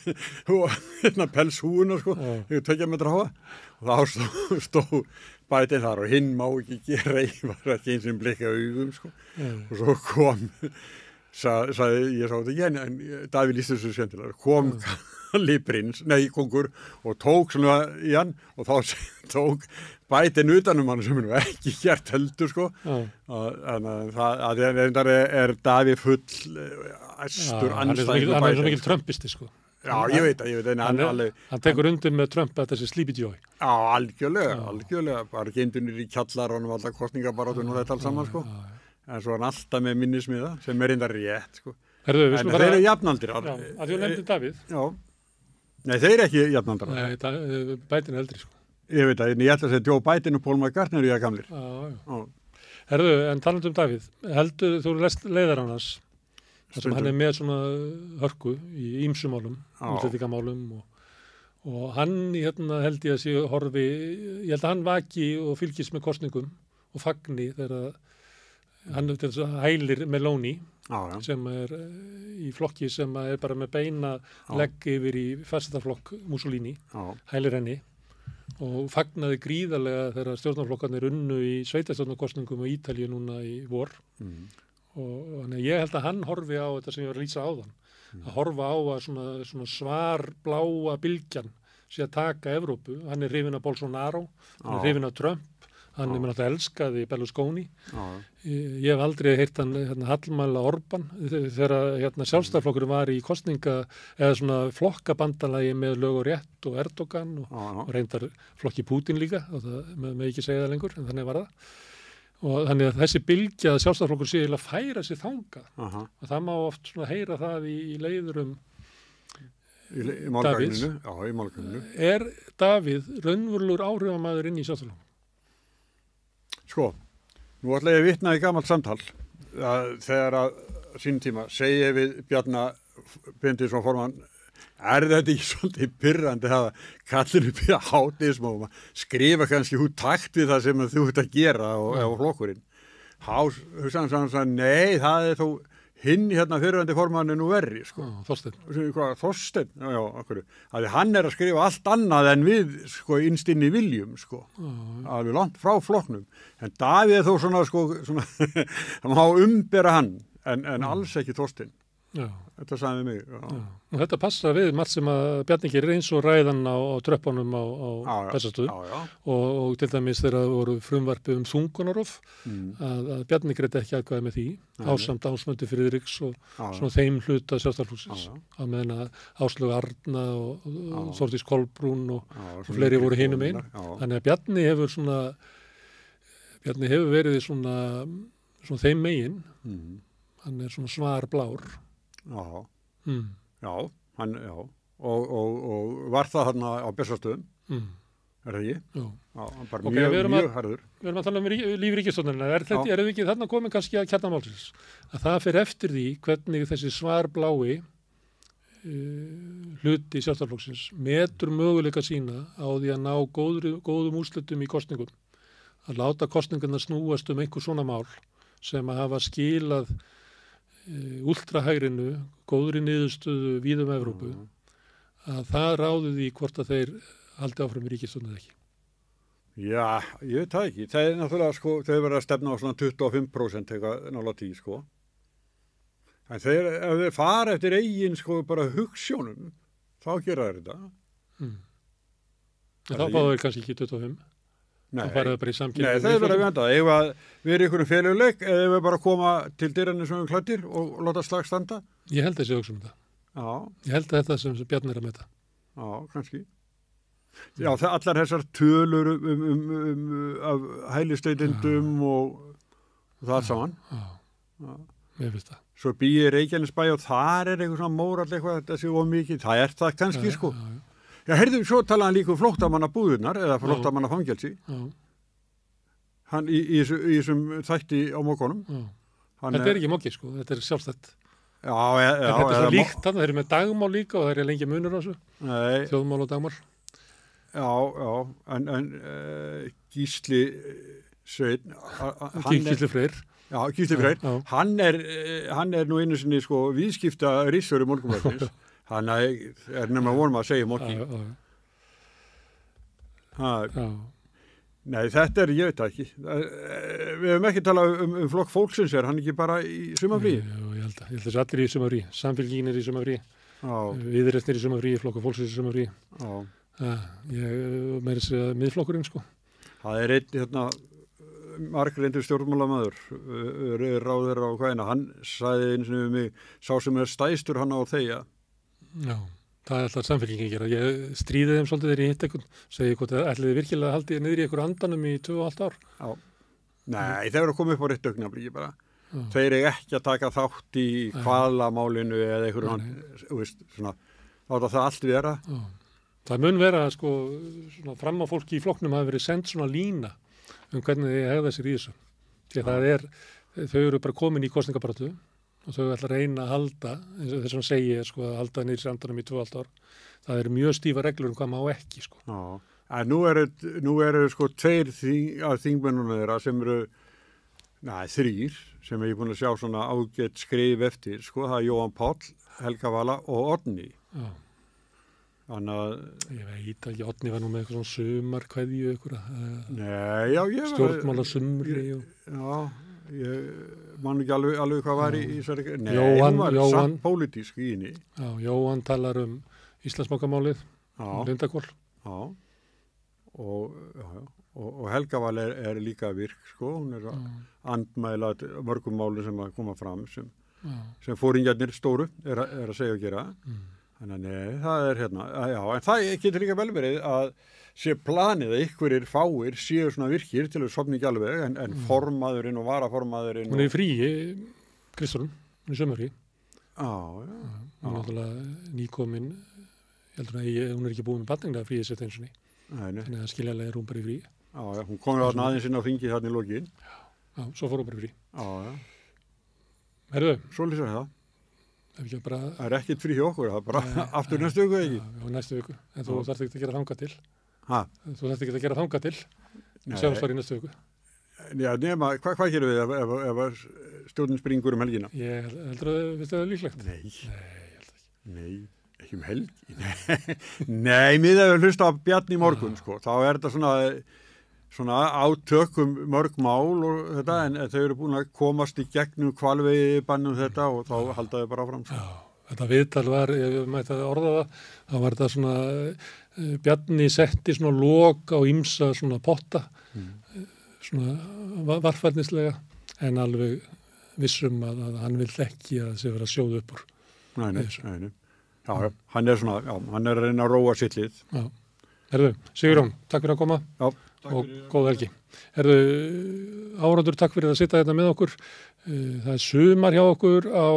og pelshúuna 2 metra háa og þá stóð Biden þar og hinn má ekki gera var ekki eins og blikka augum og svo kom sagði, ég sá þetta ekki en Davíð lýsti þessu skemmtilega kom kongur og tók svona í hann og þá tók Biden utanum hann sem hann ekki gert heldur þannig að það er Davíð full æstur anstæðingur hann er svo mikil trumpisti Já, ég veit hann tekur undir með Trump að þessi sleepy joy Já, algjörlega bara geintunir í kjallarunum alltaf kostningabarátunum og þetta alls saman en svo er hann alltaf með minnismiða sem er reyndar rétt en þeir eru jafnaldir að því að nefndi Davíð Nei, þeir eru ekki jafnaldrar Nei, Biden er eldri Ég veit að ég ætla að segja Joe Biden og Paul McCartney eru gamlir En talandi Davíð heldur þú lest leiðarannars þar sem hann er með svona hörku í ýmsum málum útlendingamálum og hann held ég að sé horfi ég held að hann vaki og fylgist með kosningum og fagni þegar hann hælir Meloni sem er í flokki sem er bara með beina legg yfir í fastaflokk Mussolini, hælir henni og fagnaði gríðarlega þegar stjórnarflokkarnir unnu í sveitarstjórnarkosningum á Ítalíu núna í vor og ég held að hann horfi á þetta sem ég var að lýsa áðan að horfa á að svona svarbláa bylgjan sé að taka Evrópu, hann er hrifinn af Bolsonaro, hann er hrifinn af Trump hann er náttúrulega elskaði Berlusconi ég hef aldrei heyrt hann hallmæla Orbán þegar sjálfstæðarflokkurinn var í kosninga eða svona flokkabandalagi með lög og rétt og Erdogan og reyndar flokki Putin líka og það með ekki segja það lengur en þannig var það og þannig að þessi bylgja að sjálfstæðarflokkur sé að færa sig þanga og það má oft svona heyra það í leiðurum Davíðs er Davíð raunverulegur áhrifamaður inn í sjálfstæðarflokkur Nú ætla ég að vitna í gamalt samtal þegar að sínum tíma segi ég við Bjarna Benediktsson formann þetta ekki svolítið pirrandi að kallir upp í hátíðism og skrifa kannski út takt við það sem þú ert að gera og flokkurinn hugsaðan nei, það er þó hinn fyrirvændi formann nú verri Þorsteinn að hann er að skrifa allt annað en við innst inn í viljum alveg langt frá flokknum en Davíð er þó svona það má umbera hann en alls ekki Þorsteinn þetta sagði mig og þetta passa við margt sem að Bjarni gerir eins og ræðan á tröppunum á Bessastöðum og til dæmis þegar voru frumvarpið þungunarof að Bjarni greiddi ekki aðkvæði með því ásamt Ásmundi Friðriks og svona þeim hluta sjálfstæðarflokksins á meðan að Áslaug Arna og Þórdís Kolbrún og fleiri voru hinum einn þannig að Bjarni hefur verið svona þeim megin hann er svona svarblár Já, og var það þarna á Bessastöðum, er það ekki? Já. Hann bara mjög harður. Við erum að tala líf ríkisstjórnarinnar, er ekki þarna komin kannski að kjarnamálsins? Að það fer eftir því hvernig þessi svarblái hluti sjálfstæðarflokksins metur möguleika sína á því að ná góðum úrslitum í kosningum. Að láta kosningarna snúast einhver svona mál sem að hafa skilað ultrahægrinu, góðri niðurstöðu víðum Evrópu að það ráði því hvort að þeir haldi áfram í ríkisstjórn eða ekki. Já, ég veit það ekki. Það náttúrulega, sko, þau verða að stefna á svona 25% eitthvað nála 10, sko. En ef þeir fara eftir eigin, sko, bara hugssjónum, þá gera þeir þetta. En þá fáðu þeir kannski ekki 25. Nei, þá fara þau bara í samkynningu. Nei, það bara að venda. Ef við erum einhverjum félaguleik, eða við bara koma til dyrranir sem við klættir og láta slag standa? Ég held þessi hugsa þetta. Já. Ég held þetta sem Bjarni að meta. Já, kannski. Já, allar þessar tölur af hælisleitendum og það saman. Já, mér finnst það. Svo býði Reykjanesbæ og þar eitthvað svona mórall eitthvað, þetta sé of mikið. Það það kannski, sko. Já, heyrðu, svo talaði hann líka flóttamannabúðurnar eða flóttamannafangelsi. Hann í þessum þætti á mókonum. Þetta ekki móki, sko. Þetta sjálfstætt. Já. Þetta svo líkt þarna, þeir með dagmál líka og það lengi munur á þessu. Nei. Þjóðmál og dagmál. Já, en Gísli Sveinn, Gísli Freyr. Já, Gísli Freyr, hann er nú einu sinni, sko, viðskipta ritstjóri Morgunblaðsins. Hann nema vonum að segja móki. Nei, þetta ég veit það ekki. Við höfum ekki talað um flokk fólksins, hann ekki bara í sumarfríi? Já, ég held þessi allir í sumarfríi. Samfylkingin í sumarfríi. Viðreisnir í sumarfríi, flokk fólksins í sumarfríi. Ég meiri sér miðflokkurinn, sko. Það einn, margreyndur stjórnmálamaður, ráðherra á hvaðina, hann sagði eins og við mig, sá sem stæstur hann á þegja. Já. Það alltaf samfélkingin gera. Ég stríði þeim svolítið þegar ég hitt eitthvað, segi hvort ætliði virkilega að haldi niður í einhverju andanum í 2,5 ár. Já. Nei, þeir eru að koma upp á rétt augnabliki bara. Þeir eru ekki að taka þátt í hvaðlamálinu eða einhverju, svona, láta það allt vera. Það mun vera, sko, svona fram á fólki í flokknum hafi verið send svona lína hvernig þið hegða sér í þessu. Því að þau eru bara komin í kosningabaratu og þau ætla að reyna að halda, þess að segja, sko, að halda niður í andanum í 2,5 ár. Það eru mjög stífa reglur hvað má ekki, sko. Já, en nú eru sko 2 af þingmennunum þeirra sem eru, 3, sem ég er búin að sjá svona ágætt skrif eftir, sko, það er Jóhann Páll, Helga Vala og Oddný. Já. Þannig að... Ég veit ekki, Oddný var nú með eitthvað svona sumarkveðju, Nei, já, ég var... Stjórnmála sumri og... Já, ég man ekki alveg hvað var í þessari... Nei, hún var samt pólitísk í henni. Já, Jóhann talar Íslandsbankamálið, Lindakól. Já, og Helga Val er líka virk, sko, hún er að andmæla mörgum máli sem að koma fram sem fóringjarnir stóru er að segja og gera. Þannig að það er en það getur líka vel verið að sé planið að ykkurir fáir séu svona virkir til að sofna ekki alveg en formaðurinn og varaformaðurinn... Hún er í fríi, Kristján, hún er sumarfrí. Já. Hún er náttúrulega nýkomin, ég heldur að hún er ekki búin með batninglega fríið sitt eins og ný. Þannig að skiljaðlega er hún bara í frí. Já, hún komið aðeins inn á þingi þarna í lokin. Já, svo fór hún bara í frí. Já. Herðu. Svo lýsar það. Það er ekkert frí hjá okkur, það er bara aftur næstu viku, ekki? Já, næstu viku, en þú þarft ekki að gera þangað til. Hæ? Þú þarft ekki að gera þangað til. Sjáumst þar í næstu viku. Já, nema, hvað gerum við ef stjórnin springur helgina? Ég heldur að það er líklegt. Nei, ég held ekki. Nei, ekki helgi. Nei, miðað við hlusta á Bjarni í morgun, sko. Þá er þetta svona átökum mörg mál og þetta, en þau eru búin að komast í gegnum hvalvegi bannum þetta og þá halda þau bara áfram. Já, þetta viðtal var, ég mætti að orða það, þá var þetta svona, Bjarni setti svona lok á ýmsa svona potta, svona varfærnislega, en alveg vissum að hann vill ekki að það vera að sjóða upp úr. Nei. Já, hann er svona, hann er að reyna að róa sitt lið. Já, herðu, Sigurjón, takk fyrir að koma. Já. Og góð helgi. Herðu, Árandur, takk fyrir að sitja hérna með okkur. Það er sumar hjá okkur á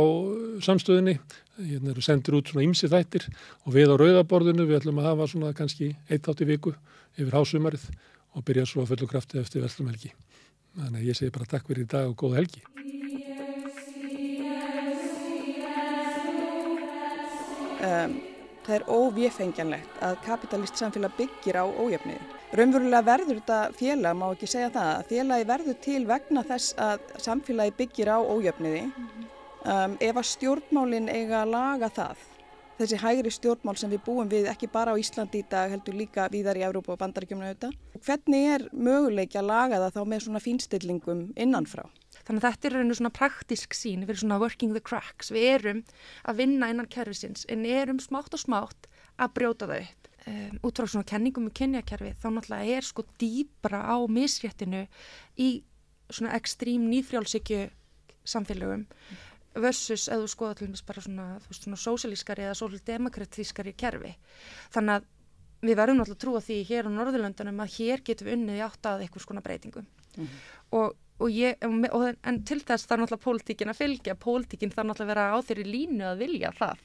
samstöðinni. Hérna eru sendir út svona ýmsi þættir og við á Rauðaborðinu við ætlum að hafa svona kannski 1 þátt í viku yfir hásumarið og byrja svo að fullu krafti eftir verslumhelgi. Þannig að ég segi bara takk fyrir í dag og góð helgi. Það er óvéfengjanlegt að kapitalist samfélag byggir á ójöfnuði. Raunverulega verður þetta félag, má ekki segja það, að félagi verður til vegna þess að samfélagi byggir á ójöfnuði. Ef að stjórnmálin eiga að laga það, þessi hægri stjórnmál sem við búum við ekki bara á Íslandi í dag heldur líka víðar í Evrópu og Bandaríkjunum auðvitað. Hvernig möguleiki að laga það þá með svona fínstillingum innanfrá? Þannig að þetta rauninu svona praktísk sín, við erum svona working the cracks, við erum að vinna innan kerfisins en erum smátt og smátt að brjóta það upp. Út frá svona kenningum kynjakerfi þá náttúrulega sko dýpra á misréttinu í svona ekstrím nýfrjálshyggju samfélögum versus eða þú skoða til dæmis bara svona sósíalískari eða sósíaldemokratískari kerfi. Þannig að við verðum náttúrulega að trúa því hér á Norðurlöndunum að hér getum við unnið í átt að einhvers konar breytingum. En til þess þarf náttúrulega pólitíkin að fylgja, pólitíkin þarf náttúrulega að vera á þeirri línu að vilja það.